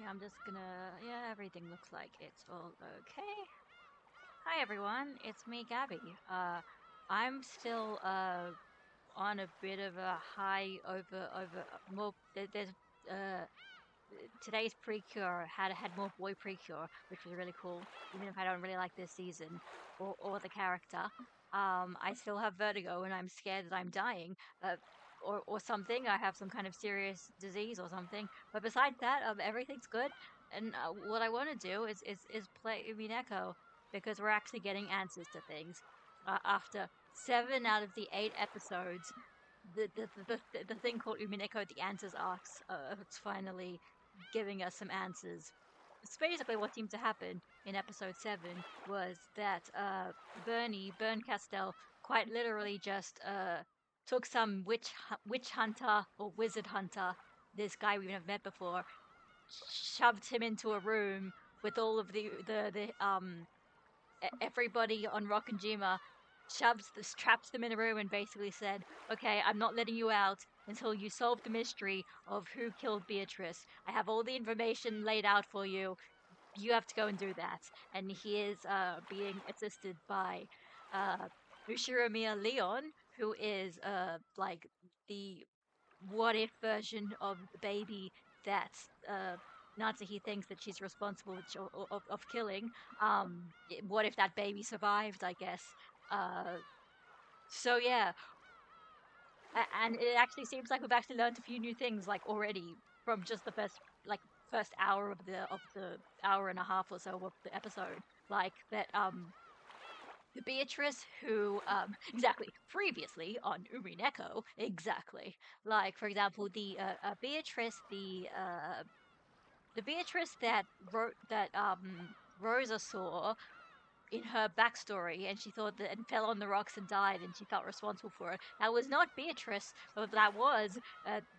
Yeah, I'm just gonna. Yeah, everything looks like it's all okay. Hi everyone, it's me, Gabby. I'm still on a bit of a high over more. There's uh today's Precure had more boy Precure, which was really cool. Even if I don't really like this season or the character, I still have vertigo and I'm scared that I'm dying. Or something. I have some kind of serious disease or something. But besides that, everything's good. And what I want to do is play Umineko because we're actually getting answers to things. After 7 out of the 8 episodes, the thing called Umineko, the Answers Arcs, it's finally giving us some answers. So basically, what seemed to happen in episode 7 was that Bern Castell, quite literally just took some witch hunter or wizard hunter, this guy we've never met before, shoved him into a room with all of the everybody on Rock and Jima, traps them in a room and basically said, "Okay, I'm not letting you out until you solve the mystery of who killed Beatrice. I have all the information laid out for you. You have to go and do that." And he is being assisted by uh, Ushiromiya Leon, who is like the what if version of the baby that Natsuki thinks that she's responsible of killing. What if that baby survived? I guess. Uh, so yeah, and it actually seems like we've actually learned a few new things like already from just the first hour of the hour and a half or so of the episode. Like that the Beatrice who exactly previously on Umineko exactly, like for example the Beatrice that wrote that Rosa saw in her backstory, and she thought that and fell on the rocks and died, and she felt responsible for it. That was not Beatrice, but that was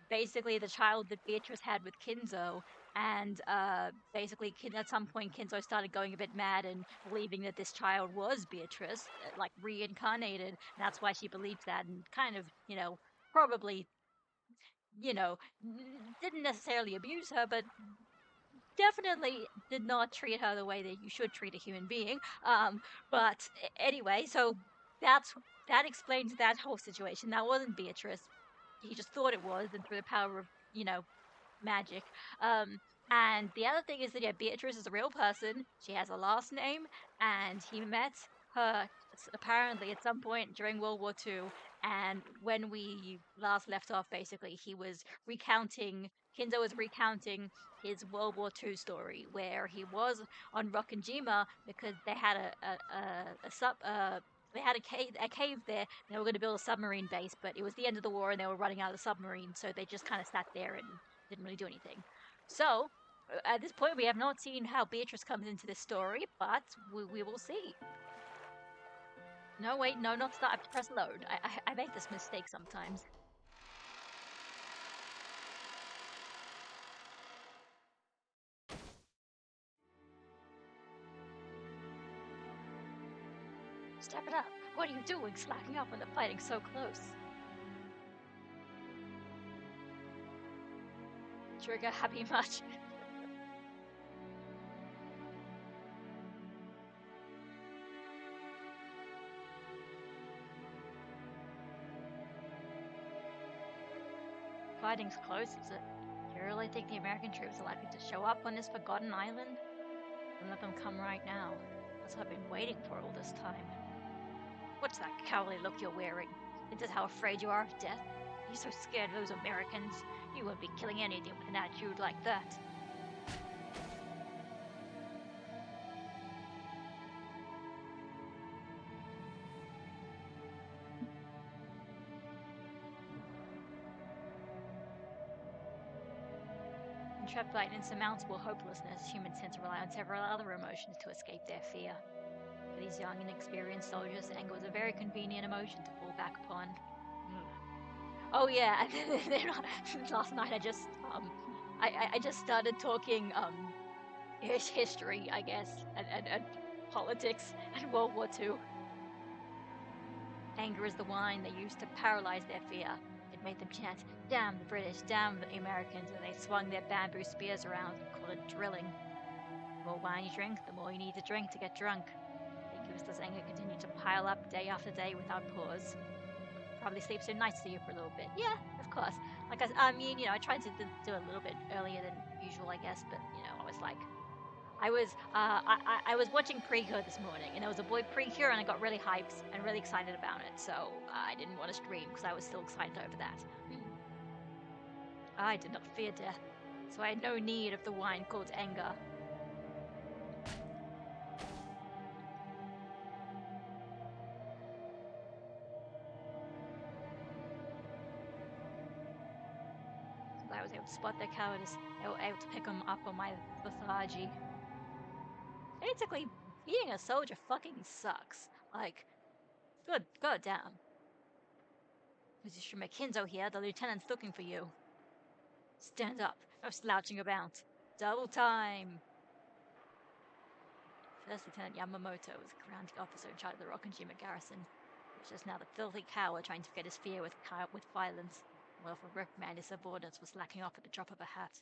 basically the child that Beatrice had with Kinzo. And basically, at some point, Kinzo started going a bit mad and believing that this child was Beatrice, like reincarnated. And that's why she believed that, and kind of, probably, didn't necessarily abuse her, but definitely did not treat her the way that you should treat a human being. But anyway, so that's that explains that whole situation. That wasn't Beatrice. He just thought it was, and through the power of magic. Um, and the other thing is that yeah, Beatrice is a real person. She has a last name, and he met her apparently at some point during World War II. And when we last left off, basically, he was recounting. Kinzo was recounting his World War II story, where he was on Rokkenjima because they had a sub they had a cave there. And they were going to build a submarine base, but it was the end of the war and they were running out of submarines, so they just kind of sat there and didn't really do anything. So at this point, we have not seen how Beatrice comes into this story, but we will see. No, wait, no, not start. I have to press load. I make this mistake sometimes. Step it up. What are you doing, slacking up when the fighting's so close? Trigger happy much. Fighting's close, is it? Do you really think the American troops are likely to show up on this forgotten island? Then let them come right now. That's what I've been waiting for all this time. What's that cowardly look you're wearing? Is this how afraid you are of death? Are you so scared of those Americans? You won't be killing anything with an attitude like that. Entrapped by an insurmountable hopelessness, humans tend to rely on several other emotions to escape their fear. For these young, inexperienced soldiers, anger was a very convenient emotion to fall back upon. Oh yeah, last night I just started talking history, I guess, and politics and World War II. Anger is the wine they use to paralyze their fear. It made them chant, "Damn the British, damn the Americans," and they swung their bamboo spears around and called it drilling. The more wine you drink, the more you need to drink to get drunk. Yukista's anger continued to pile up day after day without pause. Probably sleep so nicely for a little bit. Yeah, of course. Like, I mean, I tried to do a little bit earlier than usual, I guess, but, I was like, I was watching Precure this morning, and there was a boy Precure, and I got really hyped and really excited about it, so I didn't want to stream because I was still excited over that. I did not fear death, so I had no need of the wine called anger. I was able to spot their cowardice. I was able to pick them up on my lethargy. Basically, being a soldier fucking sucks. Like, God damn. Mr. McKinzo here, the lieutenant's looking for you. Stand up, no slouching about. Double time! First Lieutenant Yamamoto was a commanding officer in charge of the Rokkanjima garrison. He was just now the filthy coward trying to forget his fear with violence. Well, for reprimand, his subordinates was slacking off at the drop of a hat.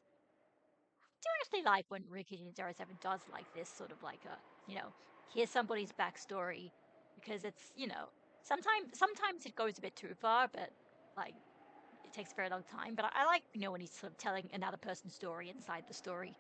Do you actually like when Rikishi 07 does like this sort of like here's somebody's backstory, because it's, sometimes it goes a bit too far, but like it takes a very long time. But I like, when he's sort of telling another person's story inside the story.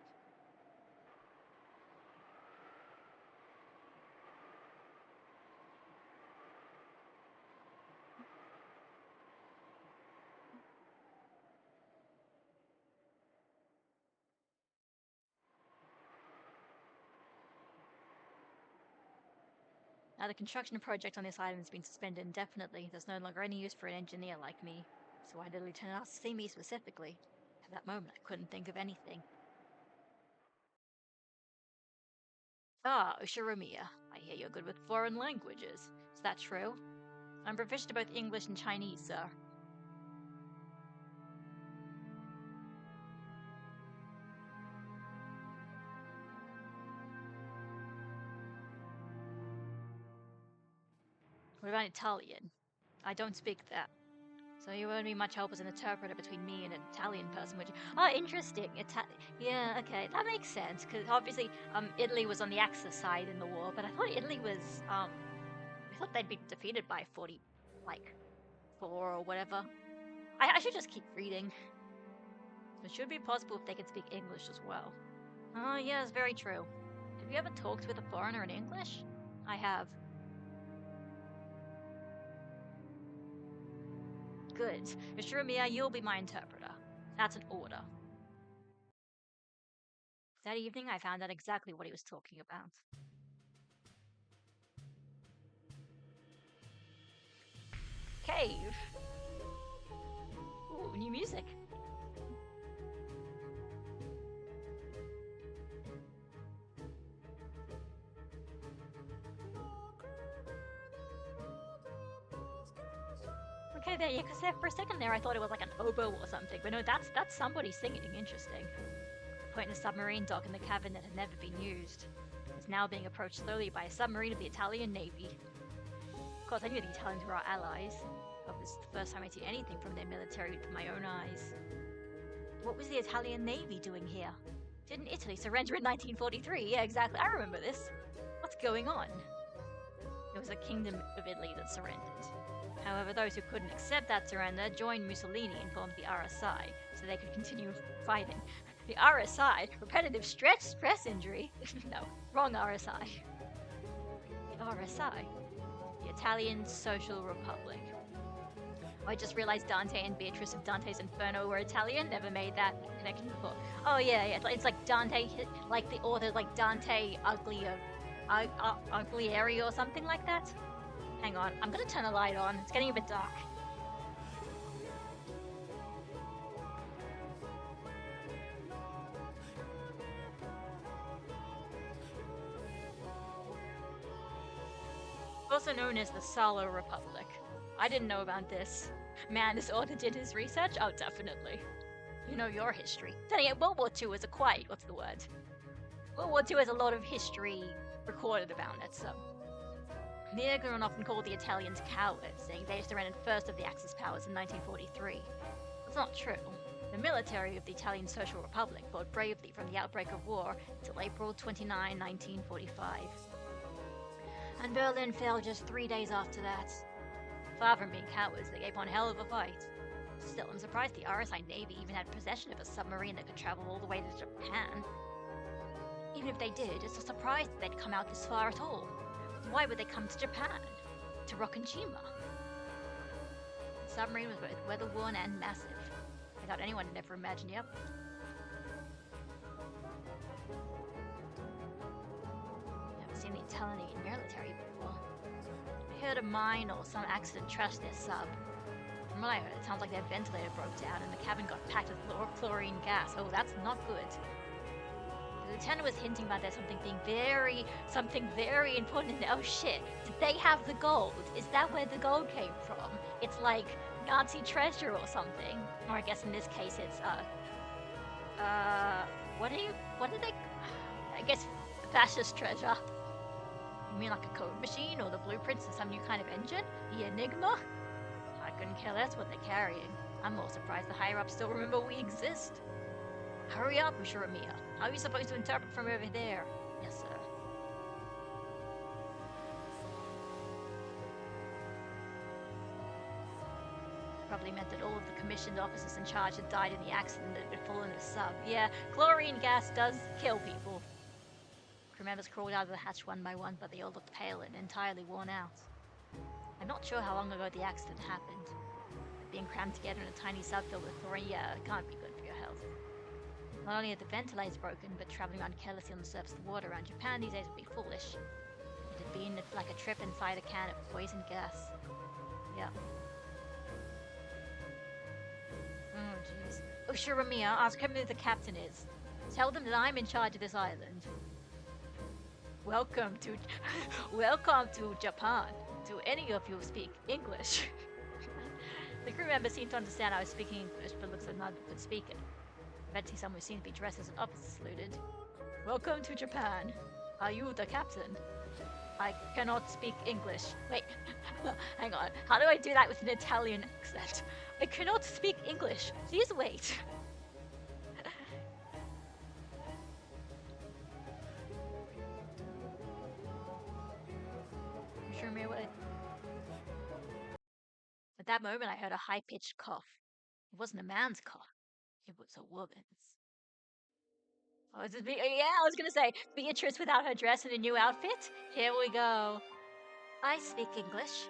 Now, the construction project on this island has been suspended indefinitely. There's no longer any use for an engineer like me. So why did the lieutenant ask to see me specifically? At that moment, I couldn't think of anything. Ah, Ushiromiya, I hear you're good with foreign languages. Is that true? I'm proficient in both English and Chinese, sir. What about Italian? I don't speak that. So you won't be much help as an interpreter between me and an Italian person, which... Oh, interesting. Yeah, okay, that makes sense, because obviously, Italy was on the Axis side in the war, but I thought Italy was, I thought they'd been defeated by 4 or whatever. I should just keep reading. It should be possible if they can speak English as well. Oh, yes, very true. Have you ever talked with a foreigner in English? I have. Good. Ushiromiya, you'll be my interpreter. That's an order. That evening, I found out exactly what he was talking about. Cave! Ooh, new music. Okay, there, yeah, because for a second there I thought it was like an oboe or something, but no, that's somebody singing. Interesting. The point in a submarine dock in the cabin that had never been used is now being approached slowly by a submarine of the Italian Navy. Of course, I knew the Italians were our allies, but this is the first time I see anything from their military with my own eyes. What was the Italian Navy doing here? Didn't Italy surrender in 1943? Yeah, exactly. I remember this. What's going on? It was the Kingdom of Italy that surrendered. However, those who couldn't accept that surrender joined Mussolini and formed the RSI, so they could continue fighting. The RSI? Repetitive stress injury? No, wrong RSI. The RSI? The Italian Social Republic. I just realized Dante and Beatrice of Dante's Inferno were Italian. Never made that connection before. Oh yeah, it's like Dante, like the author, like Dante Alighieri or something like that. Hang on, I'm gonna turn the light on. It's getting a bit dark. Also known as the Salo Republic. I didn't know about this. Man, this author did his research? Oh, definitely. You know your history. Then again, World War II is what's the word? World War II has a lot of history recorded about it, so... Niagara are often called the Italians cowards, saying they surrendered first of the Axis powers in 1943. That's not true. The military of the Italian Social Republic fought bravely from the outbreak of war until April 29, 1945. And Berlin fell just 3 days after that. Far from being cowards, they gave one hell of a fight. Still, I'm surprised the RSI Navy even had possession of a submarine that could travel all the way to Japan. Even if they did, it's a surprise that they'd come out this far at all. Why would they come to Japan? To Rokkenshima? The submarine was both weather-worn and massive. I thought anyone would ever imagine, yep. Never seen the Italian military before. I heard a mine or some accident trashed their sub. From what I heard, it sounds like their ventilator broke down and the cabin got packed with chlorine gas. Oh, that's not good. The lieutenant was hinting about there something very important. Oh shit, did they have the gold? Is that where the gold came from? It's like Nazi treasure or something. Or I guess in this case it's, what are they? I guess fascist treasure. You mean like a code machine or the blueprints of some new kind of engine? The Enigma? I couldn't care less what they're carrying. I'm more surprised the higher-ups still remember we exist. Hurry up, Ushiramiya. How are you supposed to interpret from over there? Yes, sir. Probably meant that all of the commissioned officers in charge had died in the accident that had fallen in the sub. Yeah, chlorine gas does kill people. Crew members crawled out of the hatch one by one, but they all looked pale and entirely worn out. I'm not sure how long ago the accident happened. Being crammed together in a tiny sub filled with chlorine, yeah, it can't be good for your health. Not only are the ventilators broken, but traveling around carelessly on the surface of the water around Japan these days would be foolish. It had been like a trip inside a can of poison gas. Yeah. Oh, jeez. Ushiramiya, ask him who the captain is. Tell them that I'm in charge of this island. Welcome to Japan. Do any of you speak English? The crew members seemed to understand I was speaking English, but looks like none could speak it. Eventually someone who seemed to be dressed as an officer saluted. Welcome to Japan. Are you the captain? I cannot speak English. Wait, hang on. How do I do that with an Italian accent? I cannot speak English. Please wait. At that moment, I heard a high-pitched cough. It wasn't a man's cough. It was a woman's. Oh, I was gonna say, Beatrice without her dress and a new outfit? Here we go. I speak English.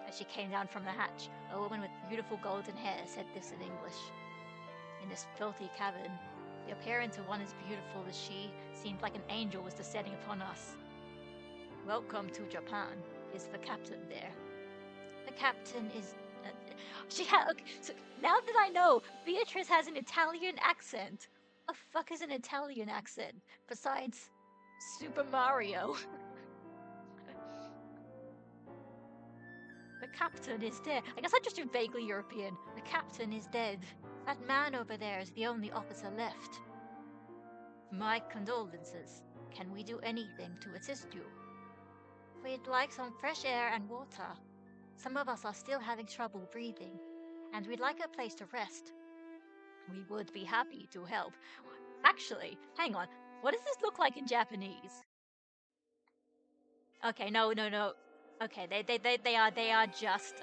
As she came down from the hatch, a woman with beautiful golden hair said this in English. In this filthy cabin, the appearance of one as beautiful as she seemed like an angel was descending upon us. Welcome to Japan. Is the captain there? The captain is... okay, so now that I know, Beatrice has an Italian accent. What the fuck is an Italian accent? Besides Super Mario. The captain is dead. I guess I just do vaguely European. The captain is dead. That man over there is the only officer left. My condolences. Can we do anything to assist you? We'd like some fresh air and water. Some of us are still having trouble breathing, and we'd like a place to rest. We would be happy to help. Actually, hang on. What does this look like in Japanese? Okay, no. Okay, they are just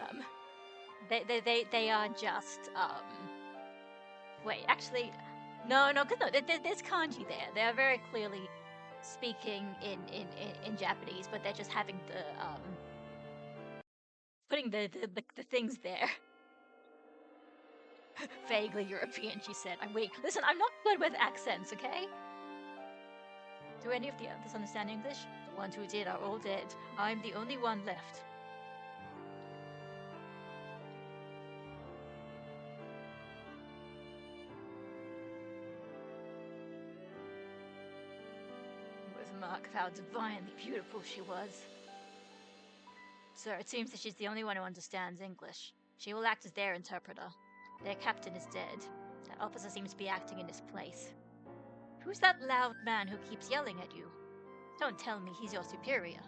they are just wait, actually no, there's kanji there. They are very clearly speaking in Japanese, but they're just having the putting the things there. Vaguely European, she said. I'm weak. Listen, I'm not good with accents, okay? Do any of the others understand English? The ones who did are all dead. I'm the only one left. It was a mark of how divinely beautiful she was. Sir, it seems that she's the only one who understands English. She will act as their interpreter. Their captain is dead. That officer seems to be acting in his place. Who's that loud man who keeps yelling at you? Don't tell me he's your superior.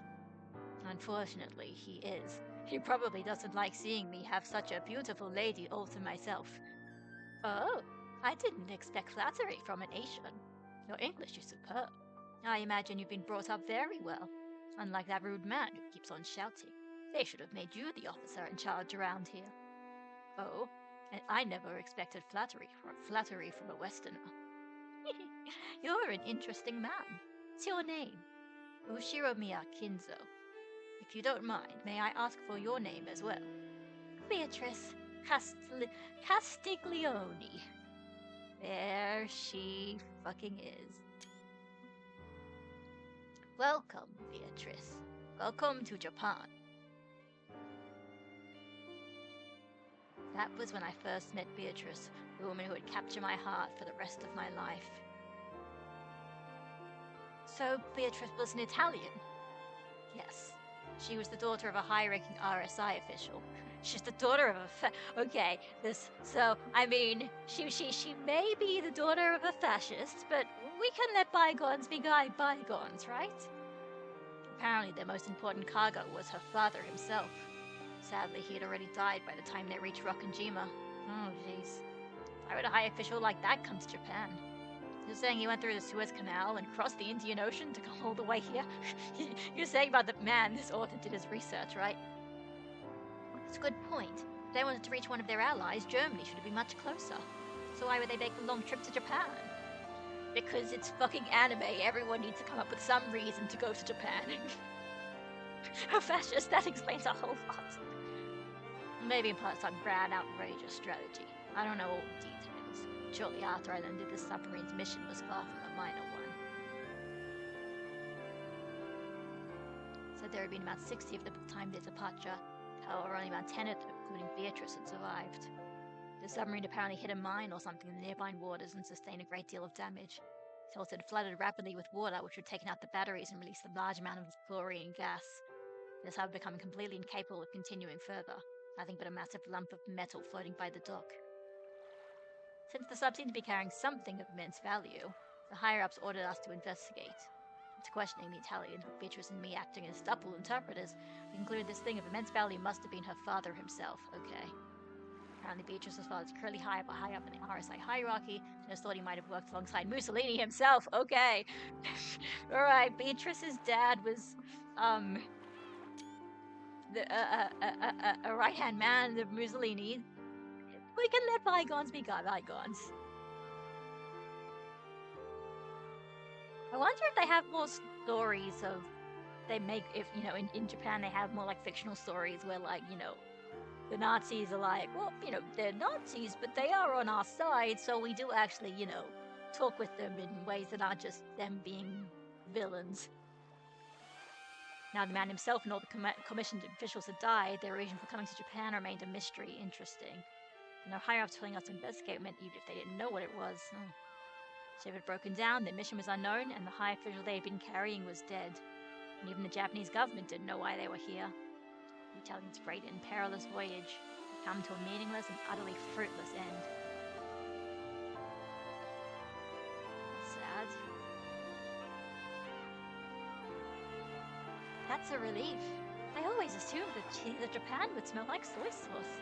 Unfortunately, he is. He probably doesn't like seeing me have such a beautiful lady all to myself. Oh, I didn't expect flattery from an Asian. Your English is superb. I imagine you've been brought up very well, unlike that rude man who keeps on shouting. They should have made you the officer in charge around here. Oh, and I never expected flattery from a Westerner. You're an interesting man. What's your name? Ushiromiya Kinzo. If you don't mind, may I ask for your name as well? Beatrice Castiglione. There she fucking is. Welcome, Beatrice. Welcome to Japan. That was when I first met Beatrice, the woman who would capture my heart for the rest of my life. So, Beatrice was an Italian? Yes. She was the daughter of a high-ranking RSI official. She's the daughter of a okay, I mean, she may be the daughter of a fascist, but we can let bygones be bygones, right? Apparently the most important cargo was her father himself. Sadly, he had already died by the time they reached Rokkanjima. Oh, jeez. Why would a high official like that come to Japan? You're saying he went through the Suez Canal and crossed the Indian Ocean to come all the way here? You're saying about the man this author did his research, right? That's a good point. If they wanted to reach one of their allies, Germany should have been much closer. So why would they make the long trip to Japan? Because it's fucking anime. Everyone needs to come up with some reason to go to Japan. A fascist, that explains a whole lot. Maybe part some grand, outrageous strategy. I don't know all the details. Shortly after I learned that the submarine's mission was far from a minor one. So there had been about 60 of them at the time of their departure. However, only about 10 of them, including Beatrice, had survived. The submarine apparently hit a mine or something in the nearby waters and sustained a great deal of damage. It also had flooded rapidly with water, which had taken out the batteries and released a large amount of chlorine gas. This had become completely incapable of continuing further, nothing but a massive lump of metal floating by the dock. Since the sub seemed to be carrying something of immense value, the higher-ups ordered us to investigate. After questioning the Italian, Beatrice and me acting as double interpreters, we concluded this thing of immense value must have been her father himself. Okay. Apparently Beatrice's father was currently high up in the RSI hierarchy, and just thought he might have worked alongside Mussolini himself. Okay. Alright, Beatrice's dad was, a right-hand man of Mussolini. We can let bygones be bygones. I wonder if they have more stories of, in Japan they have more like fictional stories where like, the Nazis are like, well, they're Nazis, but they are on our side, so we do actually, talk with them in ways that aren't just them being villains. Now the man himself and all the commissioned officials had died, their reason for coming to Japan remained a mystery. Interesting. And their higher-ups telling us to investigate meant even if they didn't know what it was. Ship had broken down, their mission was unknown, and the high official they had been carrying was dead. And even the Japanese government didn't know why they were here. The Italians' great and perilous voyage had come to a meaningless and utterly fruitless end. Sad. That's a relief. I always assumed that Japan would smell like soy sauce.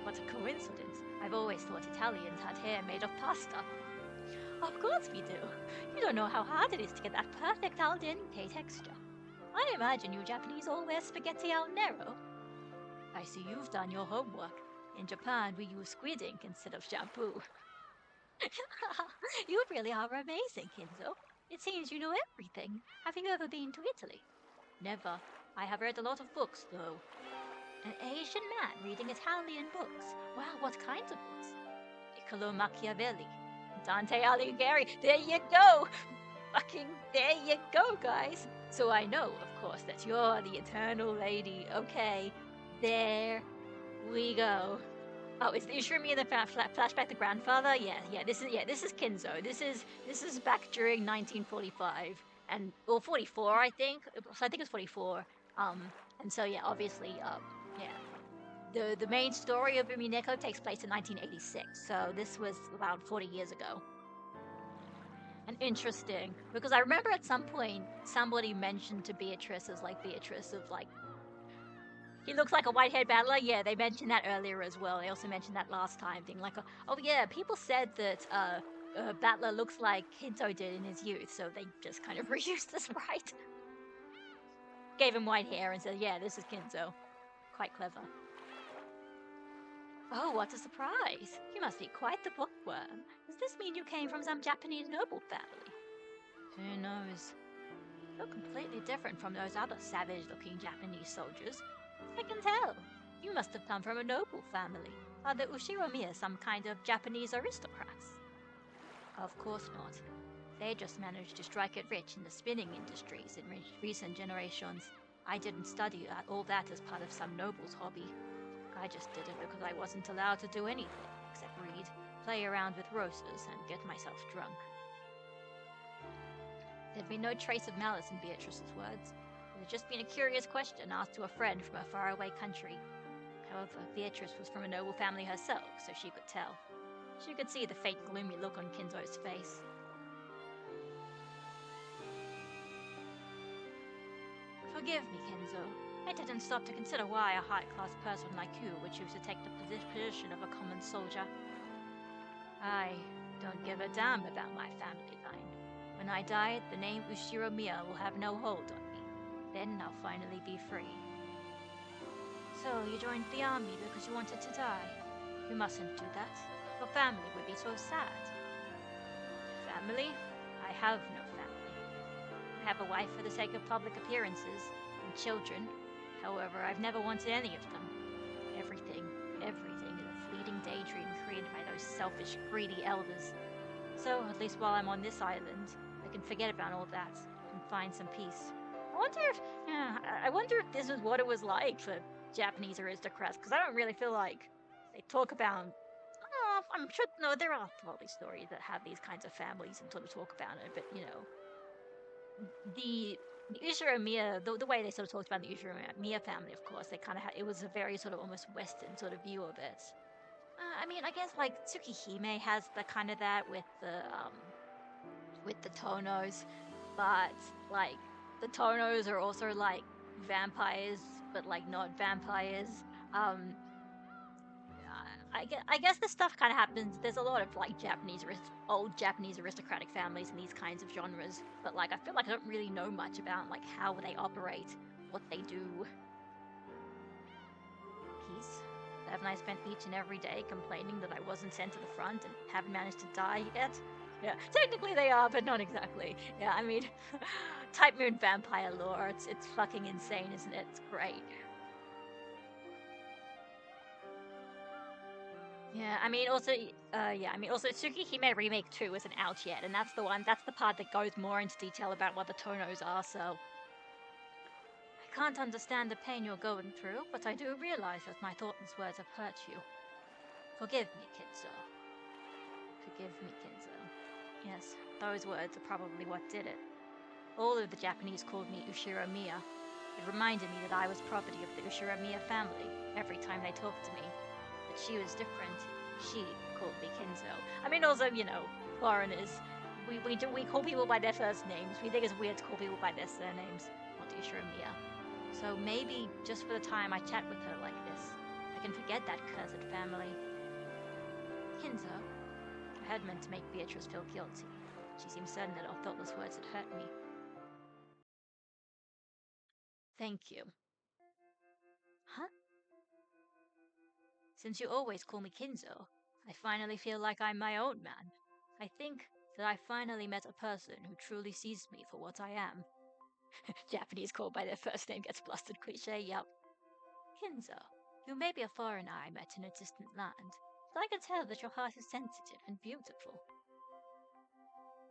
What a coincidence. I've always thought Italians had hair made of pasta. Of course we do. You don't know how hard it is to get that perfect al dente texture. I imagine you Japanese all wear spaghetti al nero. I see you've done your homework. In Japan, we use squid ink instead of shampoo. You really are amazing, Kinzo. It seems you know everything. Have you ever been to Italy? Never. I have read a lot of books, though. An Asian man reading Italian books. Wow, what kinds of books? Niccolo Machiavelli, Dante Alighieri. There you go! Fucking there you go, guys. So I know, of course, that you're the eternal lady. Okay, there we go. Oh, is the Ishimi in the flashback the grandfather? Yeah. This is Kinzo. This is back during 1945 or 44, I think. So I think it's 44. And so yeah, obviously, the main story of Umineko takes place in 1986. So this was about 40 years ago. And interesting, because I remember at some point somebody mentioned to Beatrice as like Beatrice of like he looks like a white-haired battler. Yeah, they mentioned that earlier as well. They also mentioned that last time, being like, oh yeah, people said that Battler looks like Hinto did in his youth, so they just kind of reused the sprite, gave him white hair, and said, yeah, this is Kinzo. Quite clever. Oh, what a surprise! You must be quite the bookworm. Does this mean you came from some Japanese noble family? Who knows? You're completely different from those other savage-looking Japanese soldiers. I can tell. You must have come from a noble family. Are the Ushiromiya some kind of Japanese aristocrats? Of course not. They just managed to strike it rich in the spinning industries in recent generations. I didn't study all that as part of some noble's hobby. I just did it because I wasn't allowed to do anything except read, play around with roses, and get myself drunk. There'd been no trace of malice in Beatrice's words. It had just been a curious question asked to a friend from a faraway country. However, Beatrice was from a noble family herself, so she could tell. She could see the faint, gloomy look on Kinzo's face. Forgive me, Kinzo. I didn't stop to consider why a high-class person like you would choose to take the position of a common soldier. I don't give a damn about my family line. When I die, the name Ushiromiya will have no hold on me. Then I'll finally be free. So, you joined the army because you wanted to die. You mustn't do that. Your family would be so sad. Family? I have no family. I have a wife for the sake of public appearances, and children. However, I've never wanted any of them. Everything is a fleeting daydream created by those selfish, greedy elders. So, at least while I'm on this island, I can forget about all that and find some peace. I wonder if this is what it was like for Japanese aristocrats, because I don't really feel like they talk about. Oh, I'm sure no, there are probably stories that have these kinds of families and sort of talk about it, but the Ushiro the way they sort of talked about the Ushiro family, of course, they kind of had it was a very sort of almost Western sort of view of it. I mean, I guess like Tsukihime has the kind of that with the Tonos, but like the Tonos are also like vampires, but like not vampires. Um, I guess this stuff kind of happens. There's a lot of like old Japanese aristocratic families in these kinds of genres, but like I feel like I don't really know much about like how they operate, what they do. Peace. Haven't I spent each and every day complaining that I wasn't sent to the front and haven't managed to die yet? Yeah, technically they are, but not exactly. Yeah, I mean, Type Moon vampire lore, it's fucking insane, isn't it? It's great. Yeah, I mean, also Tsukihime Remake 2 isn't out yet, and that's the part that goes more into detail about what the Tonos are, so. I can't understand the pain you're going through, but I do realize that my thoughtless words have hurt you. Forgive me, Kinzo. Forgive me, Kinzo. Yes, those words are probably what did it. All of the Japanese called me Ushiromiya. It reminded me that I was property of the Ushiromiya family every time they talked to me. But she was different. She called me Kinzo. I mean, also, foreigners. We call people by their first names. We think it's weird to call people by their surnames, not Ushiromiya. So maybe just for the time I chat with her like this, I can forget that cursed family. Kinzo, I had meant to make Beatrice feel guilty. She seemed certain that our thoughtless words had hurt me. Thank you. Huh? Since you always call me Kinzo, I finally feel like I'm my own man. I think that I finally met a person who truly sees me for what I am. Japanese called by their first name gets blasted cliche, yup. Kinzo, you may be a foreigner I met in a distant land, but I can tell that your heart is sensitive and beautiful.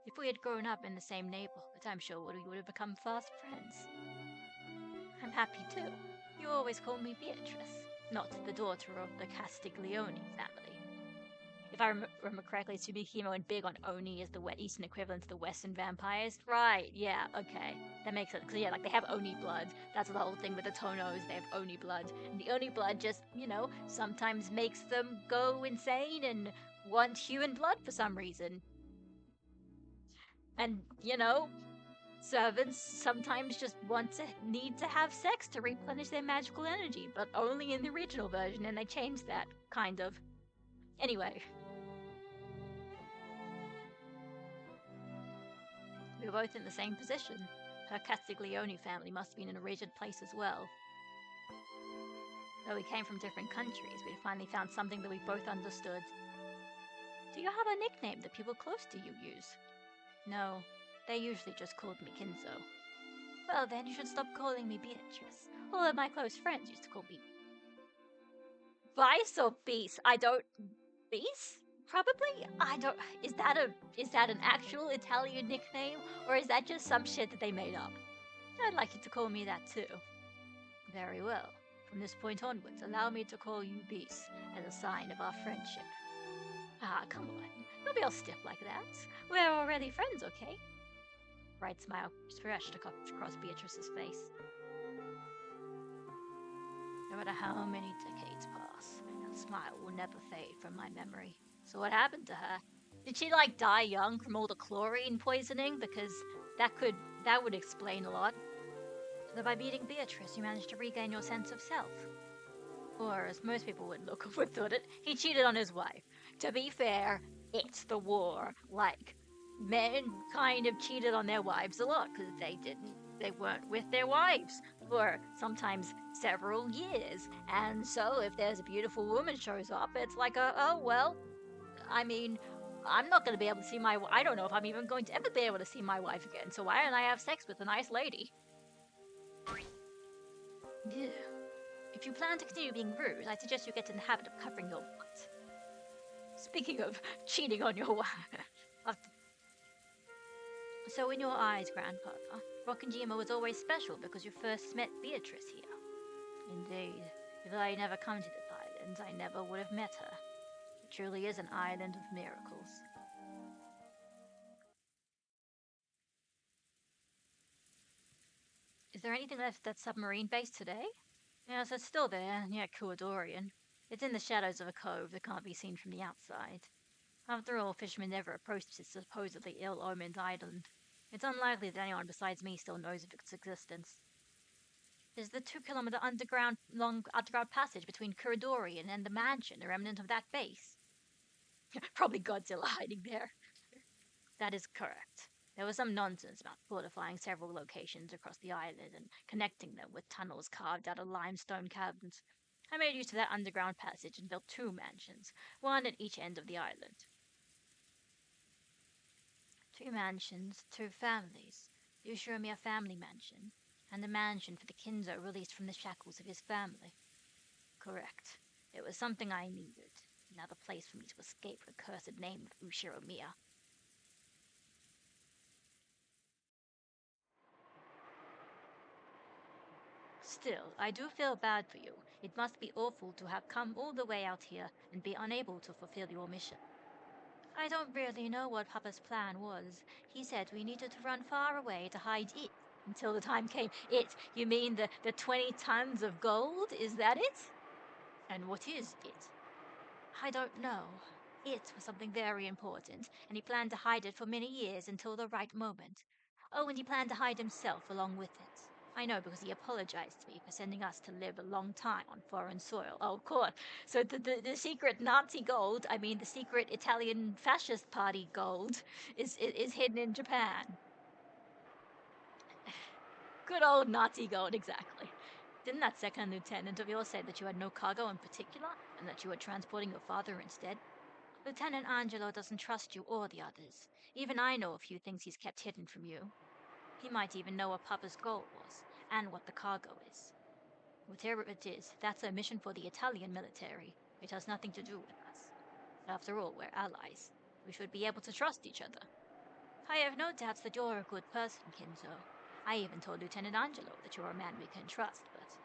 If we had grown up in the same neighborhood, I'm sure we would have become fast friends. I'm happy too. You always call me Beatrice, not the daughter of the Castiglione family. If I remember correctly, Tsubihime went big on Oni as the Eastern equivalent to the Western vampires. Right, yeah, okay. That makes sense. Because, yeah, like, they have Oni blood. That's the whole thing with the Tonos. They have Oni blood. And the Oni blood just, sometimes makes them go insane and want human blood for some reason. And, servants sometimes just need to have sex to replenish their magical energy, but only in the original version, and they changed that, kind of. Anyway, we were both in the same position. Her Castiglione family must have been in a rigid place as well. Though we came from different countries, we finally found something that we both understood. Do you have a nickname that people close to you use? No, they usually just called me Kinzo. Well, then you should stop calling me Beatrice. All of my close friends used to call me Vice or Beast. I don't. Beast? Probably. I don't. Is that an actual Italian nickname, or is that just some shit that they made up? I'd like you to call me that too. Very well. From this point onwards, allow me to call you Beast as a sign of our friendship. Ah, come on. Don't be all stiff like that. We're already friends, okay? Bright smile stretched across Beatrice's face. No matter how many decades pass, that smile will never fade from my memory. So what happened to her? Did she like die young from all the chlorine poisoning? Because that would explain a lot. So by beating Beatrice, you managed to regain your sense of self. Or, as most people would thought it, he cheated on his wife. To be fair, it's the war. Like, men kind of cheated on their wives a lot because they weren't with their wives for sometimes several years. And so if there's a beautiful woman shows up, it's like oh well, I mean, I'm not going to be able to see I don't know if I'm even going to ever be able to see my wife again, so why don't I have sex with a nice lady? If you plan to continue being rude, I suggest you get in the habit of covering your butt. Speaking of cheating on your wife. So in your eyes, Grandfather, Rockinjima was always special because you first met Beatrice here. Indeed. If I had never come to this island, I never would have met her. It truly is an island of miracles. Is there anything left at that submarine base today? Yes, it's still there, near Kuadorian. It's in the shadows of a cove that can't be seen from the outside. After all, fishermen never approached this supposedly ill-omened island. It's unlikely that anyone besides me still knows of its existence. There's the 2-kilometer long underground passage between Kuradorian and the mansion, a remnant of that base. Probably Godzilla hiding there. That is correct. There was some nonsense about fortifying several locations across the island and connecting them with tunnels carved out of limestone caverns. I made use of that underground passage and built 2 mansions, one at each end of the island. 2 mansions, 2 families. The Ushiromiya family mansion, and the mansion for the Kinzo released from the shackles of his family. Correct. It was something I needed. Another place for me to escape the cursed name of Ushiromiya. Still, I do feel bad for you. It must be awful to have come all the way out here and be unable to fulfill your mission. I don't really know what Papa's plan was. He said we needed to run far away to hide it until the time came. It? You mean the 20 tons of gold? Is that it? And what is it? I don't know. It was something very important, and he planned to hide it for many years until the right moment. Oh, and he planned to hide himself along with it. I know because he apologized to me for sending us to live a long time on foreign soil. Oh, of course. So the secret Nazi gold, I mean the secret Italian fascist party gold, is hidden in Japan. Good old Nazi gold, exactly. Didn't that second lieutenant of yours say that you had no cargo in particular, and that you were transporting your father instead? Lieutenant Angelo doesn't trust you or the others. Even I know a few things he's kept hidden from you. He might even know what Papa's goal was, and what the cargo is. Whatever it is, that's a mission for the Italian military. It has nothing to do with us. After all, we're allies. We should be able to trust each other. I have no doubts that you're a good person, Kinzo. I even told Lieutenant Angelo that you're a man we can trust, but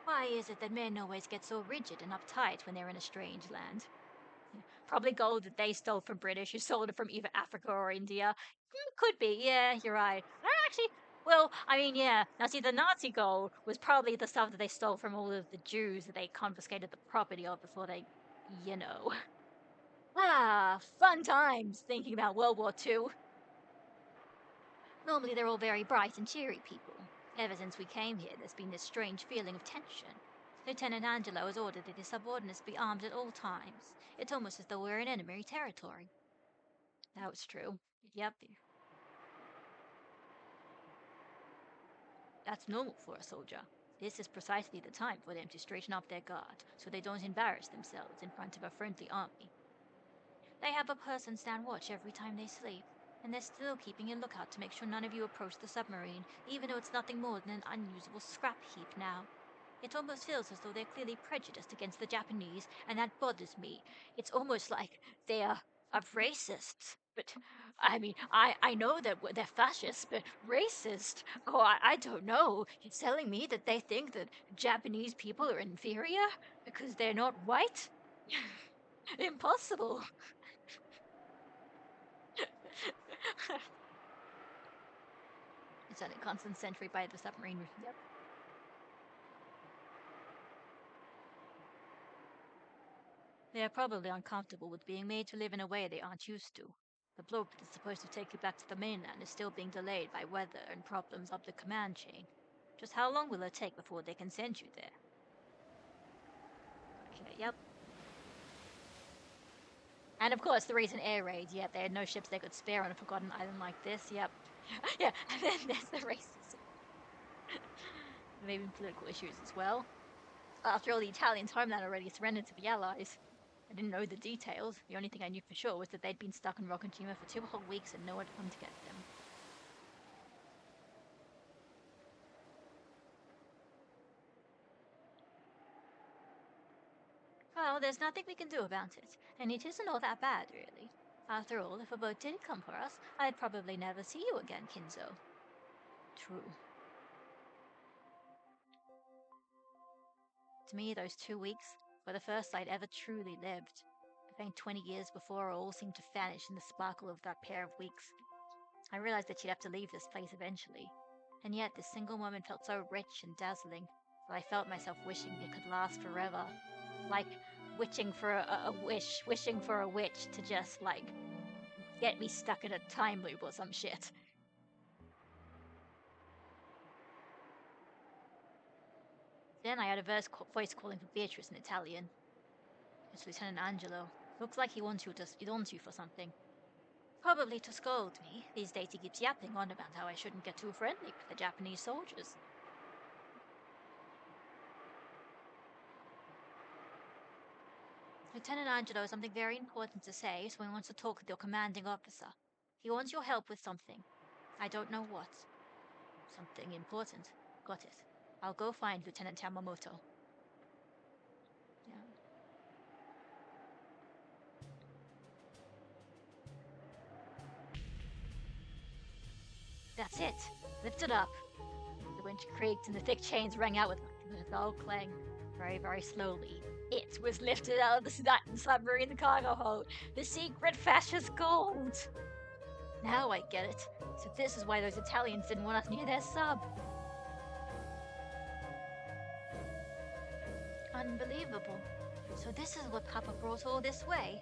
why is it that men always get so rigid and uptight when they're in a strange land? Probably gold that they stole from British, who sold it from either Africa or India. Could be, yeah, you're right. Actually, well, I mean, yeah. Now, see, the Nazi gold was probably the stuff that they stole from all of the Jews that they confiscated the property of before they, you know. Ah, fun times thinking about World War II. Normally they're all very bright and cheery people. Ever since we came here, there's been this strange feeling of tension. Lieutenant Angelo has ordered that his subordinates be armed at all times. It's almost as though we're in enemy territory. That was true. Yep. That's normal for a soldier. This is precisely the time for them to straighten up their guard, so they don't embarrass themselves in front of a friendly army. They have a person stand watch every time they sleep, and they're still keeping a lookout to make sure none of you approach the submarine, even though it's nothing more than an unusable scrap heap now. It almost feels as though they're clearly prejudiced against the Japanese, and that bothers me. It's almost like they're racists. But, I mean, I know that they're fascists, but racist? Oh, I don't know. You're telling me that they think that Japanese people are inferior because they're not white? Impossible. It's at a constant sentry by the submarine. Yep. They are probably uncomfortable with being made to live in a way they aren't used to. The bloke that's supposed to take you back to the mainland is still being delayed by weather and problems up the command chain. Just how long will it take before they can send you there? Okay, yep. And of course, the recent air raids, yep, they had no ships they could spare on a forgotten island like this, yep. Yeah, and then there's the racism. Maybe political issues as well. After all, the Italians' homeland already surrendered to the Allies. I didn't know the details. The only thing I knew for sure was that they'd been stuck in Rokajima for 2 whole weeks and no one had come to get them. Well, there's nothing we can do about it, and it isn't all that bad, really. After all, if a boat did come for us, I'd probably never see you again, Kinzo. True. To me, those 2 weeks were the first I'd ever truly lived. I think 20 years before all seemed to vanish in the sparkle of that pair of weeks. I realized that she'd have to leave this place eventually, and yet this single moment felt so rich and dazzling that I felt myself wishing it could last forever. Like wishing for a wish, wishing for a witch to just, like, get me stuck in a time loop or some shit. Then I heard a voice calling for Beatrice in Italian. It's Lieutenant Angelo. Looks like he wants you for something. Probably to scold me. These days he keeps yapping on about how I shouldn't get too friendly with the Japanese soldiers. Lieutenant Angelo has something very important to say, so he wants to talk with your commanding officer. He wants your help with something. I don't know what. Something important. Got it. I'll go find Lieutenant Yamamoto. Yeah. That's it. Lift it up. The winch creaked and the thick chains rang out with a dull clang. Very, very slowly. It was lifted out of the submarine cargo hold. The secret fascist gold. Now I get it. So this is why those Italians didn't want us near their sub. Unbelievable. So this is what Papa brought all this way.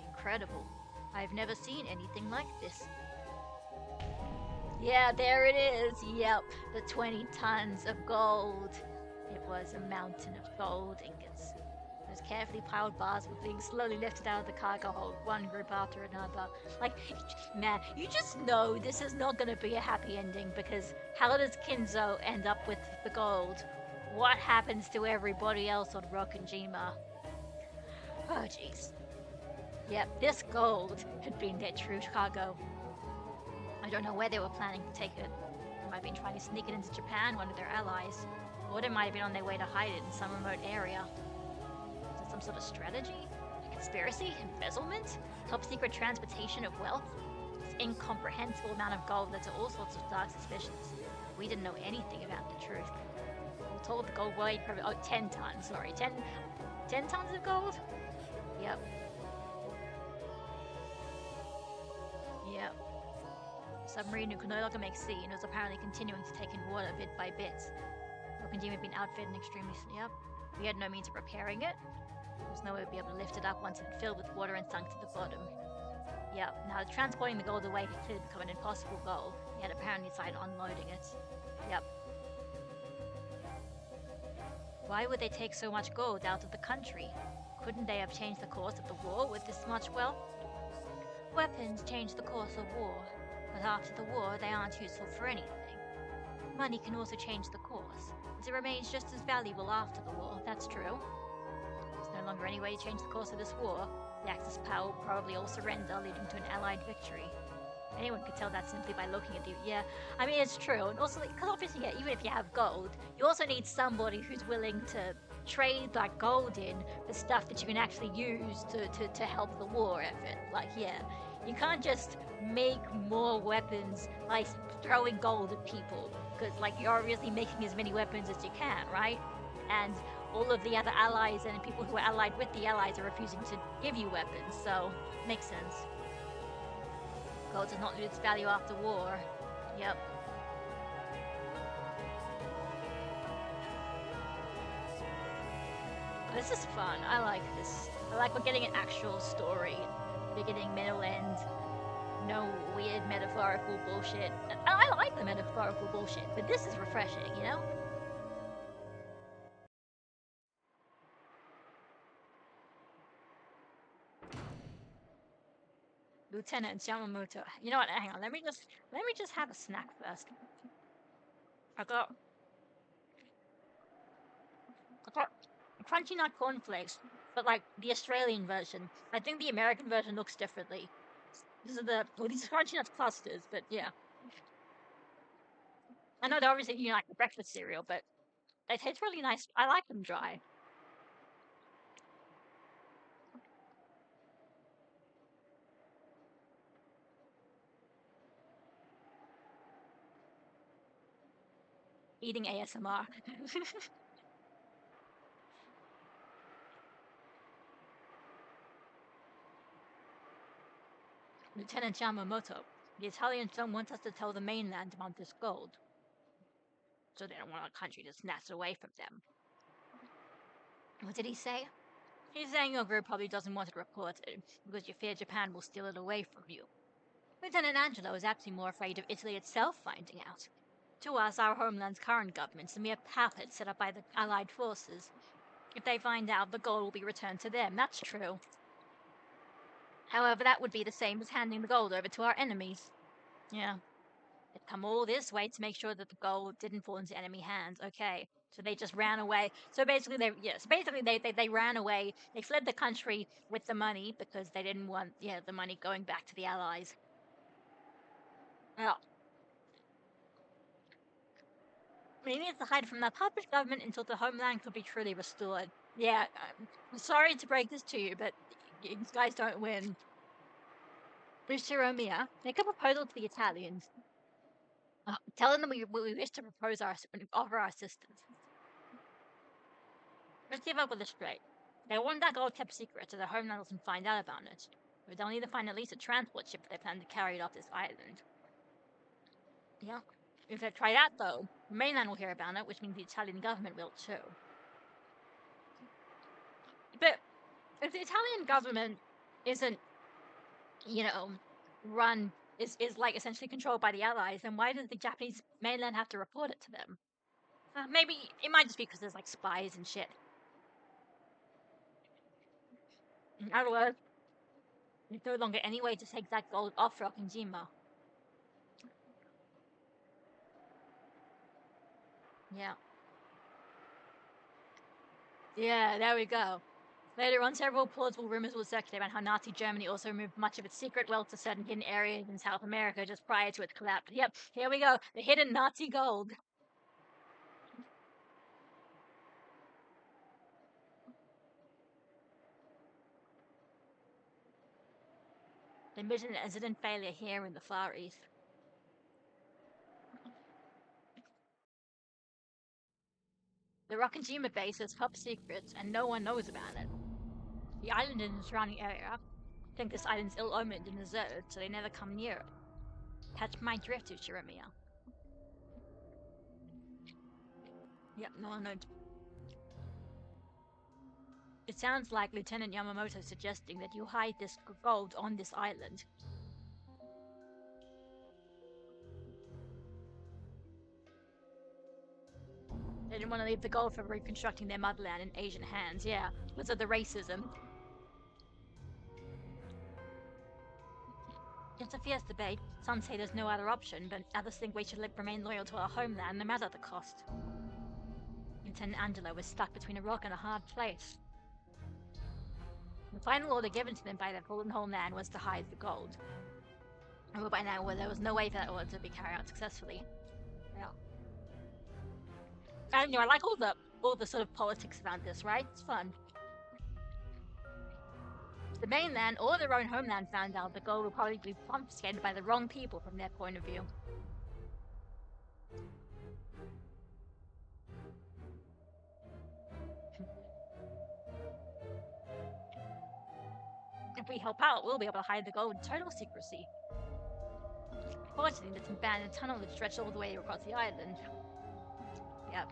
Incredible. I've never seen anything like this. Yeah, there it is. Yep, the 20 tons of gold. It was a mountain of gold ingots. Those carefully piled bars were being slowly lifted out of the cargo hold, one group after another. Like, man, you just know this is not going to be a happy ending, because how does Kinzo end up with the gold? What happens to everybody else on Rokajima? Oh, jeez. Yep, this gold had been their true cargo. I don't know where they were planning to take it. They might have been trying to sneak it into Japan, one of their allies. Or they might have been on their way to hide it in some remote area. Is it some sort of strategy? A conspiracy? Embezzlement? Top secret transportation of wealth? This incomprehensible amount of gold led to all sorts of dark suspicions. We didn't know anything about the truth. We were told the gold weighed probably 10 tons, sorry. 10 tons of gold? Yep. Yep. Submarine who could no longer make sea and was apparently continuing to take in water bit by bit. Rokajima had been outfitted and extremely up. We had no means of repairing it. There was no way we'd be able to lift it up once it had filled with water and sunk to the bottom. Yep. Now, transporting the gold away had clearly become an impossible goal, yet apparently decided unloading it. Yep. Why would they take so much gold out of the country? Couldn't they have changed the course of the war with this much wealth? Weapons change the course of war, but after the war they aren't useful for anything. Money can also change the course, as it remains just as valuable after the war, that's true. There's no longer any way to change the course of this war. The Axis power will probably all surrender, leading to an Allied victory. Anyone could tell that simply by looking at you. Yeah, I mean, it's true. And also, because obviously, yeah, even if you have gold, you also need somebody who's willing to trade that gold in for stuff that you can actually use to help the war effort. Like, yeah, you can't just make more weapons by throwing gold at people, because, like, you're obviously making as many weapons as you can, right? And all of the other allies and people who are allied with the allies are refusing to give you weapons, so makes sense. Gold does not lose its value after war. Yep. This is fun. I like this. I like we're getting an actual story. Beginning, middle, end. No weird metaphorical bullshit. And I like the metaphorical bullshit, but this is refreshing, you know? Lieutenant Yamamoto. You know what? Hang on. Let me just have a snack first. I got crunchy nut cornflakes, but like the Australian version. I think the American version looks differently. These are these are crunchy nut clusters, but yeah. I know they're obviously like the breakfast cereal, but they taste really nice. I like them dry. Eating ASMR. Lieutenant Yamamoto, the Italians don't want us to tell the mainland about this gold, so they don't want our country to snatch it away from them. What did he say? He's saying your group probably doesn't want it reported because you fear Japan will steal it away from you. Lieutenant Angelo is actually more afraid of Italy itself finding out. To us, our homeland's current government's a mere puppet set up by the Allied forces. If they find out, the gold will be returned to them. That's true. However, that would be the same as handing the gold over to our enemies. Yeah. They'd come all this way to make sure that the gold didn't fall into enemy hands. Okay. So they just ran away. So basically, they ran away. They fled the country with the money because they didn't want the money going back to the Allies. Well, he needs to hide from the puppet government until the homeland could be truly restored. Yeah, I'm sorry to break this to you, but you guys don't win. Mr. Romeo, make a proposal to the Italians. Tell them we wish to offer our assistance. Let's give up with this straight. They want that gold kept secret so the homeland doesn't find out about it. But they'll need to find at least a transport ship if they plan to carry it off this island. Yeah. If they try that, though, the mainland will hear about it, which means the Italian government will too. But if the Italian government isn't, run is like essentially controlled by the Allies, then why does the Japanese mainland have to report it to them? Maybe it might just be because there's like spies and shit. In other words, there's no longer any way to take that gold off Rokkenjima. Yeah. Yeah, there we go. Later on, several plausible rumors will circulate about how Nazi Germany also removed much of its secret wealth to certain hidden areas in South America just prior to its collapse. Yep, here we go. The hidden Nazi gold. They mentioned an incident failure here in the Far East. The Rokkenjima base is top secret, and no one knows about it. The island and the surrounding area think this island's ill-omened and deserted, so they never come near it. Catch my drift, Ushiramiya. Yep, no one knows. It sounds like Lieutenant Yamamoto suggesting that you hide this gold on this island. They didn't want to leave the gold for reconstructing their motherland in Asian hands, yeah, because of the racism. It's a fierce debate. Some say there's no other option, but others think we should remain loyal to our homeland no matter the cost. Lieutenant Angelo was stuck between a rock and a hard place. The final order given to them by the Golden Homeland was to hide the gold. But by now, there was no way for that order to be carried out successfully. Yeah. And I like all the sort of politics around this, right? It's fun. If the mainland or their own homeland found out, the gold would probably be confiscated by the wrong people from their point of view. If we help out, we'll be able to hide the gold in total secrecy. Fortunately, this abandoned tunnel that stretched all the way across the island. Yep.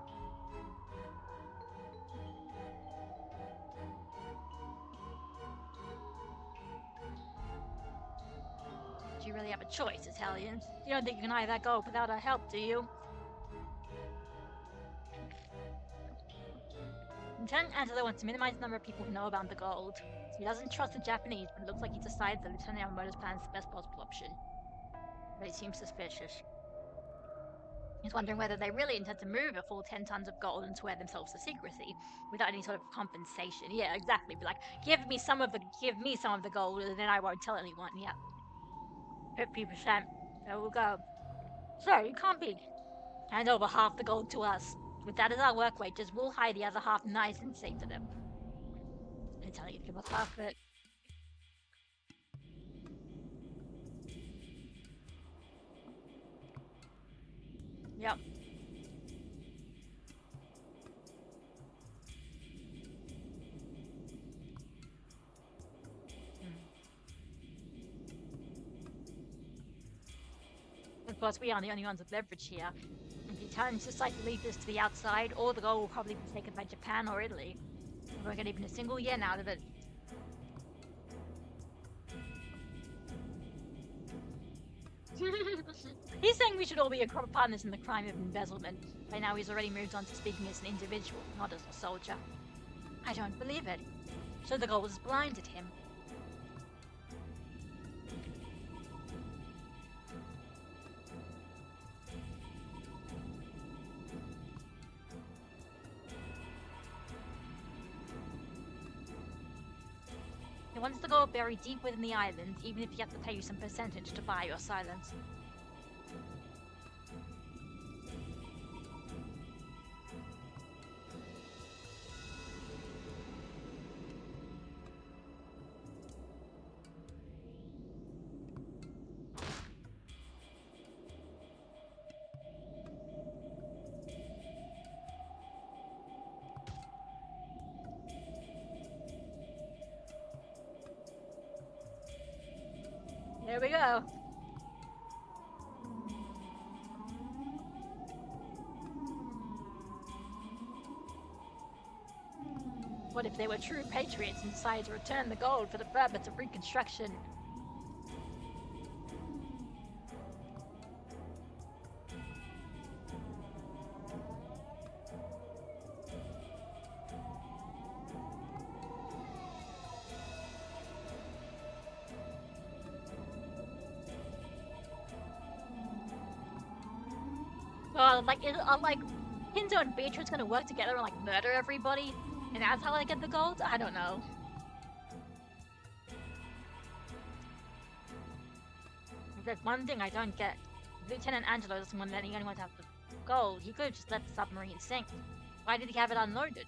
Do you really have a choice, Italians? You don't think you can hide that gold without our help, do you? Lieutenant Angelo wants to minimize the number of people who know about the gold. He doesn't trust the Japanese, but it looks like he decided that Lieutenant Yamamoto's plan is the best possible option. But he seems suspicious. He's wondering whether they really intend to move a full 10 tons of gold and swear themselves to secrecy without any sort of compensation. Yeah, exactly. Be like, give me some of the gold, and then I won't tell anyone. Yeah, 50%. There we go. So you can't be. Hand over half the gold to us. With that as our work wages, we'll hide the other half nice and safe to them. I'm telling you to give us half of it. Yep. Of course, we aren't the only ones with leverage here. If the Italians decide to leave this to the outside, all the gold will probably be taken by Japan or Italy. We won't get even a single yen out of it. He's saying we should all be partners in the crime of embezzlement. By now, he's already moved on to speaking as an individual, not as a soldier. I don't believe it. So the gold has blinded him. He wants the gold buried deep within the island, even if he has to pay you some percentage to buy your silence. There we go. What if they were true patriots and decided to return the gold for the purpose of reconstruction? Like Hinzo and Beatrice gonna work together and like murder everybody, and that's how I get the gold? I don't know. There's one thing I don't get. Lieutenant Angelo doesn't want anyone to have the gold. He could have just let the submarine sink. Why did he have it unloaded?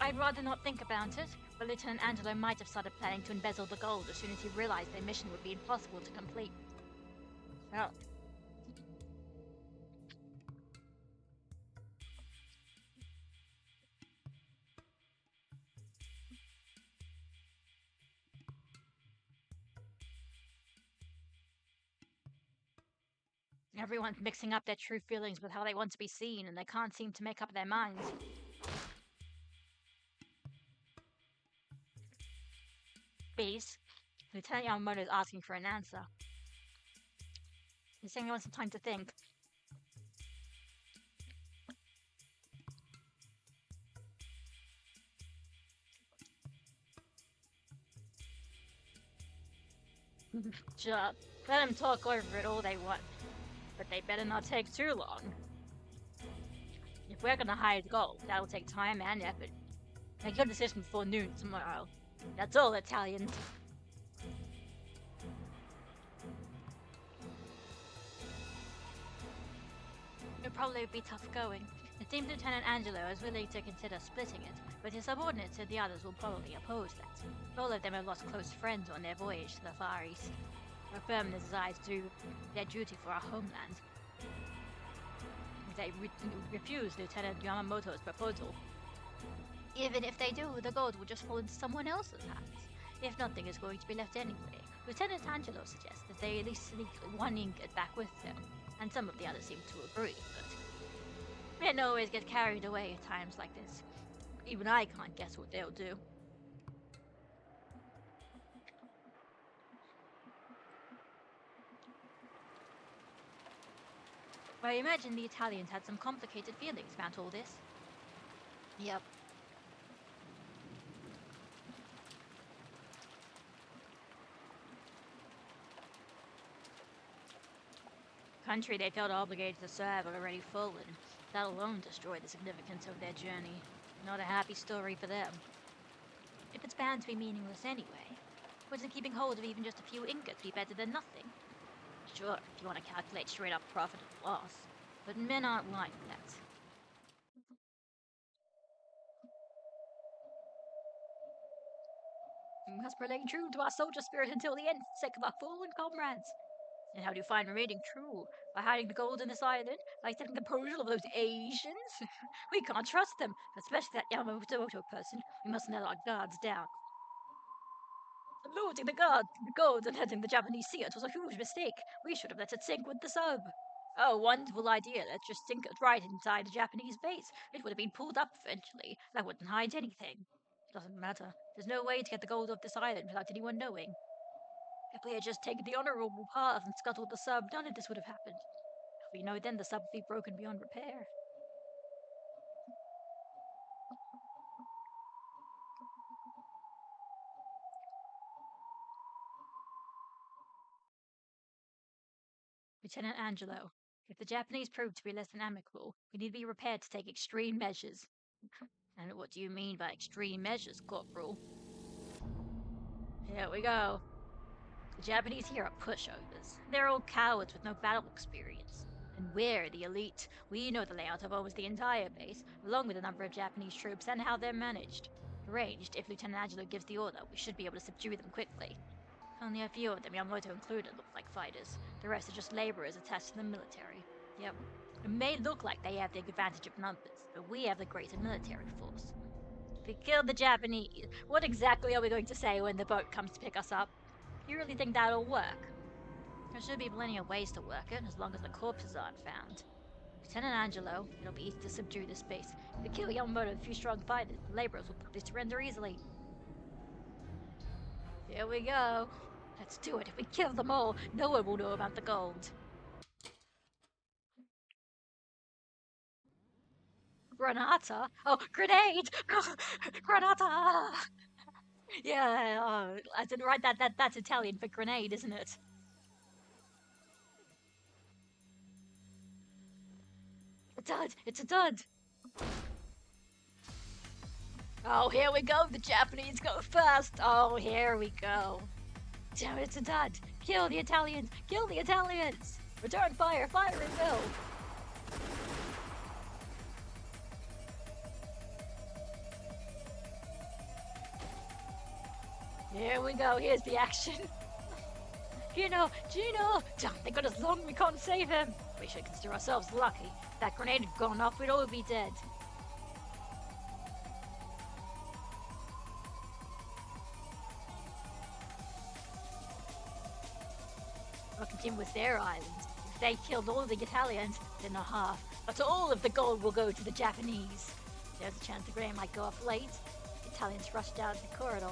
I'd rather not think about it, but Lieutenant Angelo might have started planning to embezzle the gold as soon as he realized their mission would be impossible to complete. Oh. Everyone's mixing up their true feelings with how they want to be seen, and they can't seem to make up their minds. case, Lieutenant Yamamoto is asking for an answer. He's saying he wants some time to think. Just let them talk over it all they want, but they better not take too long. If we're gonna hide gold, that'll take time and effort. Make your decision before noon tomorrow. That's all, Italians. It'll probably be tough going. It seems Lieutenant Angelo is willing to consider splitting it, but his subordinates and the others will probably oppose that. All of them have lost close friends on their voyage to the Far East. Our permanent desires to do their duty for our homeland. They refuse Lieutenant Yamamoto's proposal. Even if they do, the gold will just fall into someone else's hands. If nothing is going to be left anyway, Lieutenant Angelo suggests that they at least sneak one ingot back with them, and some of the others seem to agree, but men always get carried away at times like this. Even I can't guess what they'll do. I imagine the Italians had some complicated feelings about all this. Yep. Country they felt obligated to serve are already full, and that alone destroyed the significance of their journey. Not a happy story for them. If it's bound to be meaningless anyway, wouldn't keeping hold of even just a few ingots be better than nothing? Sure, if you want to calculate straight up profit and loss, but men aren't like that. We must remain true to our soldier spirit until the end, for the sake of our fallen comrades. And how do you find remaining true? By hiding the gold in this island? By taking the proposal of those Asians? We can't trust them, especially that Yamamoto person. We mustn't let our guards down. Looting the gold and letting the Japanese see it was a huge mistake. We should have let it sink with the sub. Oh, wonderful idea. Let's just sink it right inside the Japanese base. It would have been pulled up eventually. That wouldn't hide anything. Doesn't matter. There's no way to get the gold off this island without anyone knowing. If we had just taken the honorable path and scuttled the sub, none of this would have happened. We know then the sub would be broken beyond repair. Lieutenant Angelo, if the Japanese prove to be less than amicable, we need to be prepared to take extreme measures. And what do you mean by extreme measures, Corporal? Here we go. The Japanese here are pushovers. They're all cowards with no battle experience. And we're the elite. We know the layout of almost the entire base, along with the number of Japanese troops and how they're managed. Arranged, if Lieutenant Angelo gives the order, we should be able to subdue them quickly. Only a few of them, Yamamoto included, look like fighters. The rest are just laborers attached to the military. Yep. It may look like they have the advantage of numbers, but we have the greater military force. If we kill the Japanese, what exactly are we going to say when the boat comes to pick us up? You really think that'll work? There should be plenty of ways to work it, as long as the corpses aren't found. Lieutenant Angelo, it'll be easy to subdue this base. If we kill Yamamoto and a few strong fighters, the laborers will probably surrender easily. Here we go. Let's do it. If we kill them all, no one will know about the gold. Granata? Oh, grenade! Granata! Yeah, I didn't write that. That's Italian for grenade, isn't it? A dud! It's a dud! Oh, here we go. The Japanese go first. Oh, here we go. Damn it, it's a dud. Kill the Italians. Kill the Italians. Return fire. Fire at will. Here we go. Here's the action. Gino! Thank God it's long we can't save him. We should consider ourselves lucky. If that grenade had gone off, we'd all be dead. Fucking was their island. If they killed all the Italians, then a half. But all of the gold will go to the Japanese. There's a chance the grenade might go off late. The Italians rushed out the corridor.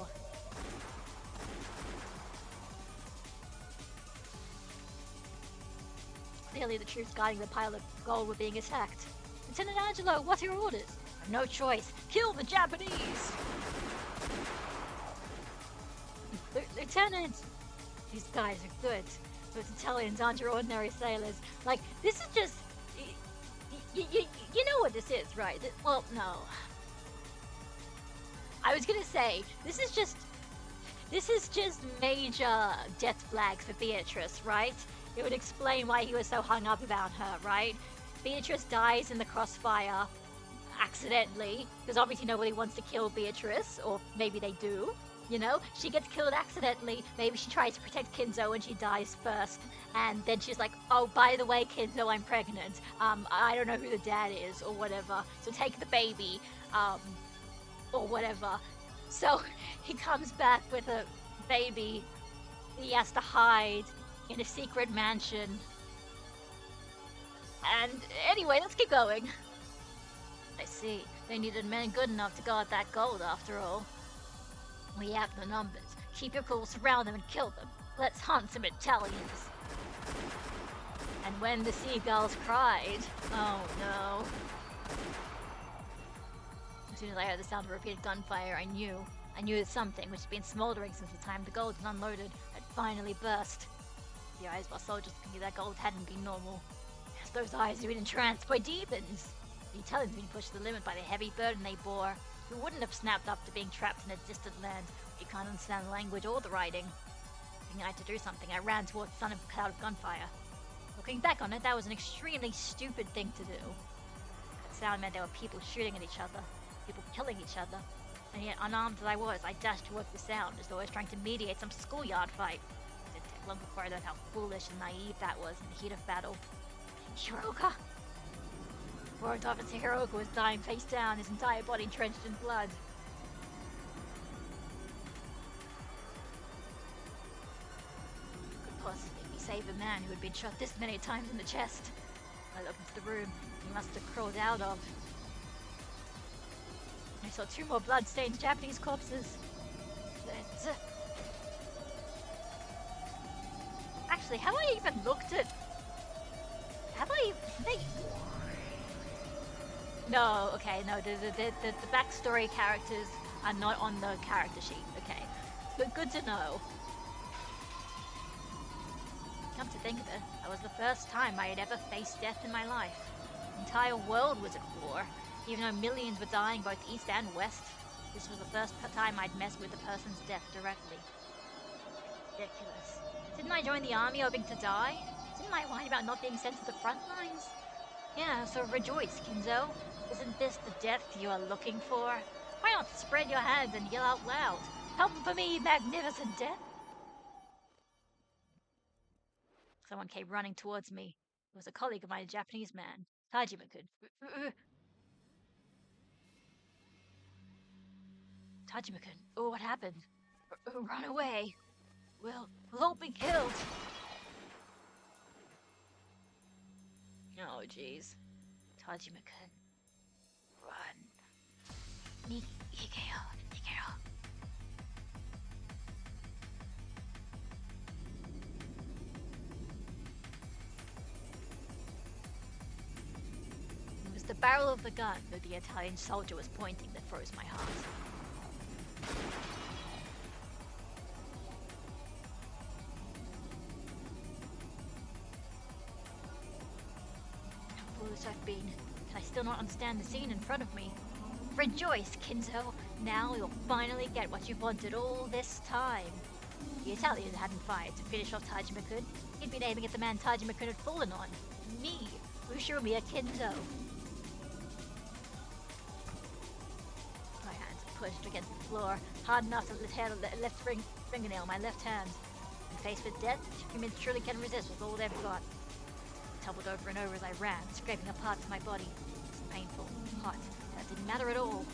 Clearly the troops guarding the pile of gold were being attacked. Lieutenant Angelo, what are your orders? I've no choice. Kill the Japanese! Lieutenant! These guys are good. Those Italians aren't your ordinary sailors. Like, this is just... You know what this is, right? Well, no. I was gonna say, this is just major death flags for Beatrice, right? It would explain why he was so hung up about her, right? Beatrice dies in the crossfire accidentally, because obviously nobody wants to kill Beatrice, or maybe they do. You know, she gets killed accidentally. Maybe she tries to protect Kinzo and she dies first. And then she's like, oh, by the way, Kinzo, I'm pregnant. I don't know who the dad is or whatever. So take the baby, or whatever. So he comes back with a baby he has to hide in a secret mansion. And anyway, let's keep going. I see. They needed men good enough to guard that gold after all. We have the numbers. Keep your cool, surround them and kill them. Let's hunt some Italians. And when the seagulls cried, oh no. As soon as I heard the sound of repeated gunfire, I knew that something, which had been smoldering since the time the gold was unloaded, had finally burst. The eyes of our soldiers knew that gold hadn't been normal. As those eyes had been entranced by demons. The Italians had been pushed to the limit by the heavy burden they bore. Who wouldn't have snapped up to being trapped in a distant land where you can't understand the language or the writing? Thinking I had to do something, I ran towards the sun of a cloud of gunfire. Looking back on it, that was an extremely stupid thing to do. That sound meant there were people shooting at each other, people killing each other, and yet unarmed as I was, I dashed towards the sound as though I was trying to mediate some schoolyard fight. It didn't take long before I learned how foolish and naive that was in the heat of battle. Hiroka! Warrant Officer Hiroka was dying face down, his entire body drenched in blood. Could possibly be save a man who had been shot this many times in the chest. I looked into the room he must have crawled out of. I saw 2 more blood-stained Japanese corpses. Actually, have I even looked at... No, okay, no, the backstory characters are not on the character sheet, okay. But good to know. Come to think of it, that was the first time I had ever faced death in my life. The entire world was at war, even though millions were dying both east and west. This was the first time I'd messed with a person's death directly. Ridiculous. Didn't I join the army hoping to die? Didn't I whine about not being sent to the front lines? Yeah, so rejoice, Kinzo. Isn't this the death you are looking for? Why not spread your hands and yell out loud? Come for me, magnificent death! Someone came running towards me. It was a colleague of mine, a Japanese man, Tajima-kun. Tajima-kun, oh, what happened? Run away. We'll all be killed. Oh, jeez. Tajima-kun. Run. Nikeo. It was the barrel of the gun that the Italian soldier was pointing that froze my heart. I've been, can I still not understand the scene in front of me? Rejoice, Kinzo! Now you'll finally get what you've wanted all this time. The Italian hadn't fired to finish off Tajima-kun. He'd been aiming at the man Tajima-kun had fallen on. Me, Ushiromiya Kinzo. My hands pushed against the floor, hard enough to tear the left fingernail on my left hand. And faced with death, humans truly can resist with all they've got. Tumbled over and over as I ran, scraping up parts of my body. It was painful, hot, that didn't matter at all.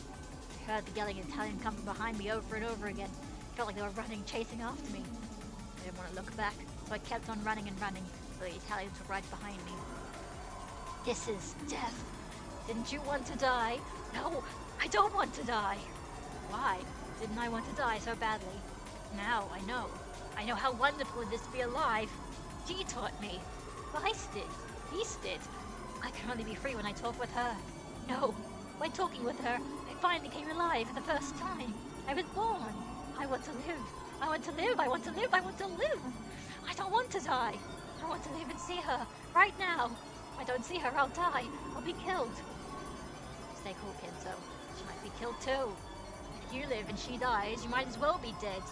I heard the yelling Italian come from behind me over and over again. It felt like they were running, chasing after me. I didn't want to look back, so I kept on running and running, but the Italians were right behind me. This is death. Didn't you want to die? No, I don't want to die. Why didn't I want to die so badly? Now I know. I know how wonderful it is to be alive. She taught me. Feist did. did. I can only be free when I talk with her. No, by talking with her, I finally came alive for the first time. I was born. I want to live. I want to live. I want to live. I want to live. I don't want to die. I want to live and see her right now. If I don't see her, I'll die. I'll be killed. Stay cool, Kinzo. She might be killed too. If you live and she dies, you might as well be dead.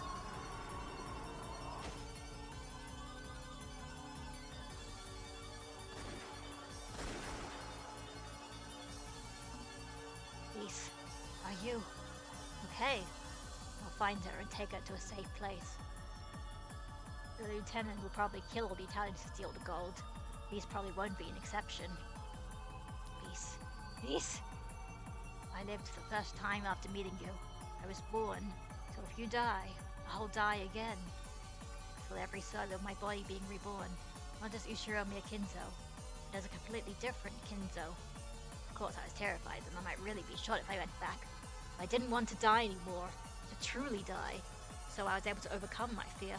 Peace. Are you? Okay. I'll find her and take her to a safe place. The lieutenant will probably kill all the Italians to steal the gold. Peace probably won't be an exception. Peace. Peace! I lived for the first time after meeting you. I was born, so if you die, I'll die again. I feel every cell of my body being reborn, not just Ushiro Miyakinzo, but as a completely different Kinzo. Of course, I was terrified that I might really be shot if I went back. But I didn't want to die anymore, to truly die, so I was able to overcome my fear.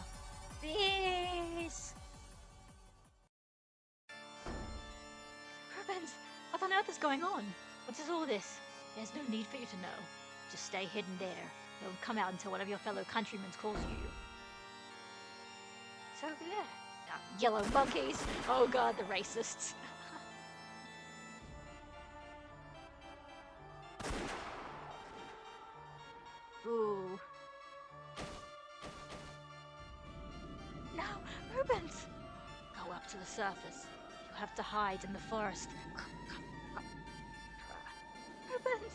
Peace! Rubens, what on earth is going on? What is all this? There's no need for you to know. Just stay hidden there. Don't come out until one of your fellow countrymen calls you. So, yeah. Yellow monkeys! Oh god, the racists. Ooh. No, Rubens! Go up to the surface. You have to hide in the forest. Rubens!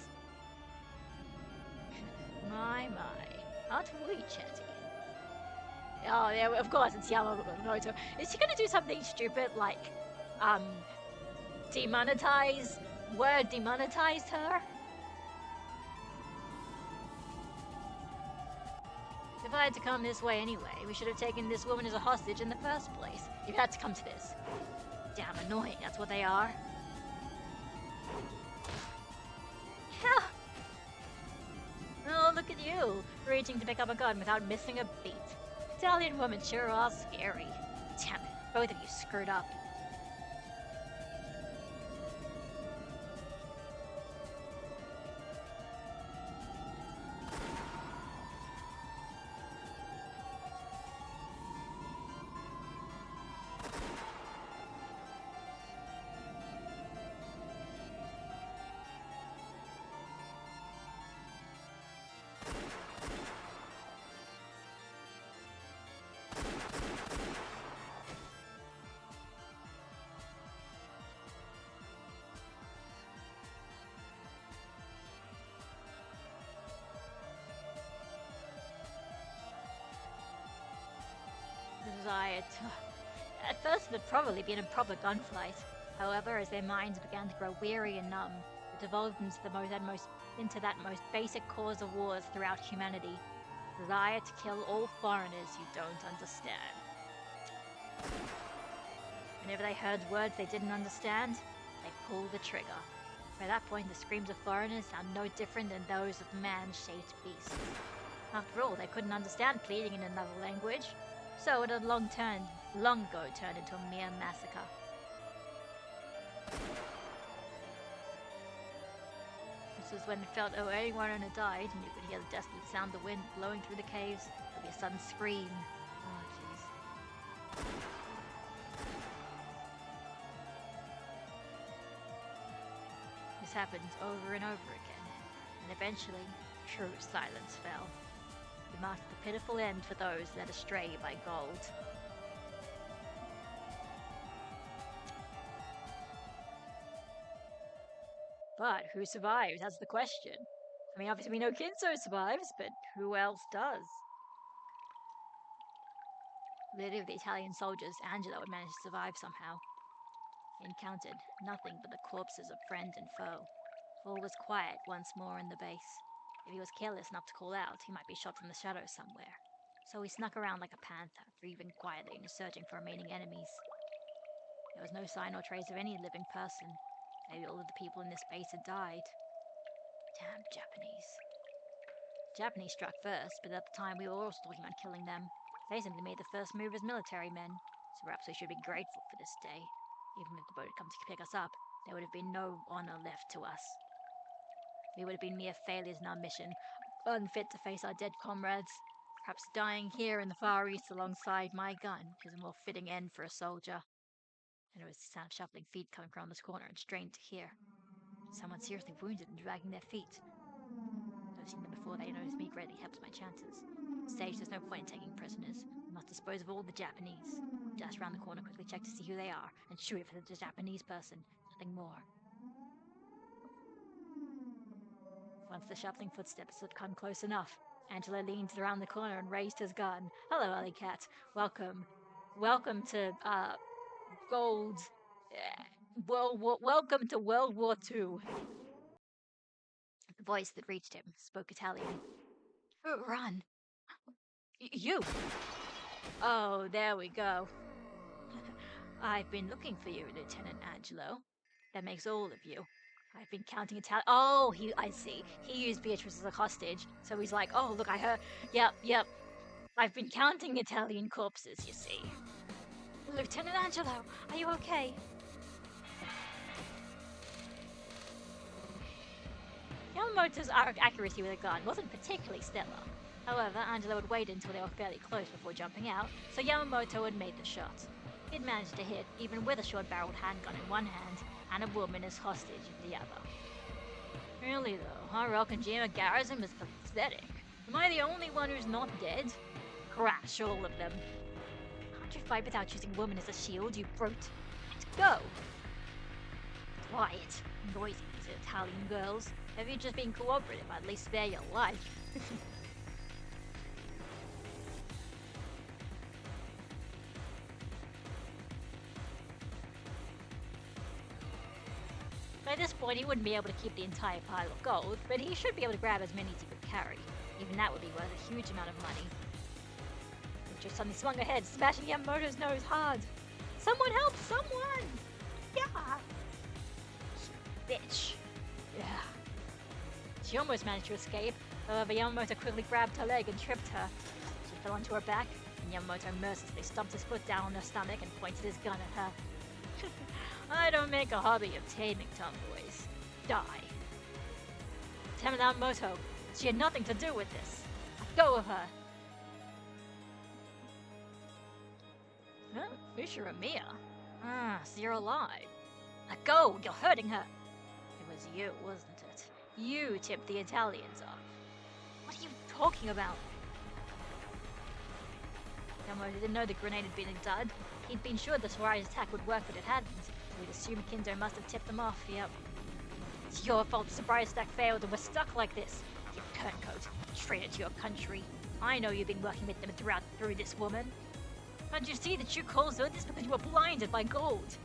My. Aren't we chatty? Oh, yeah, of course, it's Yamamoto. Is she gonna do something stupid like, demonetize? Word demonetized her? If I had to come this way anyway, we should have taken this woman as a hostage in the first place. You had to come to this. Damn annoying, that's what they are. Yeah. Oh, look at you, reaching to pick up a gun without missing a beat. Italian women sure are scary. Damn it, both of you screwed up. At first, it had probably been a proper gunfight. However, as their minds began to grow weary and numb, it evolved into that most basic cause of wars throughout humanity: desire to kill all foreigners you don't understand. Whenever they heard words they didn't understand, they pulled the trigger. By that point, the screams of foreigners sound no different than those of man-shaped beasts. After all, they couldn't understand pleading in another language, so it had long ago turned into a mere massacre. This was when it felt, oh, anyone had died, and you could hear the desolate sound of the wind blowing through the caves. There'd be a sudden scream. Oh, jeez. This happened over and over again, and eventually, true silence fell. It marked the pitiful end for those led astray by gold. But who survives? That's the question. I mean, obviously we know Kinzo survives, but who else does? Literally, of the Italian soldiers, Angela would manage to survive somehow. He encountered nothing but the corpses of friend and foe. All was quiet once more in the base. If he was careless enough to call out, he might be shot from the shadows somewhere. So he snuck around like a panther, breathing quietly and searching for remaining enemies. There was no sign or trace of any living person. Maybe all of the people in this base had died. Damn Japanese. Japanese struck first, but at the time we were also talking about killing them. They simply made the first move as military men, so perhaps we should be grateful for this day. Even if the boat had come to pick us up, there would have been no honor left to us. We would have been mere failures in our mission, unfit to face our dead comrades. Perhaps dying here in the Far East alongside my gun is a more fitting end for a soldier. And it was the sound of shuffling feet coming around this corner and strained to hear. Someone seriously wounded and dragging their feet. Noticing them before they noticed me greatly helped my chances. Sage, there's no point in taking prisoners. We must dispose of all the Japanese. Dash round the corner, quickly check to see who they are, and shoot it for the Japanese person. Nothing more. Once the shuffling footsteps had come close enough, Angelo leaned around the corner and raised his gun. Hello, Alley Cat. Welcome. Welcome to, Gold. Welcome to World War II. The voice that reached him spoke Italian. Run. You! Oh, there we go. I've been looking for you, Lieutenant Angelo. That makes all of you. I've been counting Italian. Oh, I see. He used Beatrice as a hostage, so he's like, oh, look, I heard. Yep. I've been counting Italian corpses, you see. Lieutenant Angelo, are you okay? Yamamoto's accuracy with a gun wasn't particularly stellar. However, Angelo had waited until they were fairly close before jumping out, so Yamamoto had made the shot. He'd managed to hit, even with a short-barreled handgun in one hand and a woman as hostage in the other. Really though, our Okajima garrison was pathetic. Am I the only one who's not dead? Crash, all of them. Can't you fight without using woman as a shield, you brute? Let's go! Quiet. Noisy, these Italian girls. If you'd just been cooperative, I'd at least spare your life. By this point, he wouldn't be able to keep the entire pile of gold, but he should be able to grab as many as he could carry. Even that would be worth a huge amount of money. Richard suddenly swung ahead, smashing Yamamoto's nose hard. Someone help! Someone! Yeah! Bitch. Yeah. She almost managed to escape, however Yamamoto quickly grabbed her leg and tripped her. She fell onto her back, and Yamamoto mercilessly stomped his foot down on her stomach and pointed his gun at her. I don't make a hobby of taming tomboys. Die. Lieutenant Yamamoto, she had nothing to do with this. Let go of her. Huh? Ushiramiya? So you're alive. Let go, you're hurting her. It was you, wasn't it? You tipped the Italians off. What are you talking about? Yamamoto didn't know the grenade had been a dud. He'd been sure the surprise attack would work, but it hadn't. So he'd assumed Kinzo must have tipped them off, yep. It's your fault the surprise attack failed and we're stuck like this. You turncoat, traitor to your country. I know you've been working with them through this woman. Can't you see that you caused this because you were blinded by gold?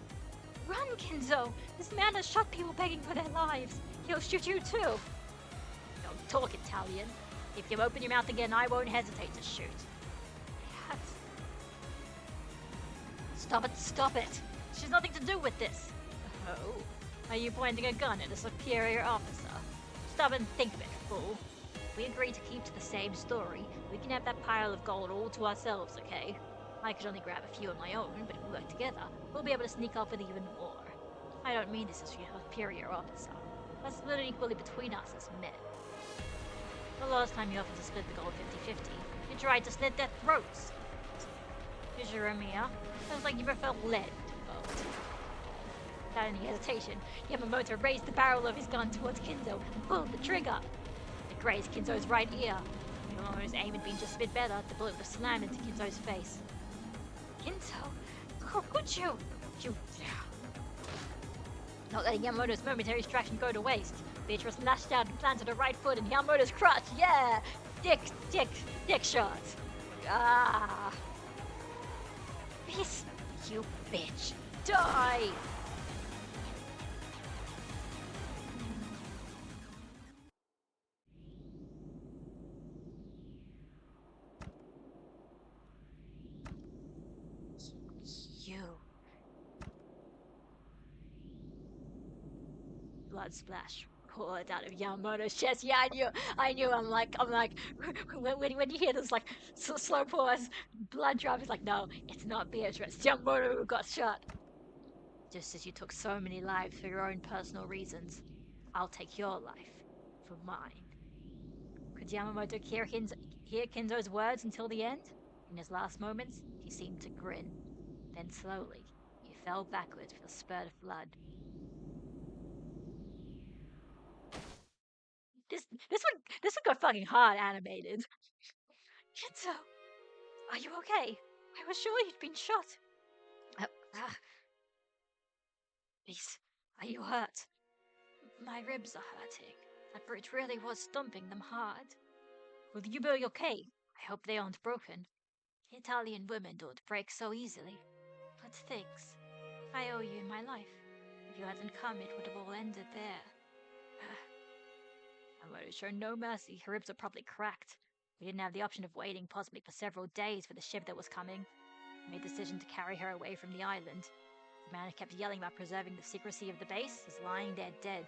Run, Kinzo! This man has shot people begging for their lives. He'll shoot you too. Don't talk Italian. If you open your mouth again, I won't hesitate to shoot. Yes. Stop it! She's nothing to do with this. Oh? Are you pointing a gun at a superior officer? Stop and think of it, fool. If we agree to keep to the same story, we can have that pile of gold all to ourselves, okay? I could only grab a few on my own, but if we work together, we'll be able to sneak off with even more. I don't mean this as your superior officer. Let's split it equally between us as men. The last time you offered to split the gold 50-50, you tried to slit their throats. Ushiramiya, sounds like you prefer lead to gold. Without any hesitation, Yamamoto raised the barrel of his gun towards Kinzo and pulled the trigger. It grazed Kinzo's right ear. Yamamoto's aim had been just a bit better, the bullet was slammed into Kinzo's face. Kinzo? How could you? Not letting Yamamoto's momentary distraction go to waste, Beatrice lashed out and planted her right foot in Yamamoto's crotch. Yeah! Dick shot. Ah! Peace, you bitch. Die! You. Blood splash poured out of Yamamoto's chest. Yeah, I knew. I'm like, when you hear this like slow pause, blood drop is like, no, it's not Beatrice. Yamamoto who got shot. Just as you took so many lives for your own personal reasons, I'll take your life for mine. Could Yamamoto hear Kinzo's words until the end? In his last moments, he seemed to grin. Then slowly, he fell backwards with a spurt of blood. This one got fucking hard animated. Kinzo, are you okay? I was sure you'd been shot. Uh, uh, Please, are you hurt? My ribs are hurting. That bridge really was stumping them hard. Will you be okay? I hope they aren't broken. Italian women don't break so easily. But thanks. I owe you my life. If you hadn't come, it would have all ended there. I would have shown no mercy. Her ribs are probably cracked. We didn't have the option of waiting possibly for several days for the ship that was coming. I made the decision to carry her away from the island. The man who kept yelling about preserving the secrecy of the base is lying there dead.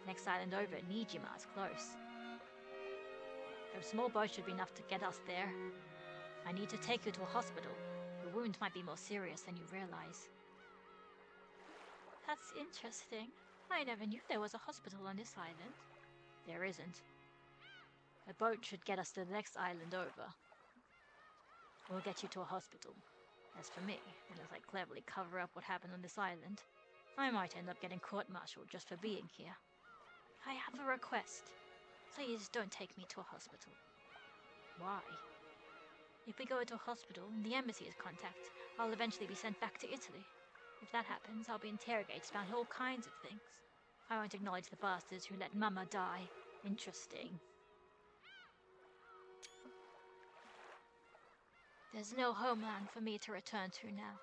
Next island over, Nijima is close. A small boat should be enough to get us there. I need to take you to a hospital. Your wound might be more serious than you realize. That's interesting. I never knew there was a hospital on this island. There isn't. A boat should get us to the next island over. We'll get you to a hospital. As for me, unless I cleverly cover up what happened on this island, I might end up getting court-martialed just for being here. I have a request. Please don't take me to a hospital. Why? If we go to a hospital and the embassy is contacted, I'll eventually be sent back to Italy. If that happens, I'll be interrogated about all kinds of things. I won't acknowledge the bastards who let Mama die. Interesting. There's no homeland for me to return to now.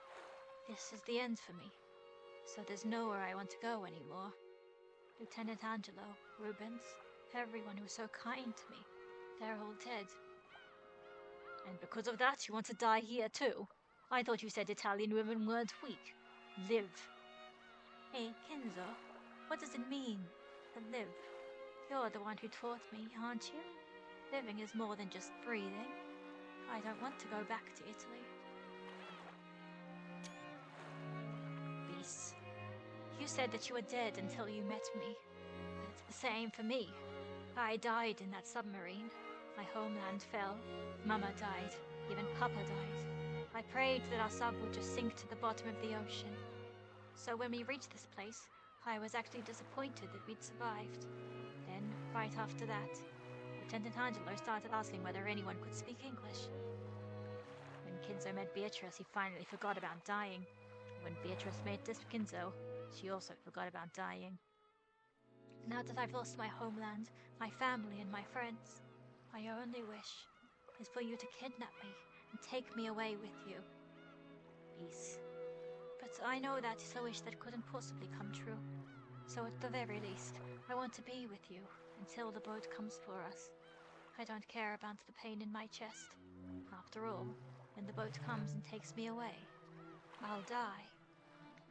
This is the end for me. So there's nowhere I want to go anymore. Lieutenant Angelo, Rubens, everyone who was so kind to me, they're all dead. And because of that, you want to die here too? I thought you said Italian women weren't weak. Live. Hey, Kenzo, what does it mean to live? You're the one who taught me, aren't you? Living is more than just breathing. I don't want to go back to Italy. Beast, you said that you were dead until you met me. But it's the same for me. I died in that submarine. My homeland fell. Mama died. Even Papa died. I prayed that our sub would just sink to the bottom of the ocean. So when we reached this place, I was actually disappointed that we'd survived. Then, right after that, Lieutenant Angelo started asking whether anyone could speak English. When Kinzo met Beatrice, he finally forgot about dying. When Beatrice met Kinzo, she also forgot about dying. Now that I've lost my homeland, my family, and my friends, my only wish is for you to kidnap me and take me away with you. Peace. But I know that is a wish that couldn't possibly come true. So at the very least, I want to be with you until the boat comes for us. I don't care about the pain in my chest. After all, when the boat comes and takes me away, I'll die.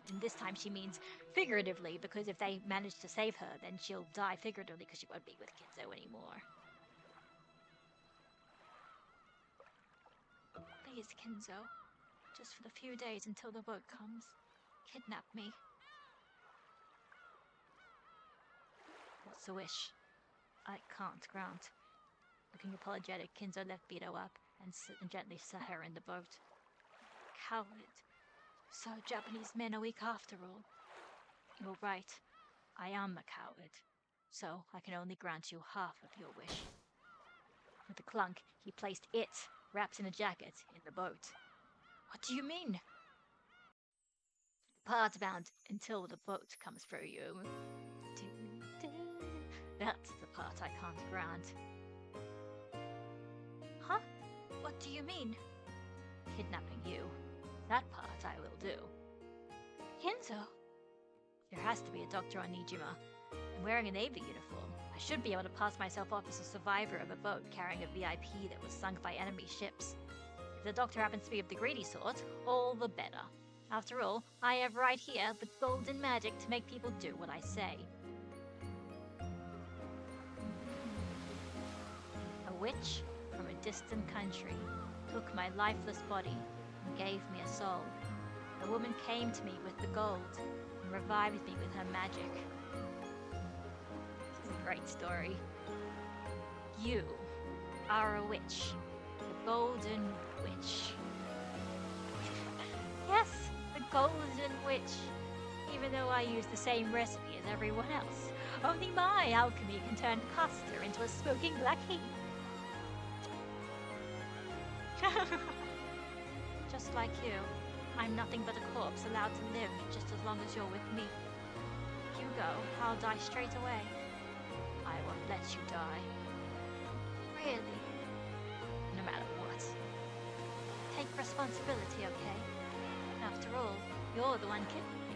And this time she means figuratively, because if they manage to save her, then she'll die figuratively because she won't be with Kinzo anymore. Please, Kinzo, just for the few days until the boat comes, kidnap me. What's the wish? I can't grant. Looking apologetic, Kinzo left Beto up and gently set her in the boat. Coward. So Japanese men are weak after all. You're right. I am a coward. So I can only grant you half of your wish. With a clunk, he placed it, wrapped in a jacket, in the boat. What do you mean? Part bound until the boat comes for you. That's the part I can't grant. Huh? What do you mean? Kidnapping you. That part I will do. Kinzo? There has to be a doctor on Nijima. I'm wearing a Navy uniform. I should be able to pass myself off as a survivor of a boat carrying a VIP that was sunk by enemy ships. If the doctor happens to be of the greedy sort, all the better. After all, I have right here the golden magic to make people do what I say. A witch from a distant country took my lifeless body and gave me a soul. The woman came to me with the gold and revived me with her magic. This is a great story. You are a witch. The Golden Witch. Yes, the Golden Witch. Even though I use the same recipe as everyone else. Only my alchemy can turn pasta into a smoking black heap. Just like you, I'm nothing but a corpse allowed to live just as long as you're with me. If you go, I'll die straight away. I won't let you die. Really? No matter what. Take responsibility, okay? After all, you're the one kidnapping me.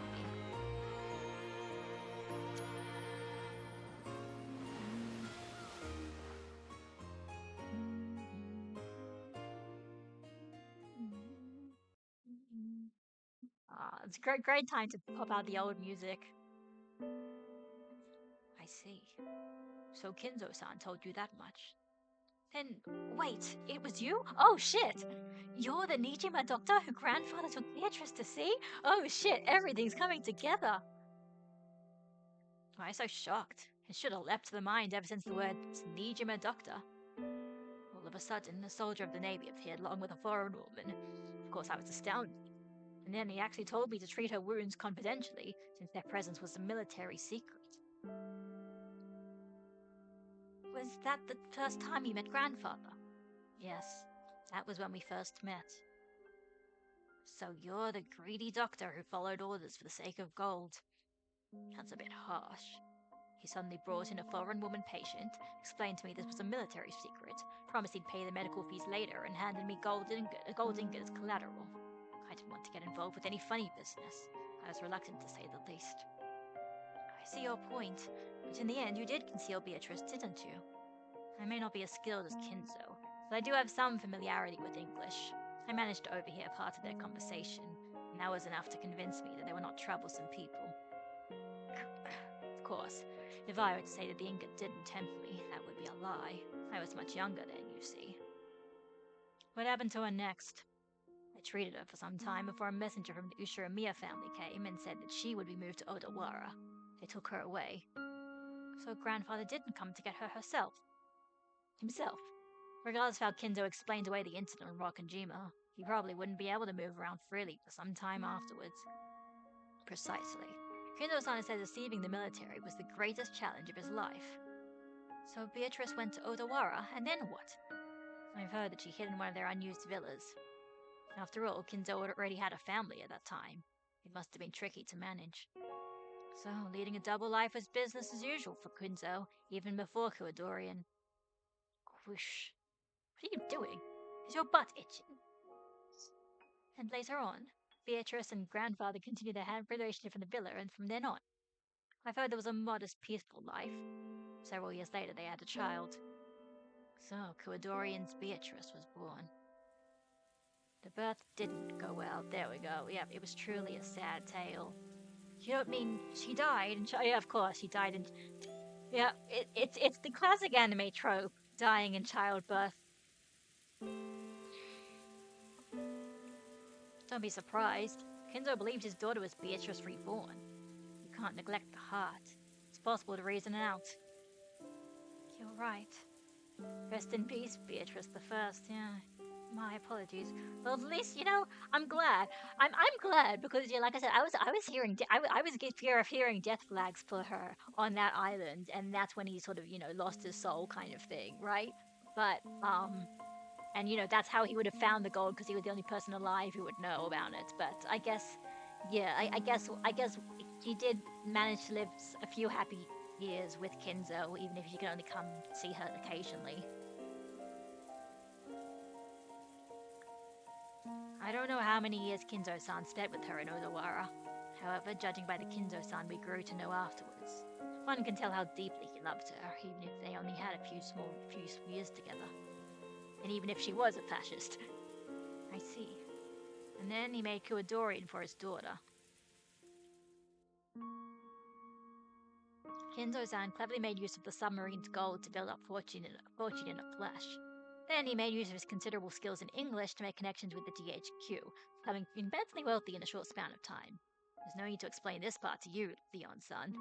It's a great time to pop out the old music. I see. So Kinzo-san told you that much. Then, wait, it was you? Oh shit! You're the Nijima doctor who grandfather took Beatrice to see? Oh shit, everything's coming together! Why so shocked? It should have leapt to the mind ever since the word Nijima doctor. All of a sudden, a soldier of the Navy appeared along with a foreign woman. Of course, I was astounded. And then he actually told me to treat her wounds confidentially, since their presence was a military secret. Was that the first time you met grandfather? Yes, that was when we first met. So you're the greedy doctor who followed orders for the sake of gold. That's a bit harsh. He suddenly brought in a foreign woman patient, explained to me this was a military secret, promised he'd pay the medical fees later, and handed me a gold ingot as collateral. I didn't want to get involved with any funny business. I was reluctant to say the least. I see your point, but in the end you did conceal Beatrice, didn't you? I may not be as skilled as Kinzo, but I do have some familiarity with English. I managed to overhear part of their conversation, and that was enough to convince me that they were not troublesome people. Of course, if I were to say that the ingot didn't tempt me, that would be a lie. I was much younger then, you see. What happened to her next? I treated her for some time before a messenger from the Ushiramiya family came and said that she would be moved to Odawara. They took her away. So grandfather didn't come to get her himself. Regardless of how Kinzo explained away the incident on Rokkanjima, he probably wouldn't be able to move around freely for some time afterwards. Precisely. Kinzo-san said deceiving the military was the greatest challenge of his life. So Beatrice went to Odawara, and then what? I've heard that she hid in one of their unused villas. After all, Kinzo already had a family at that time. It must have been tricky to manage. So, leading a double life was business as usual for Kinzo, even before Kuadorian. Whoosh. What are you doing? Is your butt itching? And later on, Beatrice and grandfather continued their relationship in the villa, and from then on, I've heard there was a modest, peaceful life. Several years later, they had a child. So, Kuadorian's Beatrice was born. The birth didn't go well. There we go. Yeah, it was truly a sad tale. You don't mean she died? Yeah, of course, she died in... Yeah, it's the classic anime trope, dying in childbirth. Don't be surprised. Kinzo believed his daughter was Beatrice reborn. You can't neglect the heart. It's possible to reason it out. You're right. Rest in peace, Beatrice the First. Yeah, my apologies. Well, at least I'm glad. I'm glad because like I said, I was hearing I was hearing death flags for her on that island, and that's when he sort of lost his soul kind of thing, right? But and that's how he would have found the gold because he was the only person alive who would know about it. But I guess, yeah, I guess he did manage to live a few happy years with Kinzo, even if you can only come see her occasionally. I don't know how many years Kinzo-san spent with her in Odawara. However, judging by the Kinzo-san we grew to know afterwards, one can tell how deeply he loved her, even if they only had a few years together. And even if she was a fascist. I see. And then he made Kuadorian for his daughter. Kinzo-san cleverly made use of the submarine's gold to build up fortune in a flash. Then he made use of his considerable skills in English to make connections with the DHQ, becoming immensely wealthy in a short span of time. There's no need to explain this part to you, Leon's son.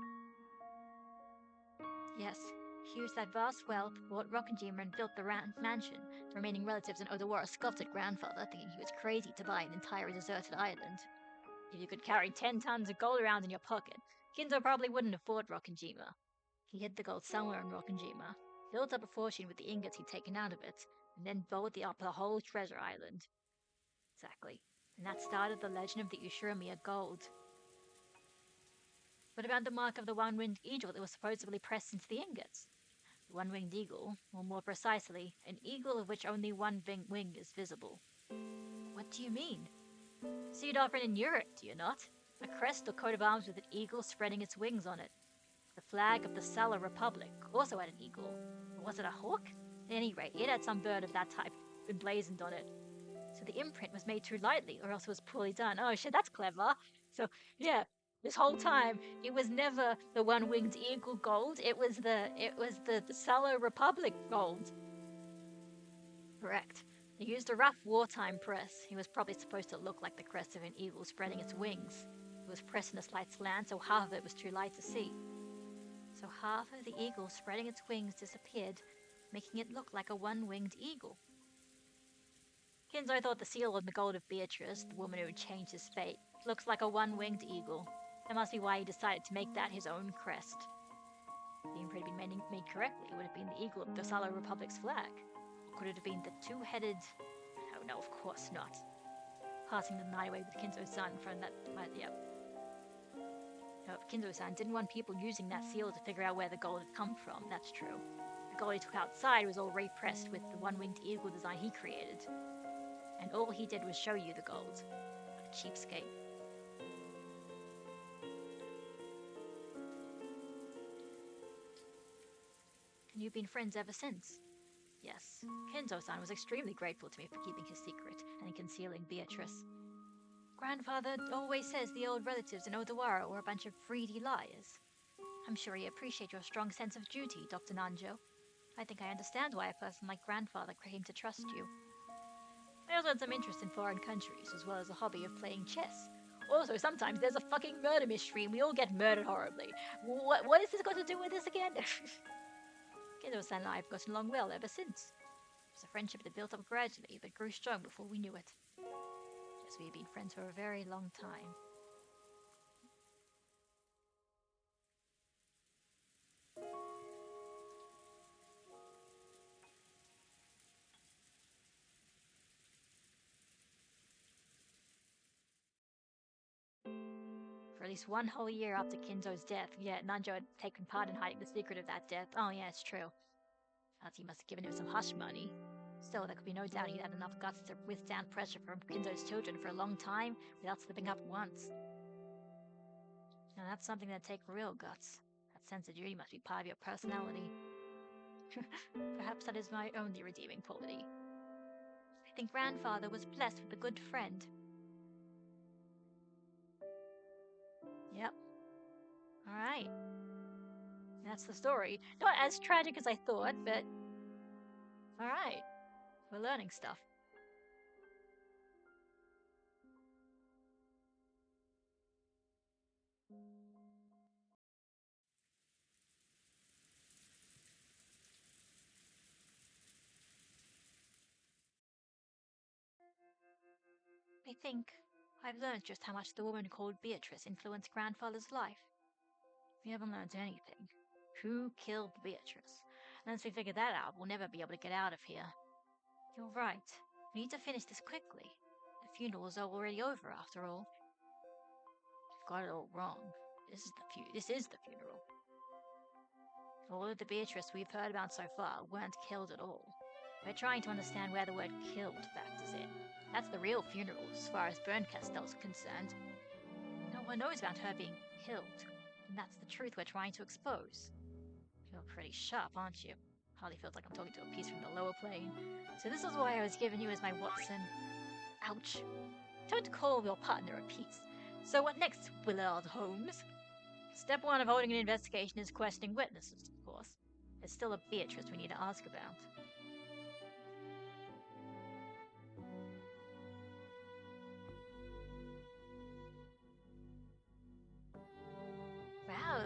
Yes, he used that vast wealth, bought Rokkenjima and built the mansion. The remaining relatives in Odawara scoffed at grandfather, thinking he was crazy to buy an entire deserted island. If you could carry 10 tons of gold around in your pocket, Kinzo probably wouldn't afford Rokkenjima. He hid the gold somewhere in Rokkenjima, built up a fortune with the ingots he'd taken out of it, and then bought up the whole treasure island. Exactly. And that started the legend of the Ushiromiya gold. What about the mark of the one-winged eagle that was supposedly pressed into the ingots? The one-winged eagle, or more precisely, an eagle of which only one wing is visible. What do you mean? See it often in Europe, do you not? A crest or coat of arms with an eagle spreading its wings on it. The flag of the Sala Republic also had an eagle. Or was it a hawk? At any rate, it had some bird of that type emblazoned on it. So the imprint was made too lightly, or else it was poorly done. Oh shit, that's clever. So, yeah, this whole time, it was never the one-winged eagle gold, it was the Sala Republic gold. Correct. He used a rough wartime press. He was probably supposed to look like the crest of an eagle spreading its wings. It was pressed in a slight slant, so half of it was too light to see. So half of the eagle spreading its wings disappeared, making it look like a one-winged eagle. Kinzo thought the seal on the gold of Beatrice, the woman who had changed his fate, looks like a one-winged eagle. That must be why he decided to make that his own crest. If the imprint had been made correctly, it would have been the eagle of the Sala Republic's flag. Or could it have been the two-headed... Oh no, of course not. Passing the night away with Kinzo-san from that... yep. No, Kinzo-san didn't want people using that seal to figure out where the gold had come from, that's true. The gold he took outside was all repressed with the one-winged eagle design he created. And all he did was show you the gold. What a cheapskate. And you've been friends ever since? Yes. Kenzo-san was extremely grateful to me for keeping his secret and concealing Beatrice. Grandfather always says the old relatives in Odawara were a bunch of greedy liars. I'm sure he appreciates your strong sense of duty, Dr. Nanjo. I think I understand why a person like grandfather came to trust you. I also had some interest in foreign countries, as well as a hobby of playing chess. Also, sometimes there's a fucking murder mystery and we all get murdered horribly. What has this got to do with this again? Kendo-san and I have gotten along well ever since. It was a friendship that built up gradually, but grew strong before we knew it. Yes, we have been friends for a very long time. For at least one whole year after Kinzo's death, yeah, Nanjo had taken part in hiding the secret of that death. Oh yeah, it's true. He must have given him some hush money. Still, there could be no doubt he'd had enough guts to withstand pressure from Kinzo's children for a long time without slipping up once. Now that's something that'd take real guts. That sense of duty must be part of your personality. Perhaps that is my only redeeming quality. I think grandfather was blessed with a good friend. Yep. Alright. That's the story. Not as tragic as I thought, but... Alright. We're learning stuff. I think I've learned just how much the woman called Beatrice influenced grandfather's life. We haven't learned anything. Who killed Beatrice? Unless we figure that out, we'll never be able to get out of here. You're right. We need to finish this quickly. The funerals are already over, after all. You've got it all wrong. This is the funeral. All of the Beatrice we've heard about so far weren't killed at all. We're trying to understand where the word killed factors in. That's the real funeral, as far as Bernkastel's concerned. No one knows about her being killed, and that's the truth we're trying to expose. You're pretty sharp, aren't you? Hardly feels like I'm talking to a piece from the lower plane. So this is why I was given you as my Watson. Ouch. Don't call your partner a piece. So what next, Willard Holmes? Step 1 of holding an investigation is questioning witnesses, of course. There's still a Beatrice we need to ask about.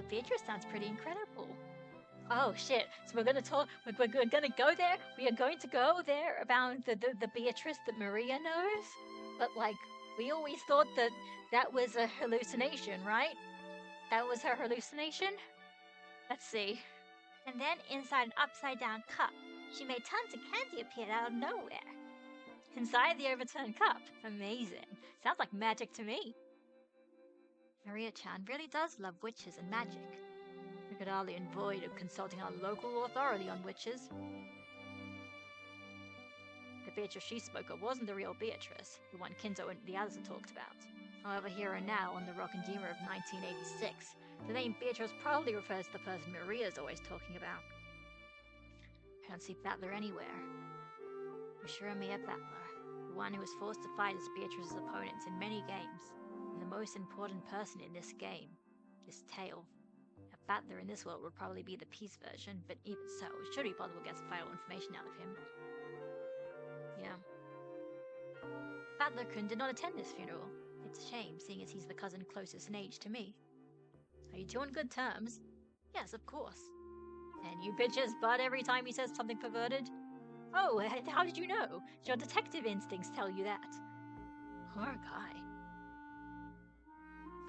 Beatrice sounds pretty incredible. Oh shit! So we're gonna talk. We're gonna go there. We are going to go there about the Beatrice that Maria knows. But like, we always thought that that was a hallucination, right? That was her hallucination. Let's see. And then inside an upside-down cup, she made tons of candy appear out of nowhere. Inside the overturned cup. Amazing. Sounds like magic to me. Maria-chan really does love witches and magic. We could hardly avoid consulting our local authority on witches. The Beatrice she spoke of wasn't the real Beatrice, the one Kinzo and the others had talked about. However, here and now, on the Rockanjima of 1986, the name Beatrice probably refers to the person Maria's always talking about. I don't see Battler anywhere. Mia Battler, the one who was forced to fight as Beatrice's opponents in many games, and the most important person in this game, this tale. A Battler in this world would probably be the peace version, but even so, it should be possible to get some vital information out of him. Yeah. Battler-kun did not attend this funeral. It's a shame, seeing as he's the cousin closest in age to me. Are you two on good terms? Yes, of course. And you bitch his butt every time he says something perverted? Oh, how did you know? Did your detective instincts tell you that? Poor guy.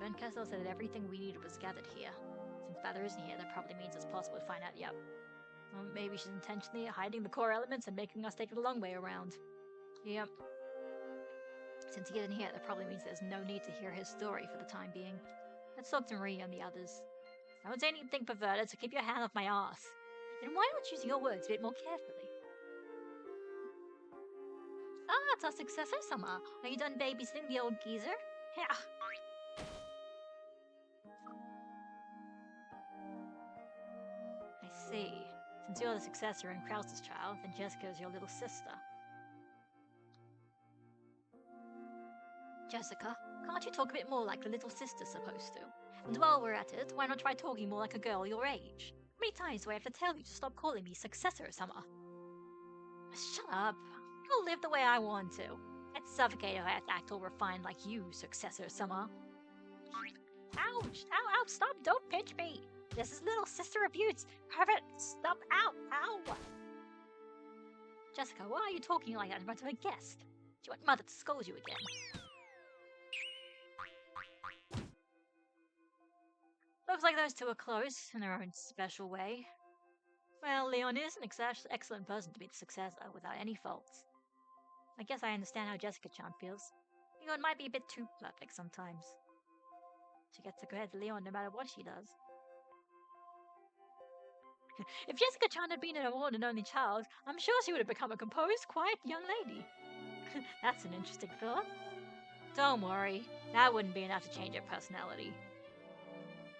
Bernkastel said that everything we needed was gathered here. Since Battler isn't here, that probably means it's possible to find out, yep. Well, maybe she's intentionally hiding the core elements and making us take it a long way around. Yep. Since he isn't here, that probably means there's no need to hear his story for the time being. Let's talk to Maria and the others. I won't say anything perverted, so keep your hand off my ass. Then why not choose your words a bit more carefully? Ah, it's our successor, Summer. Are you done babysitting the old geezer? Yeah. I see. Since you're the successor and Krause's child, then Jessica is your little sister. Jessica, can't you talk a bit more like the little sister's supposed to? And while we're at it, why not try talking more like a girl your age? How many times do I have to tell you to stop calling me successor, Summer? Shut up. I'll live the way I want to. I'd suffocate if I had to act all refined like you, successor, Summer. Ouch! Ow, ow, stop, don't pinch me! This is little sister abuse! Pervert, stop, ow, ow! Jessica, why are you talking like that in front of a guest? Do you want Mother to scold you again? Looks like those two are close, in their own special way. Well, Leon is an excellent person to be the successor, without any faults. I guess I understand how Jessica-chan feels. Leon might be a bit too perfect sometimes. She gets to go ahead to Leon no matter what she does. If Jessica-chan had been an award and only child, I'm sure she would have become a composed, quiet young lady. That's an interesting thought. Don't worry, that wouldn't be enough to change her personality.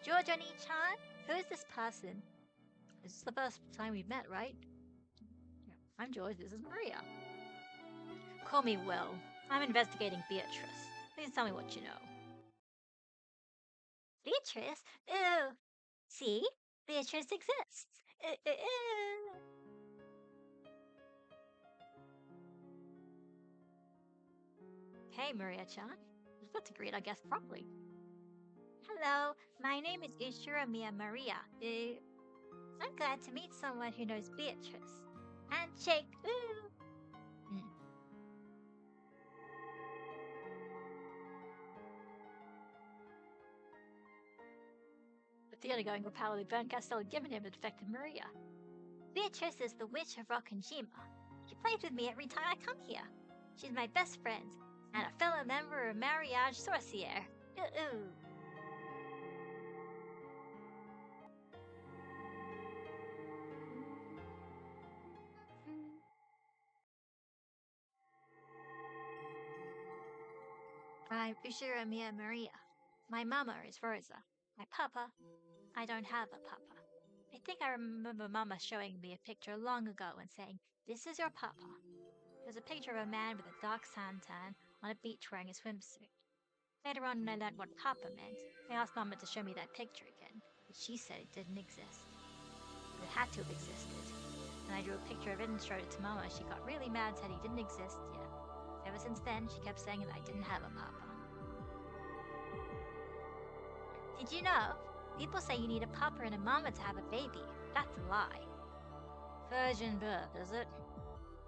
George-oni-chan, who is this person? This is the first time we've met, right? Yeah, I'm George, this is Maria. Call me Will. I'm investigating Beatrice. Please tell me what you know. Beatrice? Ooh. See? Beatrice exists. Hey, Maria-chan. We've got to greet our guest properly. Hello, my name is Mia Maria. I'm glad to meet someone who knows Beatrice. Handshake, ooh! The theater-going propellant Bernkastel had given him had affected Maria. Beatrice is the witch of Rockanjima. She plays with me every time I come here. She's my best friend, and a fellow member of Mariage Sorcière. Ooh. I'm Mia Maria. My mama is Rosa. My papa, I don't have a papa. I think I remember mama showing me a picture long ago and saying, "This is your papa." There's a picture of a man with a dark suntan on a beach wearing a swimsuit. Later on, when I learned what papa meant, I asked mama to show me that picture again, but she said it didn't exist. But it had to have existed. When I drew a picture of it and showed it to mama, she got really mad and said he didn't exist yet. Ever since then, she kept saying that I didn't have a papa. Did you know? People say you need a papa and a mama to have a baby. That's a lie. Virgin birth, is it?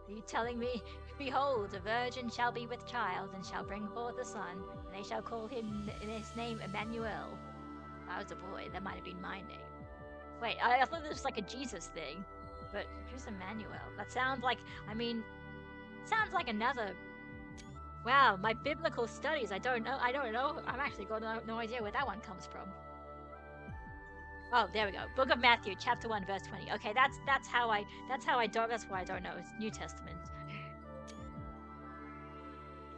Are you telling me, behold, a virgin shall be with child, and shall bring forth a son, and they shall call his name Emmanuel? If I was a boy, that might have been my name. Wait, I thought this was like a Jesus thing, but who's Emmanuel? That sounds like, sounds like another. Wow, my biblical studies. I don't know. I'm actually got no idea where that one comes from. Oh, there we go. Book of Matthew, chapter 1, verse 20. Okay, that's why I don't know. It's New Testament.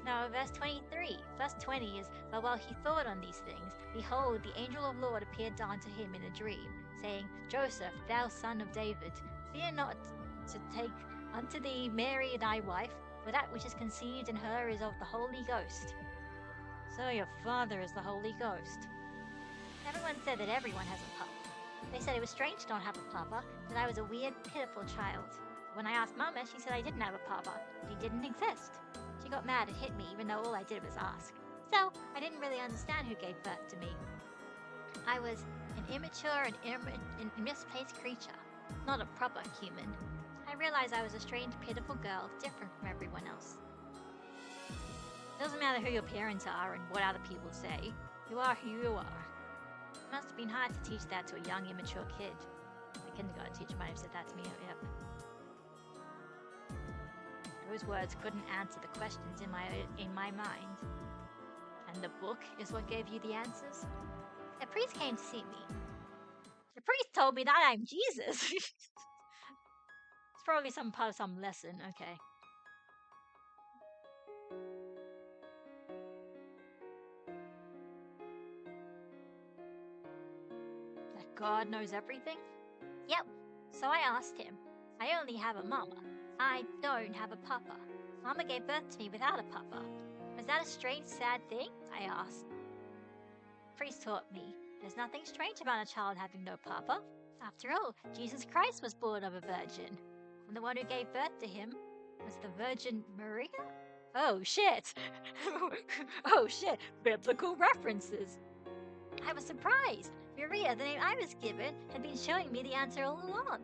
No, verse 23. Verse 20 is, but while he thought on these things, behold, the angel of the Lord appeared unto him in a dream, saying, Joseph, thou son of David, fear not to take unto thee Mary thy wife, for that which is conceived in her is of the Holy Ghost. So your father is the Holy Ghost. Everyone said that everyone has a papa. They said it was strange to not have a papa, that I was a weird, pitiful child. When I asked Mama, she said I didn't have a papa, that he didn't exist. She got mad and hit me, even though all I did was ask. So, I didn't really understand who gave birth to me. I was an immature and misplaced creature, not a proper human. I realized I was a strange, pitiful girl, different from everyone else. It doesn't matter who your parents are and what other people say. You are who you are. It must have been hard to teach that to a young, immature kid. My kindergarten teacher might have said that to me, yep. Those words couldn't answer the questions in my mind. And the book is what gave you the answers? A priest came to see me. The priest told me that I'm Jesus. It's probably some part of some lesson, okay. That God knows everything? Yep. So I asked him. I only have a mama. I don't have a papa. Mama gave birth to me without a papa. Was that a strange, sad thing? I asked. Priest taught me. There's nothing strange about a child having no papa. After all, Jesus Christ was born of a virgin. And the one who gave birth to him was the Virgin Maria? Oh shit! Oh shit! Biblical references! I was surprised. Maria, the name I was given, had been showing me the answer all along.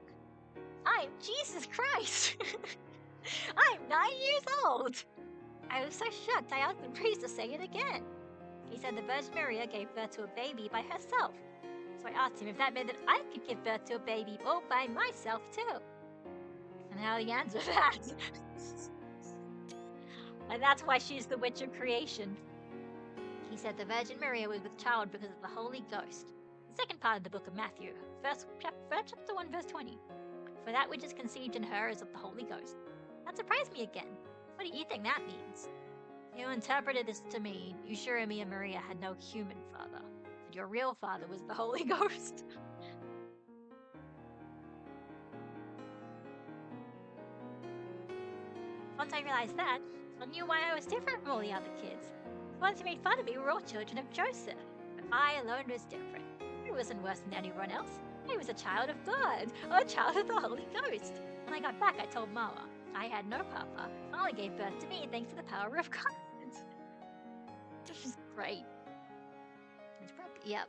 I'm Jesus Christ! I'm 9 years old! I was so shocked I asked the priest to say it again. He said the Virgin Maria gave birth to a baby by herself. So I asked him if that meant that I could give birth to a baby all by myself too. And how he answered that. And that's why she's the witch of creation. He said the Virgin Maria was with child because of the Holy Ghost. The second part of the book of Matthew, chapter 1, verse 20. For that which is conceived in her is of the Holy Ghost. That surprised me again. What do you think that means? You interpreted this to mean Ushirami and Maria had no human father. That your real father was the Holy Ghost. Once I realized that, I knew why I was different from all the other kids. The ones who made fun of me were all children of Joseph, but I alone was different. I wasn't worse than anyone else. I was a child of God, a child of the Holy Ghost. When I got back, I told Mama I had no papa. Mama gave birth to me thanks to the power of God. This is great. It's probably, yep.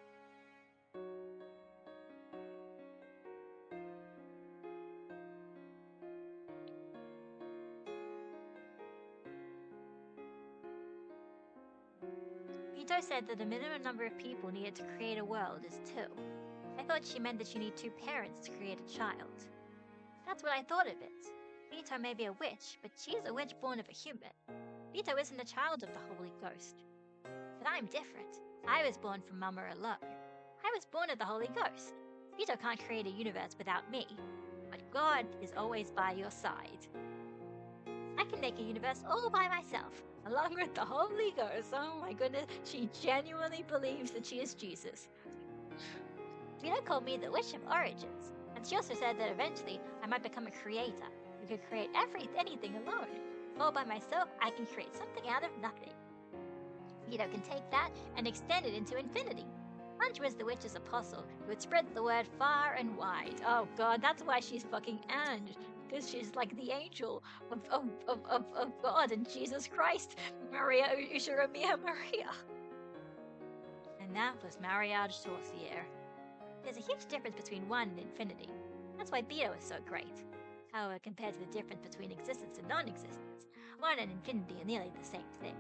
Vito said that the minimum number of people needed to create a world is 2. I thought she meant that you need 2 parents to create a child. That's what I thought of it. Vito may be a witch, but she's a witch born of a human. Vito isn't a child of the Holy Ghost. But I'm different. I was born from Mama alone. I was born of the Holy Ghost. Vito can't create a universe without me. But God is always by your side. I can make a universe all by myself, along with the Holy Ghost. Oh my goodness, she genuinely believes that she is Jesus. Vito called me the Witch of Origins, and she also said that eventually I might become a creator who could create anything alone. All by myself, I can create something out of nothing. Vito can take that and extend it into infinity. Munch was the witch's apostle who would spread the word far and wide. Oh god, that's why she's fucking Ange. Because she's like the angel of God and Jesus Christ. Maria Ushiramiya Maria. And that was Mariage Sorcière. There's a huge difference between 1 and infinity. That's why Beto is so great. However, compared to the difference between existence and non-existence, 1 and infinity are nearly the same thing.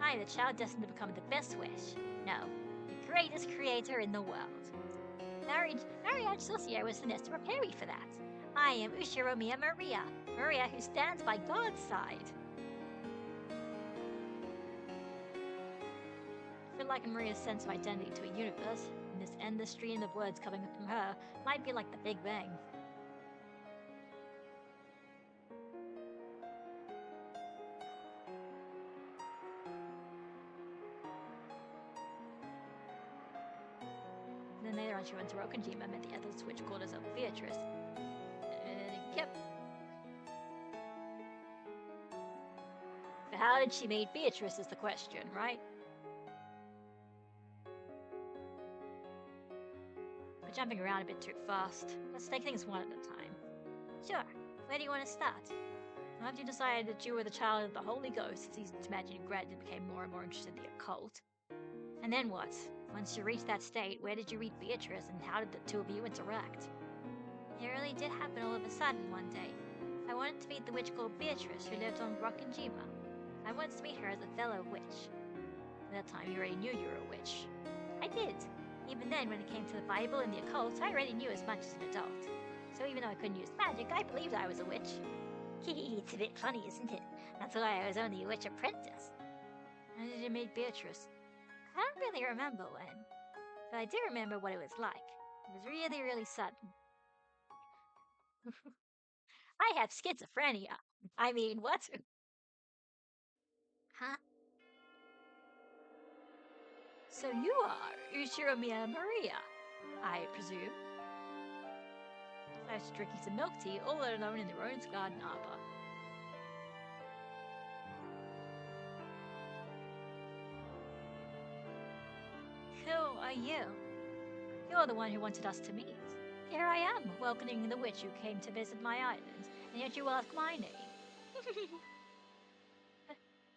I am the child destined to become the best wish. No, the greatest creator in the world. Marriage Socio was sent to prepare me for that. I am Ushiromiya Maria, Maria who stands by God's side. I feel like Maria's sense of identity to a universe, and this endless stream of words coming from her, might be like the Big Bang. And then later on she went to Rokujima, met the Ethel Switch, called herself Beatrice. Yep. But how did she meet Beatrice is the question, right? We're jumping around a bit too fast. Let's take things one at a time. Sure. Where do you want to start? After you decided that you were the child of the Holy Ghost, it's easy to imagine you gradually became more and more interested in the occult. And then what? Once you reached that state, where did you meet Beatrice, and how did the two of you interact? It really did happen all of a sudden one day. I wanted to meet the witch called Beatrice, who lived on Rokujima. I wanted to meet her as a fellow witch. At that time, you already knew you were a witch. I did. Even then, when it came to the Bible and the occult, I already knew as much as an adult. So even though I couldn't use magic, I believed I was a witch. It's a bit funny, isn't it? That's why I was only a witch apprentice. How did you meet Beatrice? I don't really remember when, but I do remember what it was like. It was really, really sudden. I have schizophrenia. I mean, what? Huh? So you are Ushiromiya Maria, I presume. I was drinking some milk tea all alone in the Rose Garden Arbor. Who are you? You're the one who wanted us to meet. Here I am, welcoming the witch who came to visit my island, and yet you ask my name.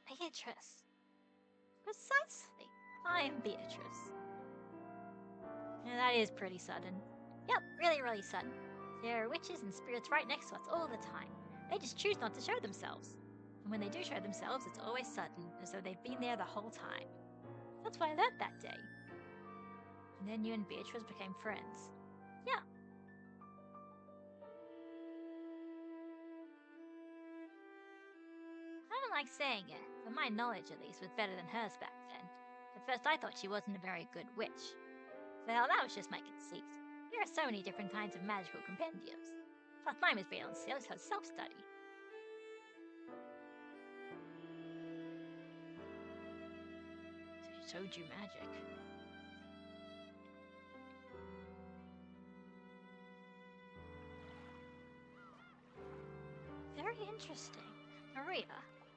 Beatrice. Precisely. I am Beatrice. Now that is pretty sudden. Yep, really, really sudden. There are witches and spirits right next to us all the time. They just choose not to show themselves. And when they do show themselves, it's always sudden, as though they've been there the whole time. That's what I learned that day. And then you and Beatrice became friends. Yeah. I don't like saying it, but my knowledge at least was better than hers back then. At first I thought she wasn't a very good witch. Well, that was just my conceit. There are so many different kinds of magical compendiums. Plus mine was based on self-study. So showed you magic. Very interesting. Maria,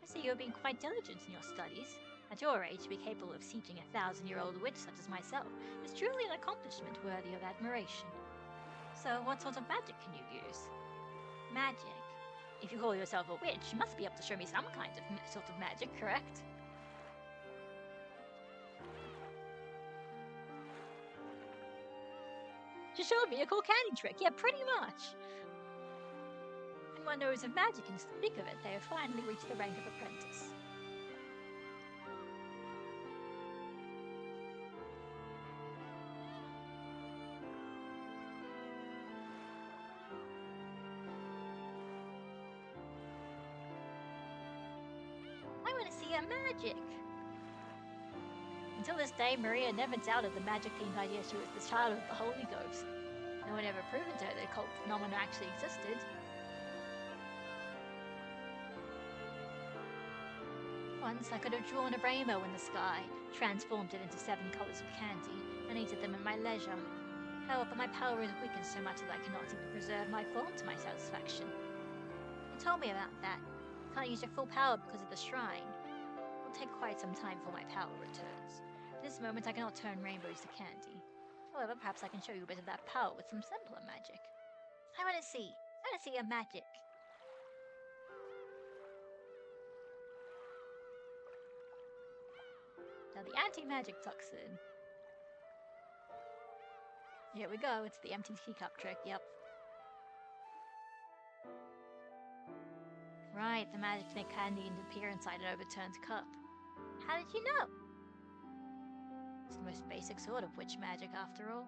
I see you have been quite diligent in your studies. At your age, to be capable of teaching a 1,000-year-old witch such as myself is truly an accomplishment worthy of admiration. So, what sort of magic can you use? Magic? If you call yourself a witch, you must be able to show me some kind of sort of magic, correct? She showed me a cool candy trick, yeah, pretty much. And one knows of magic and speak of it, they have finally reached the rank of apprentice. I want to see her magic! Until this day, Maria never doubted the magic-themed idea she was the child of the Holy Ghost. No one ever proven to her that occult phenomena actually existed. Once I could have drawn a rainbow in the sky, transformed it into 7 colors of candy, and eaten them at my leisure. However, my power is weakened so much that I cannot even preserve my form to my satisfaction. You told me about that. Can't use your full power because of the shrine. It will take quite some time before my power returns. At this moment, I cannot turn rainbows to candy. However, perhaps I can show you a bit of that power with some simpler magic. I want to see your magic. Now the anti-magic toxin. Here we go. It's the empty teacup trick. Yep. Right, the magic to make candy appear inside an overturned cup. How did you know? It's the most basic sort of witch magic, after all.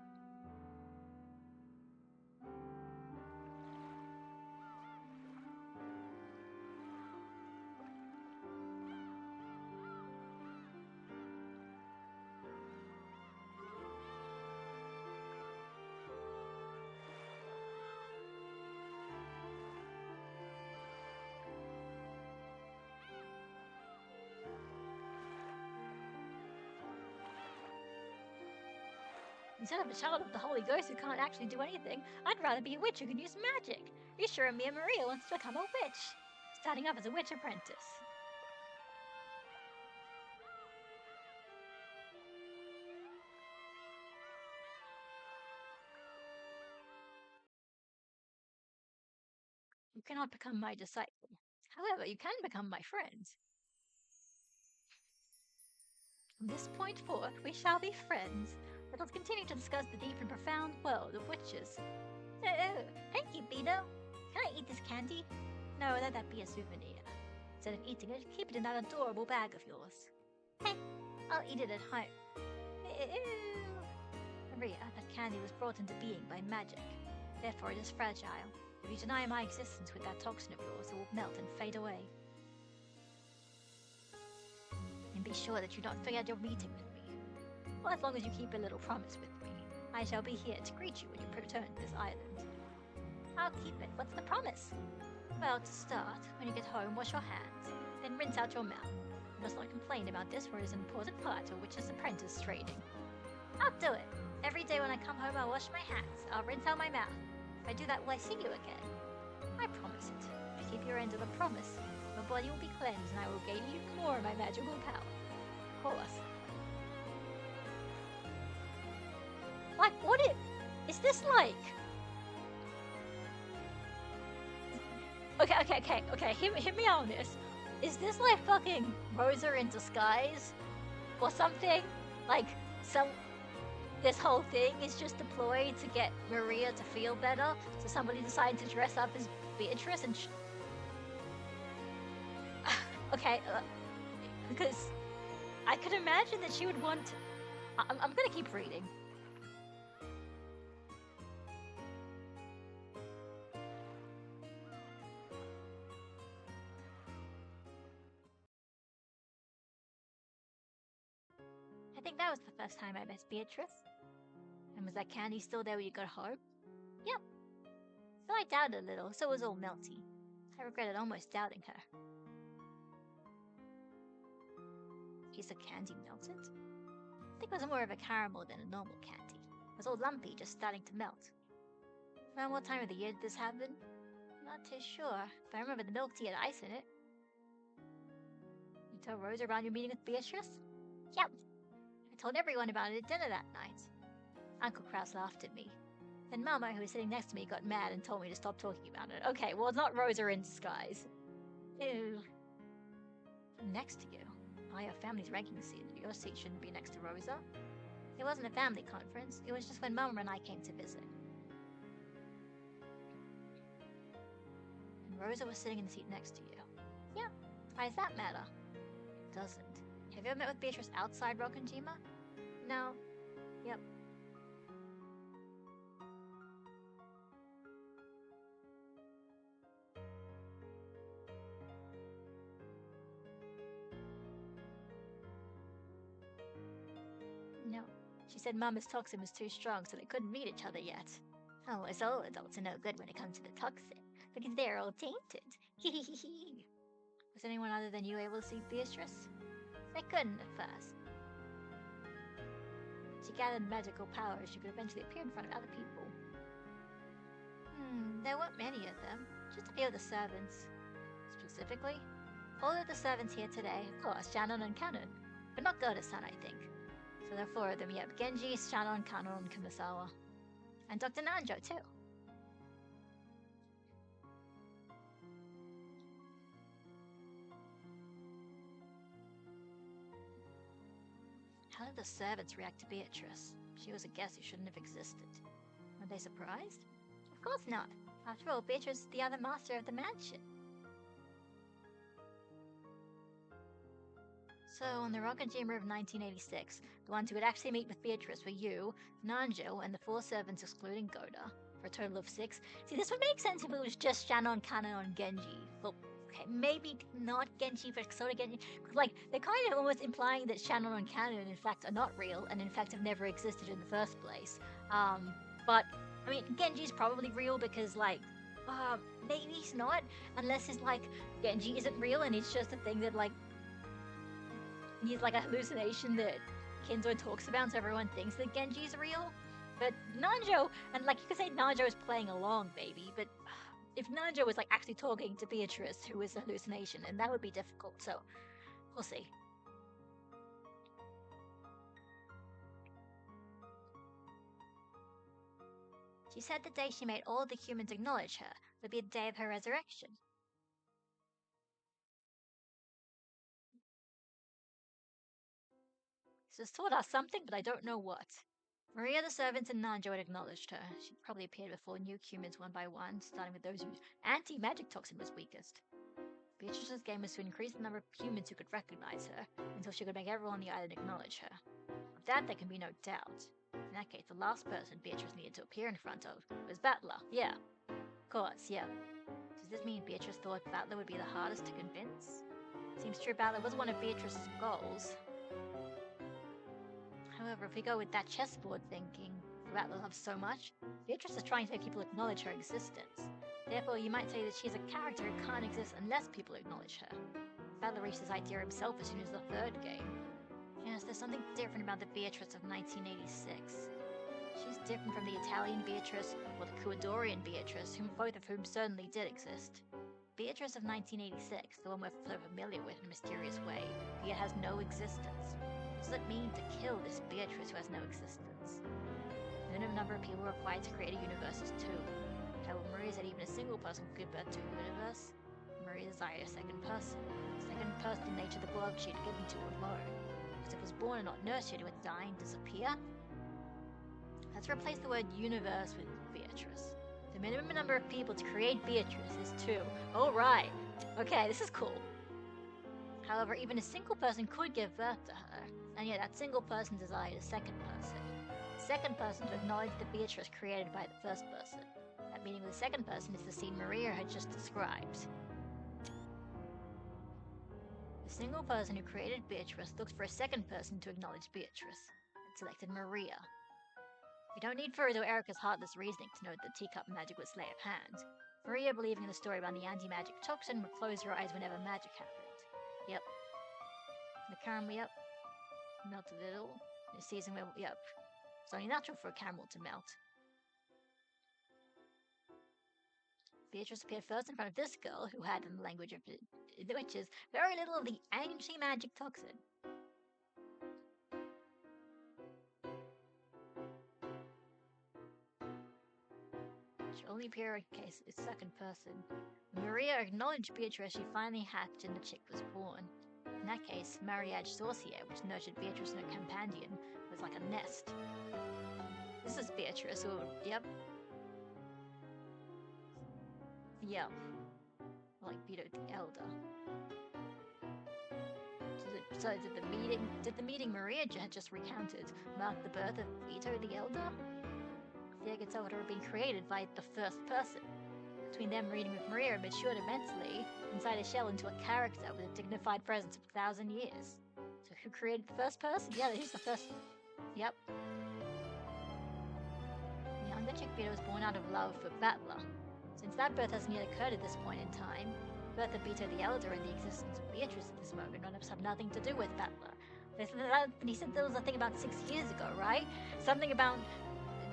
Instead of a child of the Holy Ghost who can't actually do anything, I'd rather be a witch who can use magic. Are you sure Mia Maria wants to become a witch? Starting off as a witch apprentice. You cannot become my disciple. However, you can become my friend. From this point forth, we shall be friends. Let us continue to discuss the deep and profound world of witches. Thank you, Beto. Can I eat this candy? No, let that be a souvenir. Instead of eating it, keep it in that adorable bag of yours. Hey, I'll eat it at home. Maria, that candy was brought into being by magic. Therefore, it is fragile. If you deny my existence with that toxin of yours, it will melt and fade away. And be sure that you don't forget your meeting with me. Well, as long as you keep a little promise with me, I shall be here to greet you when you return to this island. I'll keep it. What's the promise? Well, to start, when you get home, wash your hands, then rinse out your mouth. You must not complain about this, for it is an important part of witch's apprentice training. I'll do it. Every day when I come home, I'll wash my hands. I'll rinse out my mouth. If I do that, will I see you again? I promise it. If you keep your end of the promise, your body will be cleansed and I will gain you more of my magical power. Of course. Like, what is this like? Okay, hear me out on this. Is this like fucking Rosa in disguise? Or something? Like, this whole thing is just a ploy to get Maria to feel better, so somebody decided to dress up as Beatrice and okay, because I could imagine that she would want... I'm gonna keep reading. I think that was the first time I met Beatrice. And was that candy still there when you got home? Yep. So I doubted a little, so it was all melty. I regretted almost doubting her. Is the candy melted? I think it was more of a caramel than a normal candy. It was all lumpy, just starting to melt. Around what time of the year did this happen? Not too sure, but I remember the milk tea had ice in it. You told Rosa about your meeting with Beatrice? Yep. I told everyone about it at dinner that night. Uncle Kraus laughed at me. Then Mama, who was sitting next to me, got mad and told me to stop talking about it. Okay, well, it's not Rosa in disguise. Ew. I'm next to you. I have family's ranking seat. Your seat shouldn't be next to Rosa. It wasn't a family conference. It was just when Mama and I came to visit. And Rosa was sitting in the seat next to you. Yeah. Why does that matter? It doesn't. Have you ever met with Beatrice outside Rokkenjima? No. Yep. No. She said Mama's toxin was too strong, so they couldn't meet each other yet. Oh, us all adults are no good when it comes to the toxin, because they're all tainted. Hehehe. Was anyone other than you able to see Beatrice? They couldn't at first. She gathered magical powers. She could eventually appear in front of other people. There weren't many of them. Just a few of the servants. Specifically? All of the servants here today, of course, Shannon and Cannon. But not Goda-san, I think. So there are 4 of them, yep. Genji, Shannon, Cannon, and Kumasawa. And Dr. Nanjo, too. How did the servants react to Beatrice? She was a guest who shouldn't have existed. they surprised? Of course not. After all, Beatrice is the other master of the mansion. So, on the rocket jammer of 1986, the ones who would actually meet with Beatrice were you, Nanjo, and the 4 servants excluding Goda, for a total of 6. See, this would make sense if it was just Shannon, Kana, and Genji. Well, okay, maybe not Genji, but sort of Genji. Like, they're kind of almost implying that Shannon and Kana, in fact, are not real, and in fact have never existed in the first place. But, I mean, Genji's probably real because, like, maybe he's not, unless it's like, Genji isn't real and it's just a thing that, like, he's like a hallucination that Kinzo talks about, so everyone thinks that Genji's real. But Nanjo, and like you could say Nanjo is playing along, baby, but if Nanjo was like actually talking to Beatrice, who is a hallucination, and that would be difficult, so we'll see. She said the day she made all the humans acknowledge her would be the day of her resurrection. This has taught us something, but I don't know what. Maria, the servants, and Nanjo had acknowledged her. She'd probably appeared before new humans one by one, starting with those whose anti-magic toxin was weakest. Beatrice's game was to increase the number of humans who could recognize her, until she could make everyone on the island acknowledge her. Of that there can be no doubt. In that case, the last person Beatrice needed to appear in front of was Battler. Yeah. Of course, yeah. Does this mean Beatrice thought Battler would be the hardest to convince? Seems true Battler was one of Beatrice's goals. However, if we go with that chessboard thinking, Rattler loves so much, Beatrice is trying to make people acknowledge her existence. Therefore, you might say that she's a character who can't exist unless people acknowledge her. Rattler reached this idea himself as soon as the third game. Yes, there's something different about the Beatrice of 1986. She's different from the Italian Beatrice or the Ecuadorian Beatrice, both of whom certainly did exist. Beatrice of 1986, the one we're so familiar with in a mysterious way, yet has no existence. What does it mean to kill this Beatrice who has no existence? The minimum number of people required to create a universe is 2. However, Maria said even a single person could give birth to a universe. Maria desired a second person. The second person in nature the glove she had given to alone. Because if it was born and not nurtured, it would die and disappear. Let's replace the word universe with Beatrice. The minimum number of people to create Beatrice is 2. Alright. Okay, this is cool. However, even a single person could give birth to her, and yet that single person desired a second person. The second person to acknowledge the Beatrice created by the first person. That meaning the second person is the scene Maria had just described. The single person who created Beatrice looks for a second person to acknowledge Beatrice, and selected Maria. We don't need Furu's or Erika's heartless reasoning to know that teacup magic was sleight of hand. Maria, believing in the story about the anti-magic toxin, would close her eyes whenever magic happened. Yep. The caramel, yep. Melt a little. In a season where, yep. It's only natural for a caramel to melt. Beatrice appeared first in front of this girl, who had, in the language of the witches, very little of the anti-magic toxin. She only appeared in case it's second person. When Maria acknowledged Beatrice, she finally hatched and the chick was born. In that case, Mariage Sorcière, which nurtured Beatrice and her companion, was like a nest. This is Beatrice, or, yep. Yep. Like Beto the Elder. So did the meeting Maria had just recounted mark the birth of Beto the Elder? The egg itself had been created by the first person. Between them reading with Maria matured immensely inside a shell into a character with a dignified presence of 1,000 years. So who created the first person? Yeah, he's the first. Yep. The younger chick Beto was born out of love for Battler. Since that birth hasn't yet occurred at this point in time, the birth of Beto the Elder and the existence of Beatrice at this moment have nothing to do with Battler. He said there was a thing about 6 years ago, right? Something about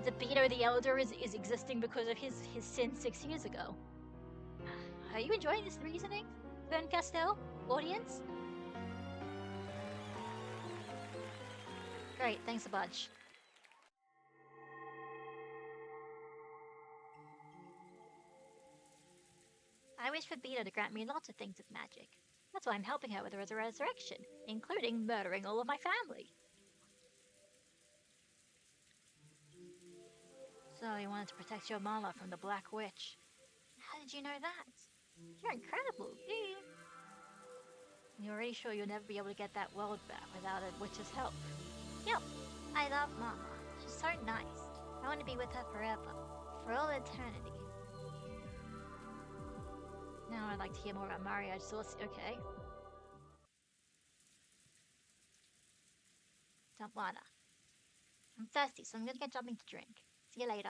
the Beto the Elder is existing because of his sin 6 years ago. Are you enjoying this reasoning, Ben Castell? Audience? Great, thanks a bunch. I wish for Beto to grant me lots of things with magic. That's why I'm helping her with her resurrection, including murdering all of my family. So you wanted to protect your mama from the Black Witch. How did you know that? You're incredible. And you're already sure you'll never be able to get that world back without a witch's help. Yep. I love Mama. She's so nice. I want to be with her forever. For all eternity. Now I'd like to hear more about Mario. Okay. Don't wanna. I'm thirsty, so I'm gonna get something to drink. See you later.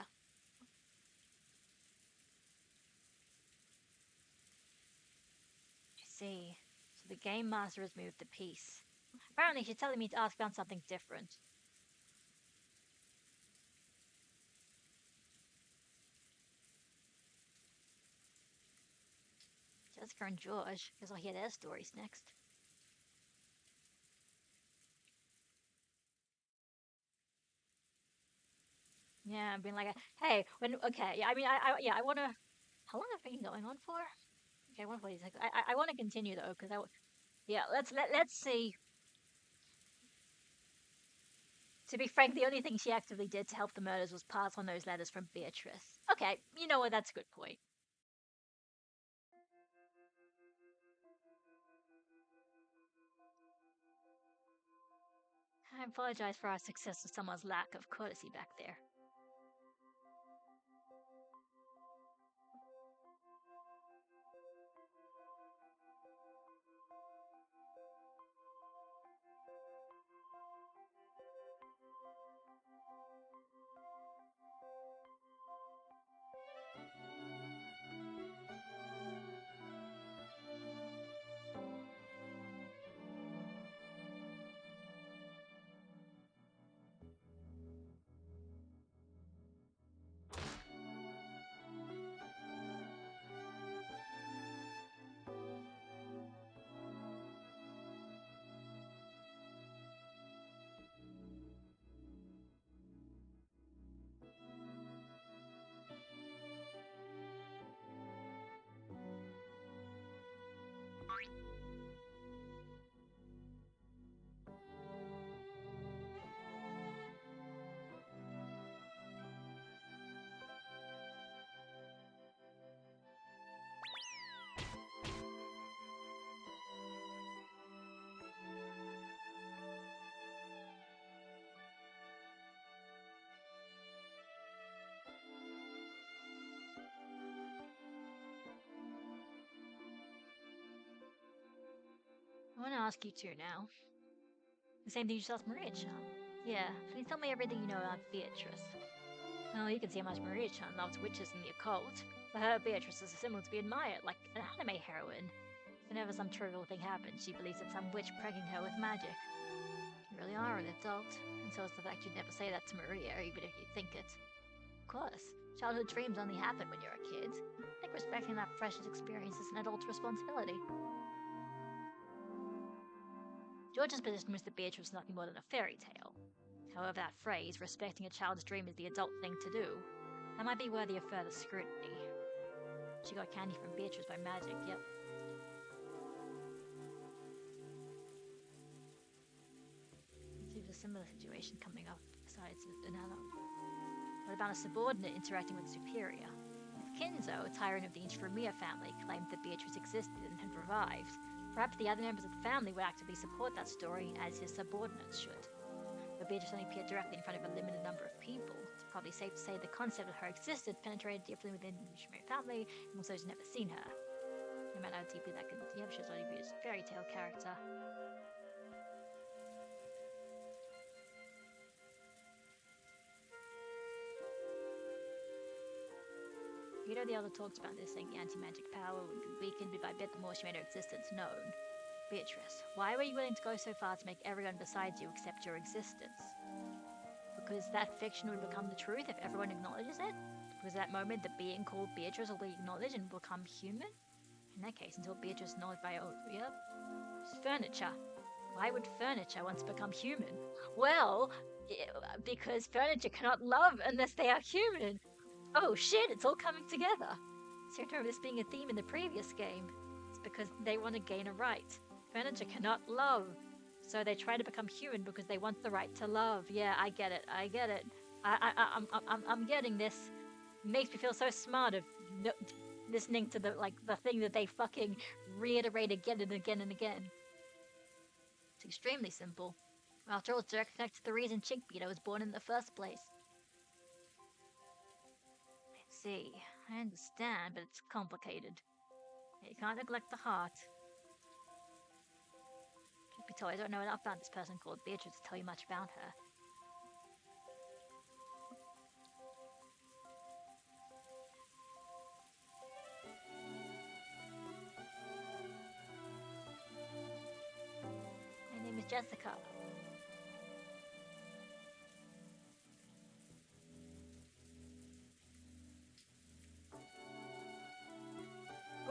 I see. So the game master has moved the piece. Apparently she's telling me to ask about something different. Jessica and George. Guess I'll hear their stories next. Yeah, I've been like, hey, okay, yeah, I mean, I want to. How long have I been going on for? Okay, 146. I want to continue though, because yeah, let's see. To be frank, the only thing she actively did to help the murders was pass on those letters from Beatrice. Okay, you know what? That's a good point. I apologize for our success with someone's lack of courtesy back there. I want to ask you too now. The same thing you just asked Maria-chan. Yeah, please tell me everything you know about Beatrice. Well, you can see how much Maria-chan loves witches and the occult. For her, Beatrice is a symbol to be admired, like an anime heroine. Whenever some trivial thing happens, she believes it's some witch pranking her with magic. You really are an adult, and so is the fact you'd never say that to Maria, even if you think it. Of course, childhood dreams only happen when you're a kid. I think respecting that precious experience is an adult's responsibility. George's position was that Beatrice was nothing more than a fairy tale. However, that phrase, respecting a child's dream is the adult thing to do, that might be worthy of further scrutiny. She got candy from Beatrice by magic, yep. Seems a similar situation coming up besides another. What about a subordinate interacting with a superior? If Kinzo, a tyrant of the Intramiya family, claimed that Beatrice existed and had revived, perhaps the other members of the family would actively support that story as his subordinates should. But Beatrice only appeared directly in front of a limited number of people. It's probably safe to say the concept of her existence penetrated deeply within the Intramiya family amongst those who'd never seen her. No matter how deeply that could be, she was only viewed as a fairy tale character. Rita the other talks about this, saying the anti-magic power would be weakened bit by bit the more she made her existence known. Beatrice, why were you willing to go so far to make everyone besides you accept your existence? Because that fiction would become the truth if everyone acknowledges it? Because at that moment the being called Beatrice will be acknowledged and become human? In that case, until Beatrice is acknowledged by yep. Furniture. Why would furniture once become human? Well, because furniture cannot love unless they are human. Oh shit, it's all coming together. So remember this being a theme in the previous game. It's because they want to gain a right. Furniture cannot love. So they try to become human because they want the right to love. Yeah, I get it. I'm getting this. It makes me feel so smart of no, listening to the thing that they fucking reiterate again and again and again. It's extremely simple. After all, it's direct connected to the reason Chickpeter was born in the first place. I see. I understand, but it's complicated. You can't neglect the heart. Truth be told, I don't know enough about this person called Beatrice to tell you much about her. My name is Jessica.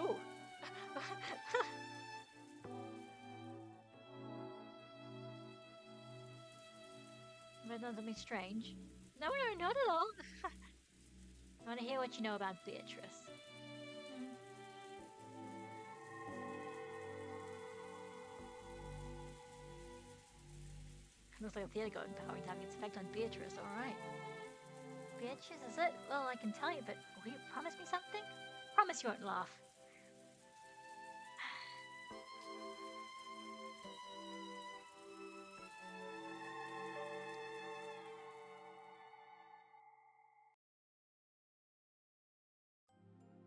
Ooh. Have I done something strange? No, no, not at all. I want to hear what you know about Beatrice. Looks like a theater going having its effect on Beatrice, alright. Beatrice, is it? Well, I can tell you, but will you promise me something? Promise you won't laugh.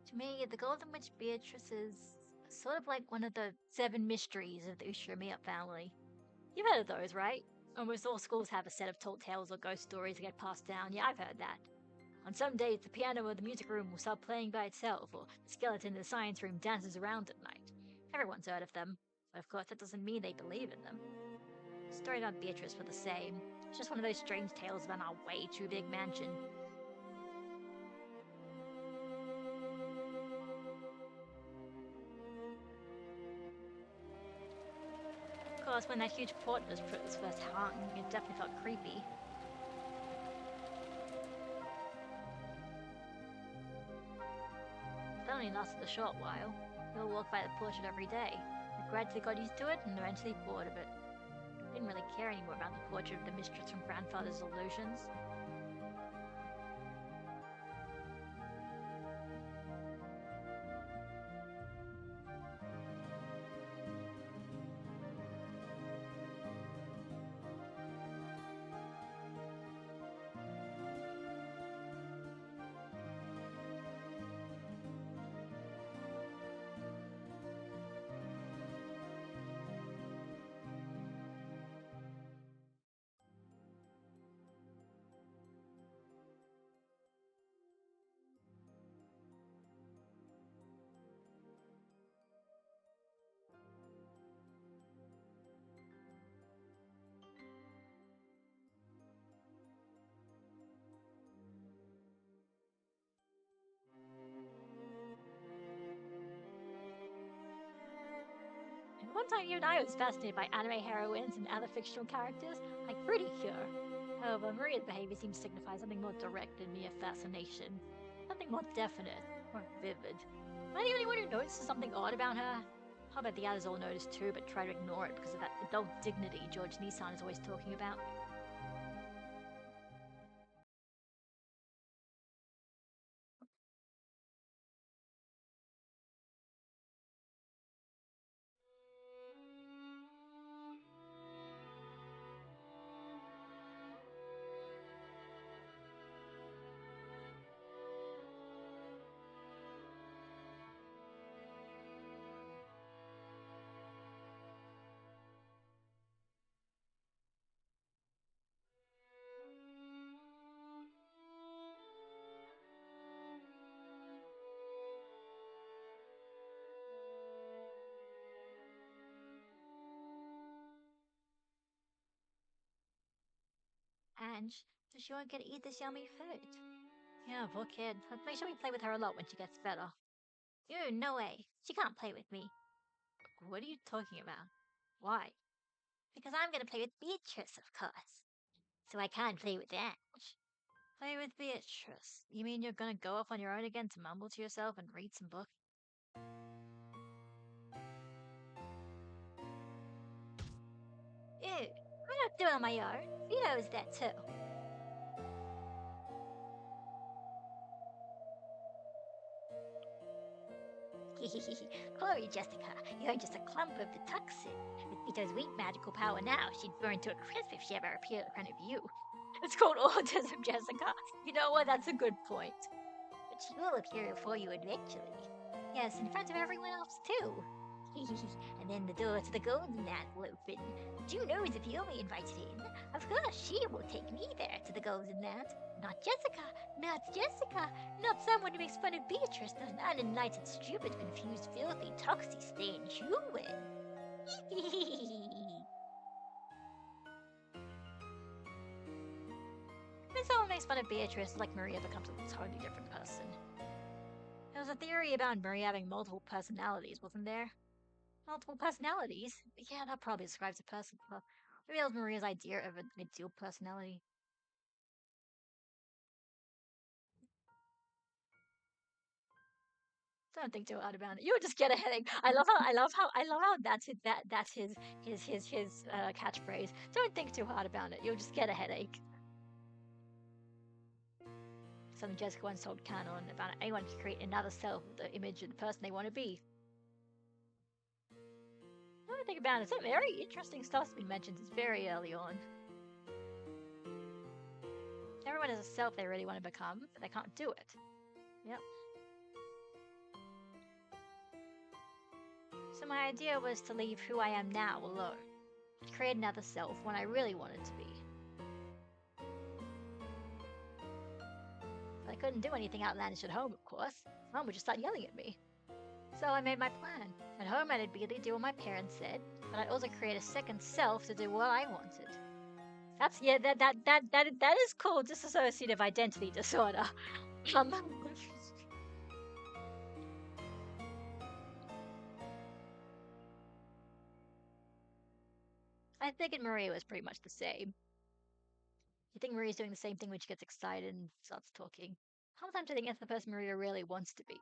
To me, the Golden Witch Beatrice is sort of like one of the 7 mysteries of the Ushiramiya family. You've heard of those, right? Almost all schools have a set of tall tales or ghost stories that get passed down. Yeah, I've heard that. On some days, the piano in the music room will start playing by itself, or the skeleton in the science room dances around at night. Everyone's heard of them, but of course that doesn't mean they believe in them. The story about Beatrice were the same. It's just one of those strange tales about our way too big mansion. Of course, when that huge portrait was first hung, it definitely felt creepy. But that only lasted a short while. People walked by the portrait every day. I gradually got used to it and eventually bored of it. I didn't really care anymore about the portrait of the mistress from grandfather's illusions. And one time even I was fascinated by anime heroines and other fictional characters, like Pretty Cure. However, Maria's behavior seems to signify something more direct than mere fascination. Something more definite, more vivid. Am I the only one who notices something odd about her? How about the others all notice too, but try to ignore it because of that adult dignity George Nissan is always talking about? Ange, does she won't get to eat this yummy food? Yeah, poor kid. Let's make sure we play with her a lot when she gets better. Ew, no way. She can't play with me. What are you talking about? Why? Because I'm gonna play with Beatrice, of course. So I can't play with Ange. Play with Beatrice? You mean you're gonna go off on your own again to mumble to yourself and read some books? Ew, I'm not doing it on my own. He knows that too. Sorry, Jessica, you're just a clump of the toxin. With Vito's weak magical power now, she'd burn to a crisp if she ever appeared in front of you. It's called autism, Jessica. You know what? That's a good point. But she will appear before you eventually. Yes, in front of everyone else, too. And then the door to the golden gnat will open. But you knows if you'll be invited in. Of course, she will take me there to the golden gnat. Not Jessica, not Jessica, not someone who makes fun of Beatrice, the unenlightened, stupid, confused, filthy, toxic, stained human. When someone makes fun of Beatrice, like Maria becomes a totally different person. There was a theory about Maria having multiple personalities, wasn't there? Multiple personalities? Yeah, that probably describes a person. Well, maybe that was Maria's idea of an ideal personality. Don't think too hard about it. You'll just get a headache. I love how that's his catchphrase. Don't think too hard about it. You'll just get a headache. Something Jessica once told Canon about anyone can create another self with the image of the person they want to be. Don't think about it. Some very interesting stuff's been mentioned. It's very early on. Everyone has a self they really want to become, but they can't do it. Yep. So my idea was to leave who I am now alone. Create another self, one I really wanted to be. But I couldn't do anything outlandish at home, of course. Mom would just start yelling at me. So I made my plan. At home I'd immediately do what my parents said, but I'd also create a second self to do what I wanted. That's that is called dissociative identity disorder. I think Maria was pretty much the same. You think Maria's doing the same thing when she gets excited and starts talking? Sometimes I think that's the person Maria really wants to be.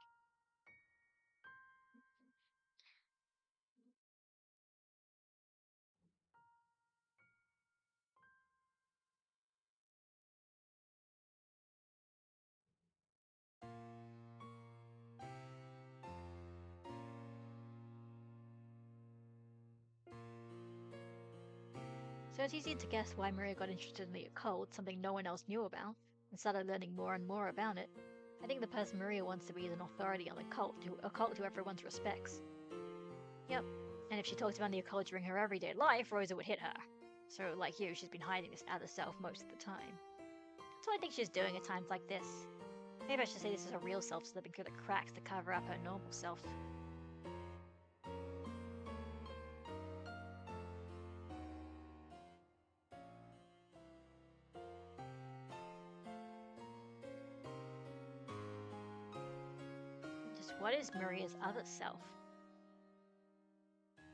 So it's easy to guess why Maria got interested in the occult, something no one else knew about, and started learning more and more about it. I think the person Maria wants to be is an authority on the occult who everyone respects. Yep. And if she talked about the occult during her everyday life, Rosa would hit her. So, like you, she's been hiding this other self most of the time. That's what I think she's doing at times like this. Maybe I should say this is her real self slipping through the cracks to cover up her normal self. Just what is Maria's other self?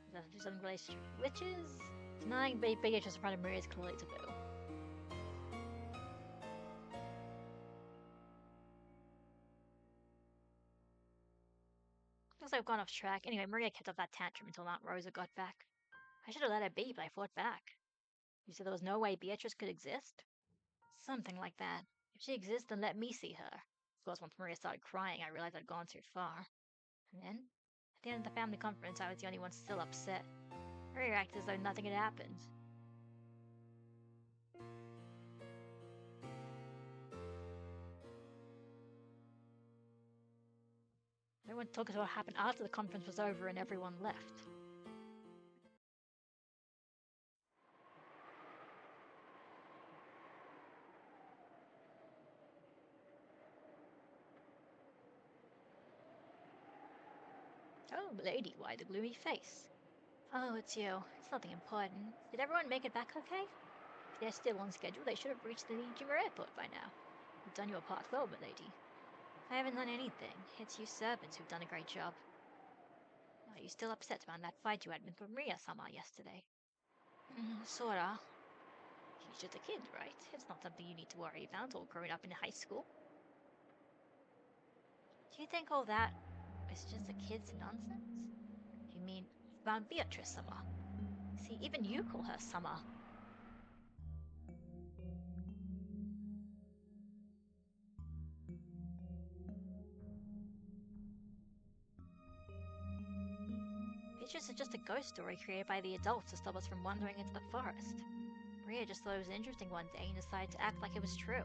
Does that do something related to witches? Denying Beatrice in front of Maria is clearly taboo. Looks like I've gone off track. Anyway, Maria kept up that tantrum until Aunt Rosa got back. I should have let her be, but I fought back. You said there was no way Beatrice could exist? Something like that. If she exists, then let me see her. Of course, once Maria started crying, I realized I'd gone too far. And then, at the end of the family conference, I was the only one still upset. Maria acted as though nothing had happened. Everyone talked about what happened after the conference was over and everyone left. Oh, milady, why the gloomy face? Oh, it's you. It's nothing important. Did everyone make it back okay? If they're still on schedule, they should have reached the Jimmer airport by now. You've done your part well, milady. I haven't done anything. It's you servants who've done a great job. Are you still upset about that fight you had with Maria-sama yesterday? Sorta. She's just a kid, right? It's not something you need to worry about all growing up in high school. Do you think all that is just a kid's nonsense? You mean about Beatrice-sama? See, even you call her Sama. Beatrice is just a ghost story created by the adults to stop us from wandering into the forest. Maria just thought it was interesting one day and decided to act like it was true.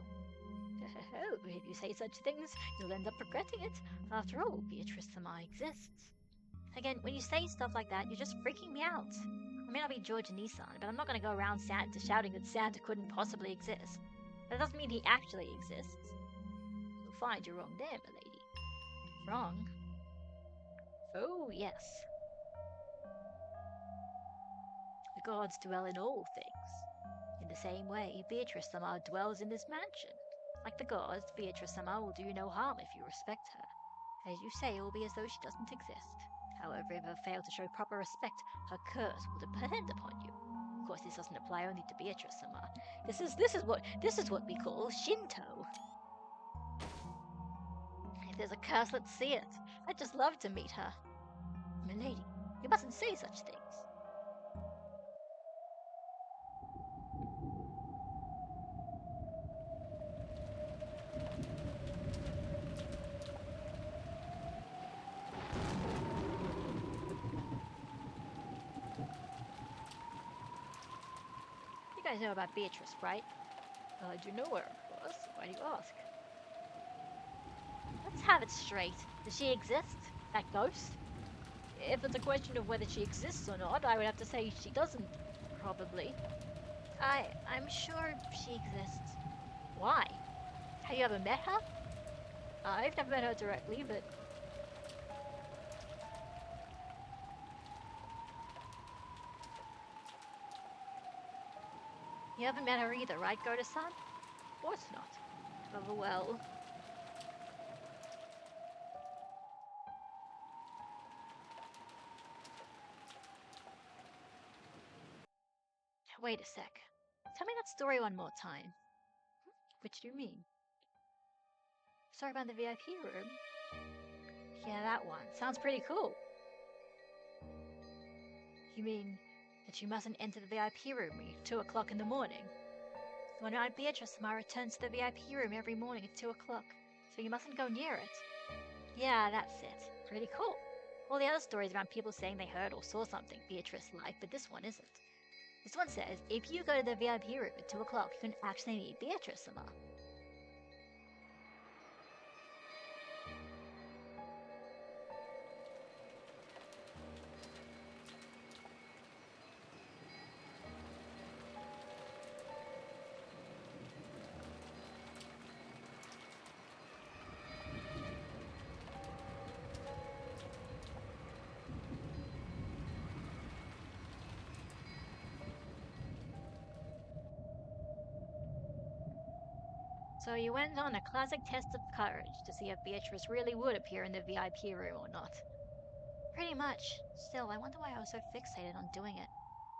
Oh, if you say such things, you'll end up regretting it. After all, Beatrice Samar exists. Again, when you say stuff like that, you're just freaking me out. I may not be George and Nissan, but I'm not going to go around Santa shouting that Santa couldn't possibly exist. That doesn't mean he actually exists. You'll find you're wrong there, milady. Wrong? Oh, yes. The gods dwell in all things. In the same way, Beatrice Samar dwells in this mansion. Like the gods, Beatrice Samar will do you no harm if you respect her. As you say, it will be as though she doesn't exist. However, if you fail to show proper respect, her curse will depend upon you. Of course, this doesn't apply only to Beatrice Samar. This is what we call Shinto. If there's a curse, let's see it. I'd just love to meet her. Milady, you mustn't say such things. You guys know about Beatrice, right? I do know her, of course. Why do you ask? Let's have it straight. Does she exist? That ghost? If it's a question of whether she exists or not, I would have to say she doesn't. Probably. I'm sure she exists. Why? Have you ever met her? I've never met her directly, but... You haven't met her either, right, Goda-san? Of course not. Oh, well... Wait a sec. Tell me that story one more time. Which do you mean? Story about the VIP room? Yeah, that one. Sounds pretty cool. You mean that you mustn't enter the VIP room at 2 o'clock in the morning? When Aunt Beatrice returns to the VIP room every morning at 2 o'clock, so you mustn't go near it. Yeah, that's it. Pretty cool. All the other stories around people saying they heard or saw something Beatrice liked, but this one isn't. This one says, if you go to the VIP room at 2 o'clock, you can actually meet Beatrice-sama. So you went on a classic test of courage to see if Beatrice really would appear in the VIP room or not. Pretty much. Still, I wonder why I was so fixated on doing it.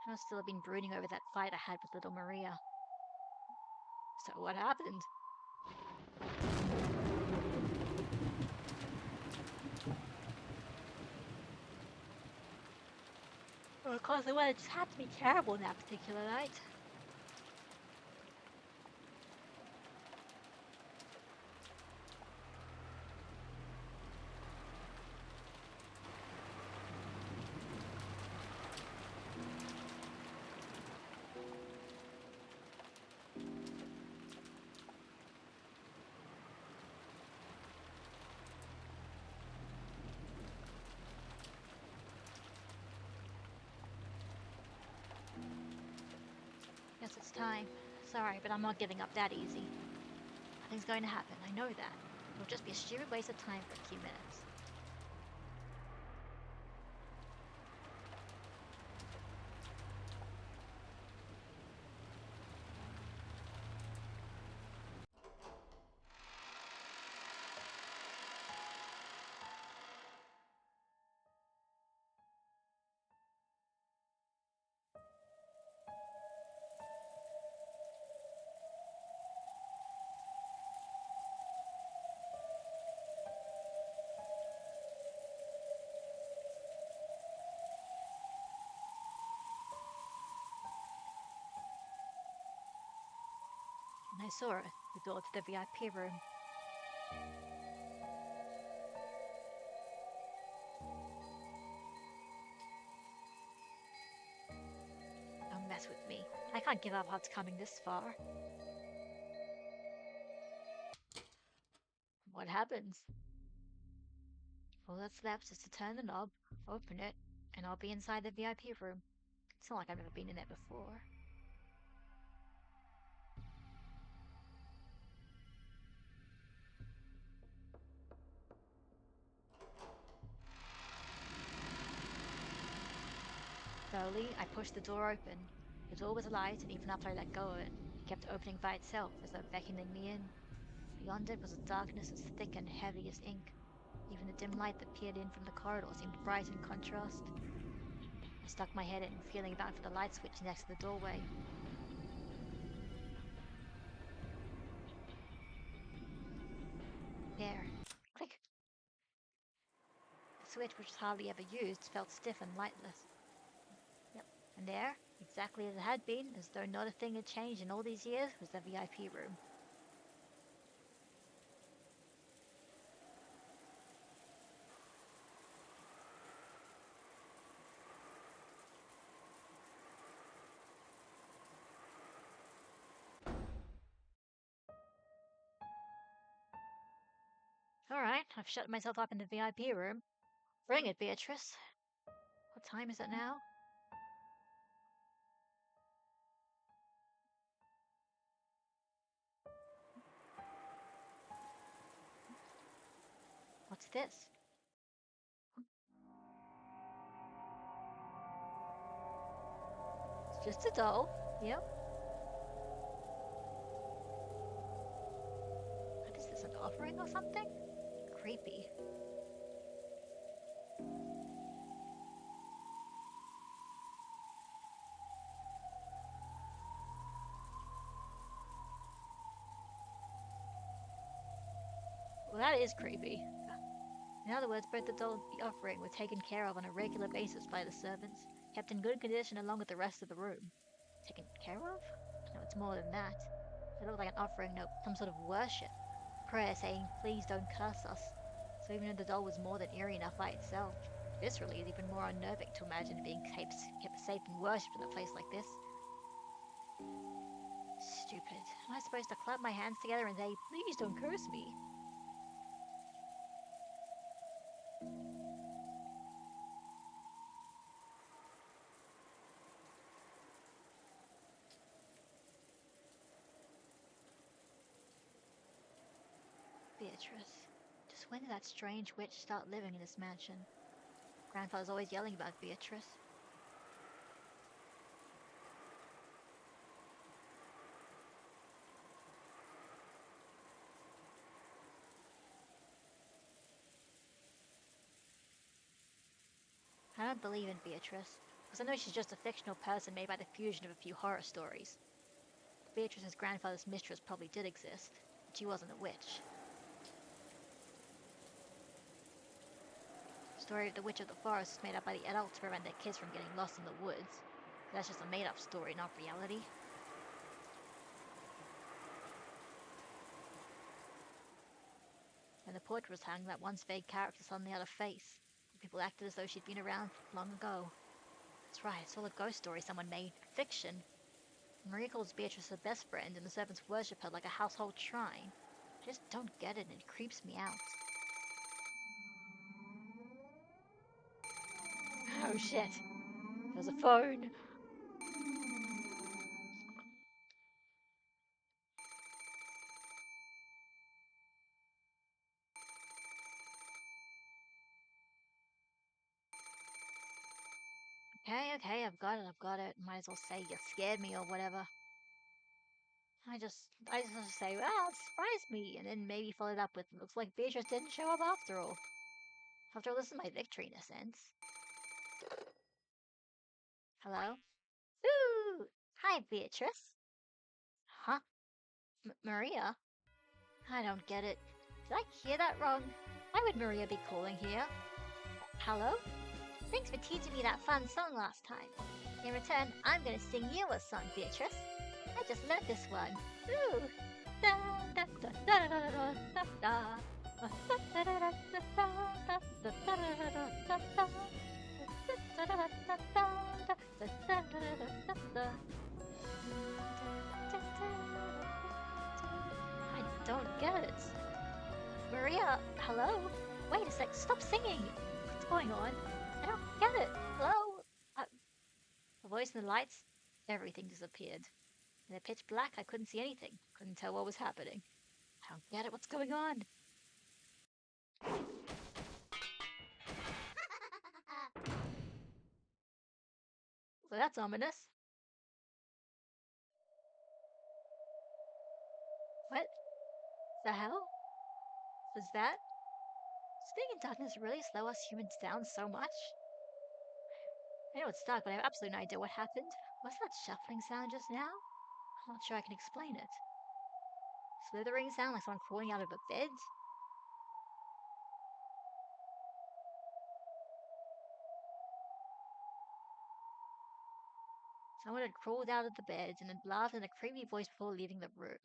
I must still have been brooding over that fight I had with little Maria. So what happened? Well, of course, the weather just had to be terrible that particular night. Guess it's time. Sorry, but I'm not giving up that easy. Nothing's going to happen, I know that. It'll just be a stupid waste of time for a few minutes. And I saw her, the door to the VIP room. Can't give up after coming this far. What happens? All that's left is to turn the knob, open it, and I'll be inside the VIP room. It's not like I've never been in there before. Slowly, I pushed the door open. The door was alight, and even after I let go of it, it kept opening by itself as though beckoning me in. Beyond it was a darkness as thick and heavy as ink. Even the dim light that peered in from the corridor seemed bright in contrast. I stuck my head in, feeling about for the light switch next to the doorway. There. Click! The switch, which was hardly ever used, felt stiff and lightless. Yep. And there, exactly as it had been, as though not a thing had changed in all these years, was the VIP room. Alright, I've shut myself up in the VIP room. Bring it, Beatrice. What time is it now? What's this? It's just a doll. Yep. What is this, an offering or something? Creepy. Well, that is creepy. In other words, both the doll and the offering were taken care of on a regular basis by the servants, kept in good condition along with the rest of the room. Taken care of? No, it's more than that. It looked like an offering note, some sort of worship. Prayer saying, please don't curse us. So even though the doll was more than eerie enough by itself, viscerally it's even more unnerving to imagine it being kept safe and worshipped in a place like this. Stupid. Am I supposed to clap my hands together and say, please don't curse me? Beatrice. Just when did that strange witch start living in this mansion? Grandfather's always yelling about Beatrice. I don't believe in Beatrice, because I know she's just a fictional person made by the fusion of a few horror stories. Beatrice's grandfather's mistress probably did exist, but she wasn't a witch. The story of the Witch of the Forest is made up by the adults to prevent their kids from getting lost in the woods. But that's just a made-up story, not reality. When the portrait was hung, that once vague character suddenly had a face. People acted as though she'd been around long ago. That's right, it's all a ghost story someone made. Fiction. Maria calls Beatrice her best friend, and the servants worship her like a household shrine. I just don't get it, and it creeps me out. Oh shit. There's a phone. Okay, I've got it. Might as well say you scared me or whatever. I just say, well, it surprised me, and then maybe followed up with, looks like Beatrice didn't show up after all. After this is my victory in a sense. Hello? Ooh! Hi, Beatrice. Huh? Maria? I don't get it. Did I hear that wrong? Why would Maria be calling here? Hello? Thanks for teaching me that fun song last time. In return, I'm gonna sing you a song, Beatrice. I just learned this one. Ooh! Da da da da da da da da. Hello? Wait a sec, stop singing! What's going on? I don't get it. Hello? Uh, the voice and the lights, everything disappeared. In the pitch black, I couldn't see anything. Couldn't tell what was happening. I don't get it. What's going on? Well, that's ominous. What the hell was that? Does being in darkness really slow us humans down so much? I know it's dark, but I have absolutely no idea what happened. What's that shuffling sound just now? I'm not sure I can explain it. Slithering sound like someone crawling out of a bed? Someone had crawled out of the bed and had laughed in a creepy voice before leaving the room.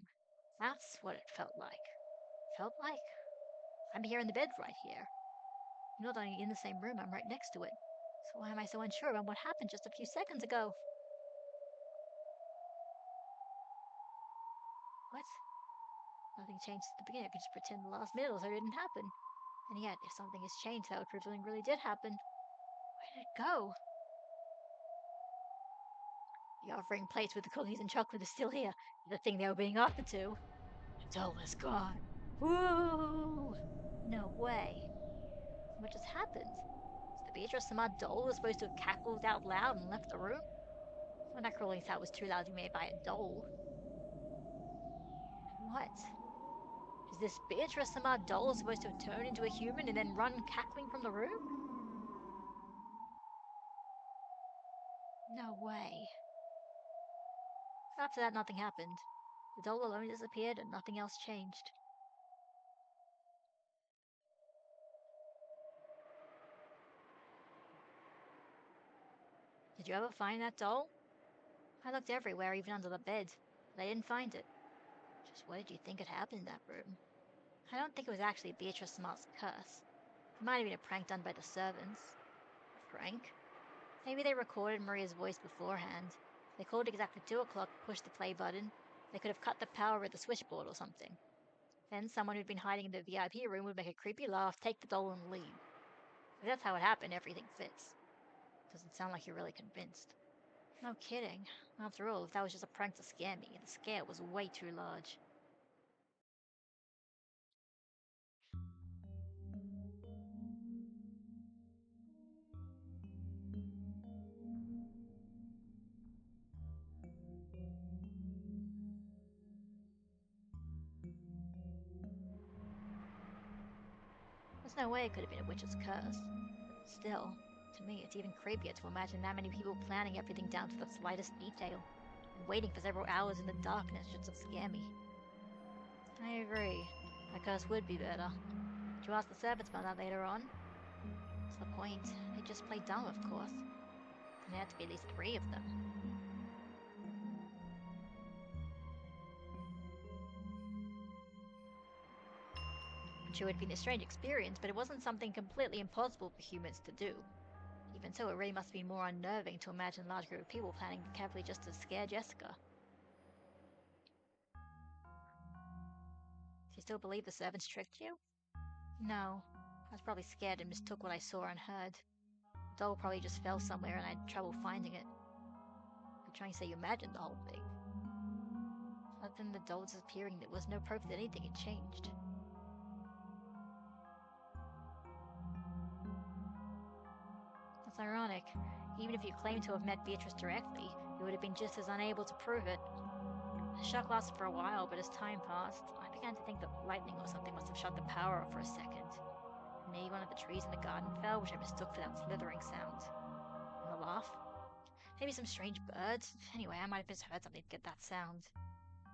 That's what it felt like. Felt like? I'm here in the bed right here. I'm not only in the same room, I'm right next to it. So why am I so unsure about what happened just a few seconds ago? What? Nothing changed at the beginning. I could just pretend the last minute or so didn't happen. And yet, if something has changed, that would prove something really did happen. Where did it go? The offering plates with the cookies and chocolate is still here. The thing they were being offered to. The doll is gone. Woo! No way. What just happened? The Beatrice Samad doll was supposed to have cackled out loud and left the room? Well, that crawling sound was too loud to be made by a doll. What? Is this Beatrice Samad doll supposed to have turned into a human and then run cackling from the room? No way. After that, nothing happened. The doll alone disappeared and nothing else changed. Did you ever find that doll? I looked everywhere, even under the bed, but I didn't find it. Just what did you think had happened in that room? I don't think it was actually Beatrice Smart's curse. It might have been a prank done by the servants. A prank? Maybe they recorded Maria's voice beforehand. They called exactly 2 o'clock, pushed the play button. They could have cut the power at the switchboard or something. Then someone who'd been hiding in the VIP room would make a creepy laugh, take the doll, and leave. If that's how it happened, everything fits. Doesn't sound like you're really convinced. No kidding. After all, if that was just a prank to scare me, the scare was way too large. There's no way it could have been a witch's curse. But still, to me, it's even creepier to imagine that many people planning everything down to the slightest detail, and waiting for several hours in the darkness just to scare me. I agree. A curse would be better. But you ask the servants about that later on? What's the point? They just play dumb, of course. And there had to be at least 3 of them. I'm sure it'd been a strange experience, but it wasn't something completely impossible for humans to do. Even so, it really must be more unnerving to imagine a large group of people planning carefully just to scare Jessica. Do you still believe the servants tricked you? No. I was probably scared and mistook what I saw and heard. The doll probably just fell somewhere and I had trouble finding it. You're trying to say you imagined the whole thing. Other than the doll disappearing, there was no proof that anything had changed. That's ironic. Even if you claimed to have met Beatrice directly, you would have been just as unable to prove it. The shock lasted for a while, but as time passed, I began to think that lightning or something must have shut the power off for a second. Maybe one of the trees in the garden fell, which I mistook for that slithering sound. And the laugh? Maybe some strange birds? Anyway, I might have misheard something to get that sound.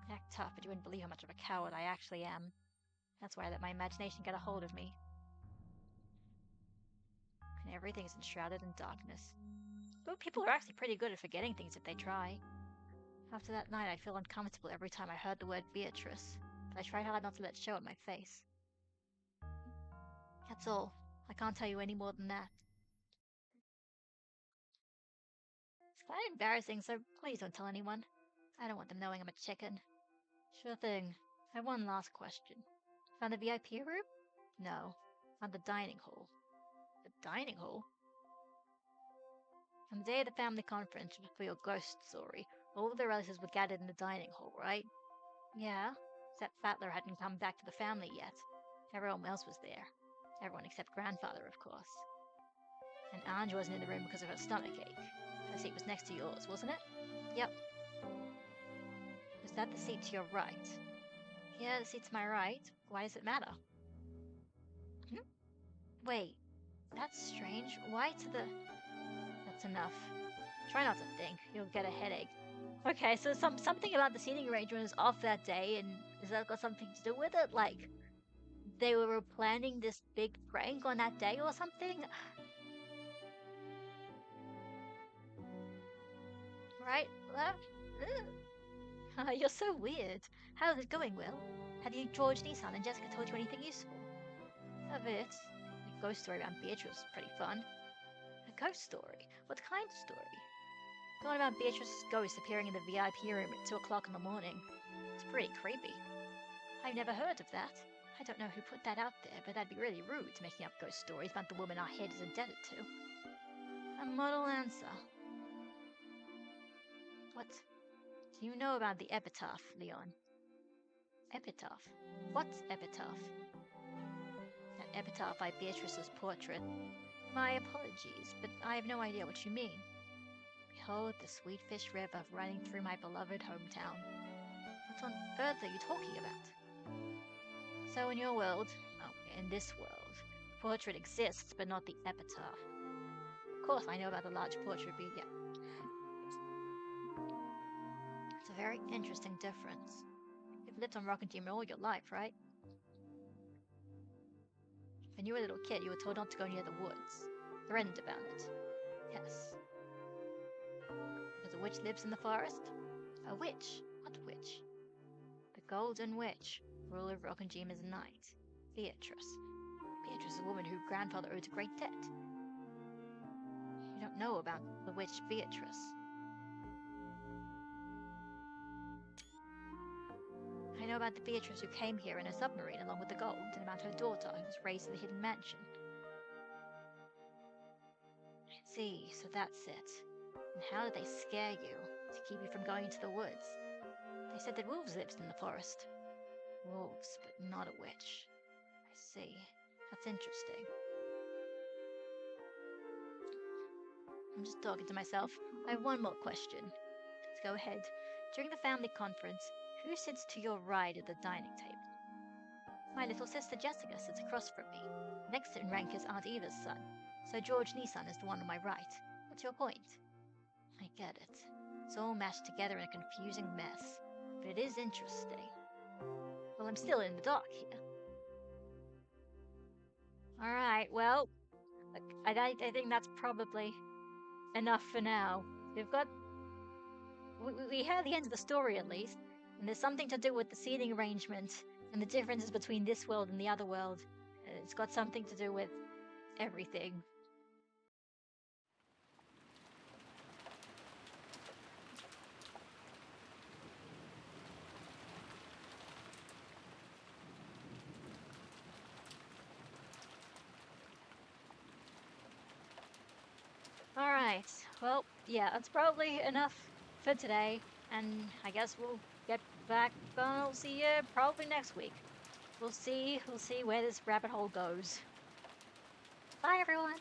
I act tough, but you wouldn't believe how much of a coward I actually am. That's why I let my imagination get a hold of me. And everything is enshrouded in darkness. But people are actually pretty good at forgetting things if they try. After that night, I'd feel uncomfortable every time I heard the word Beatrice, but I tried hard not to let it show on my face. That's all. I can't tell you any more than that. It's kind of embarrassing, so please don't tell anyone. I don't want them knowing I'm a chicken. Sure thing. I have one last question. Found the VIP room? No, on the dining hall. The dining hall? On the day of the family conference for your ghost story, all of the relatives were gathered in the dining hall, right? Yeah, except Fatler hadn't come back to the family yet. Everyone else was there. Everyone except grandfather, of course. And Ange wasn't in the room because of her stomach ache. Her seat was next to yours, wasn't it? Yep. Was that the seat to your right? Yeah, the seat to my right. Why does it matter? Hmm? Wait, that's strange. Why to the... That's enough. Try not to think. You'll get a headache. Okay, so something about the seating arrangement is off that day, and has that got something to do with it? Like, they were planning this big prank on that day or something? Right? You're so weird. How's it going, Will? Have you, George, Nissan, and Jessica told you anything useful? A bit. The ghost story around Beatrice was pretty fun. A ghost story? What kind of story? The one about Beatrice's ghost appearing in the VIP room at 2 o'clock in the morning. It's pretty creepy. I've never heard of that. I don't know who put that out there, but that'd be really rude, making up ghost stories about the woman our head is indebted to. A model answer. What do you know about the epitaph, Leon? Epitaph? What's epitaph? That epitaph by Beatrice's portrait. My apologies, but I have no idea what you mean. Behold the sweet fish river running through my beloved hometown. What on earth are you talking about? So in your world, oh, in this world, the portrait exists, but not the epitaph. Of course, I know about the large portrait, but yeah. It's a very interesting difference. You've lived on Rock'n'Team all your life, right? When you were a little kid, you were told not to go near the woods. Threatened about it. Yes. Because a witch lives in the forest? A witch? What witch? The Golden Witch, ruler of Rokkenjima's night. Beatrice. Beatrice is a woman whose grandfather owed a great debt. You don't know about the witch Beatrice. I know about the Beatrice who came here in a submarine along with the gold, and about her daughter who was raised in the hidden mansion. I see, so that's it. And how did they scare you to keep you from going into the woods? They said that wolves lived in the forest. Wolves, but not a witch. I see. That's interesting. I'm just talking to myself. I have one more question. Let's go ahead. During the family conference, who sits to your right at the dining table? My little sister Jessica sits across from me. Next in rank is Aunt Eva's son, so George Nissan is the one on my right. What's your point? I get it. It's all mashed together in a confusing mess, but it is interesting. Well, I'm still in the dark here. Alright, well, I think that's probably enough for now. We've got... We heard the end of the story, at least, and there's something to do with the seating arrangement and the differences between this world and the other world. It's got something to do with everything. Alright, well, yeah, that's probably enough for today, and I guess we'll get back on. I'll see you probably next week. We'll see where this rabbit hole goes. Bye, everyone!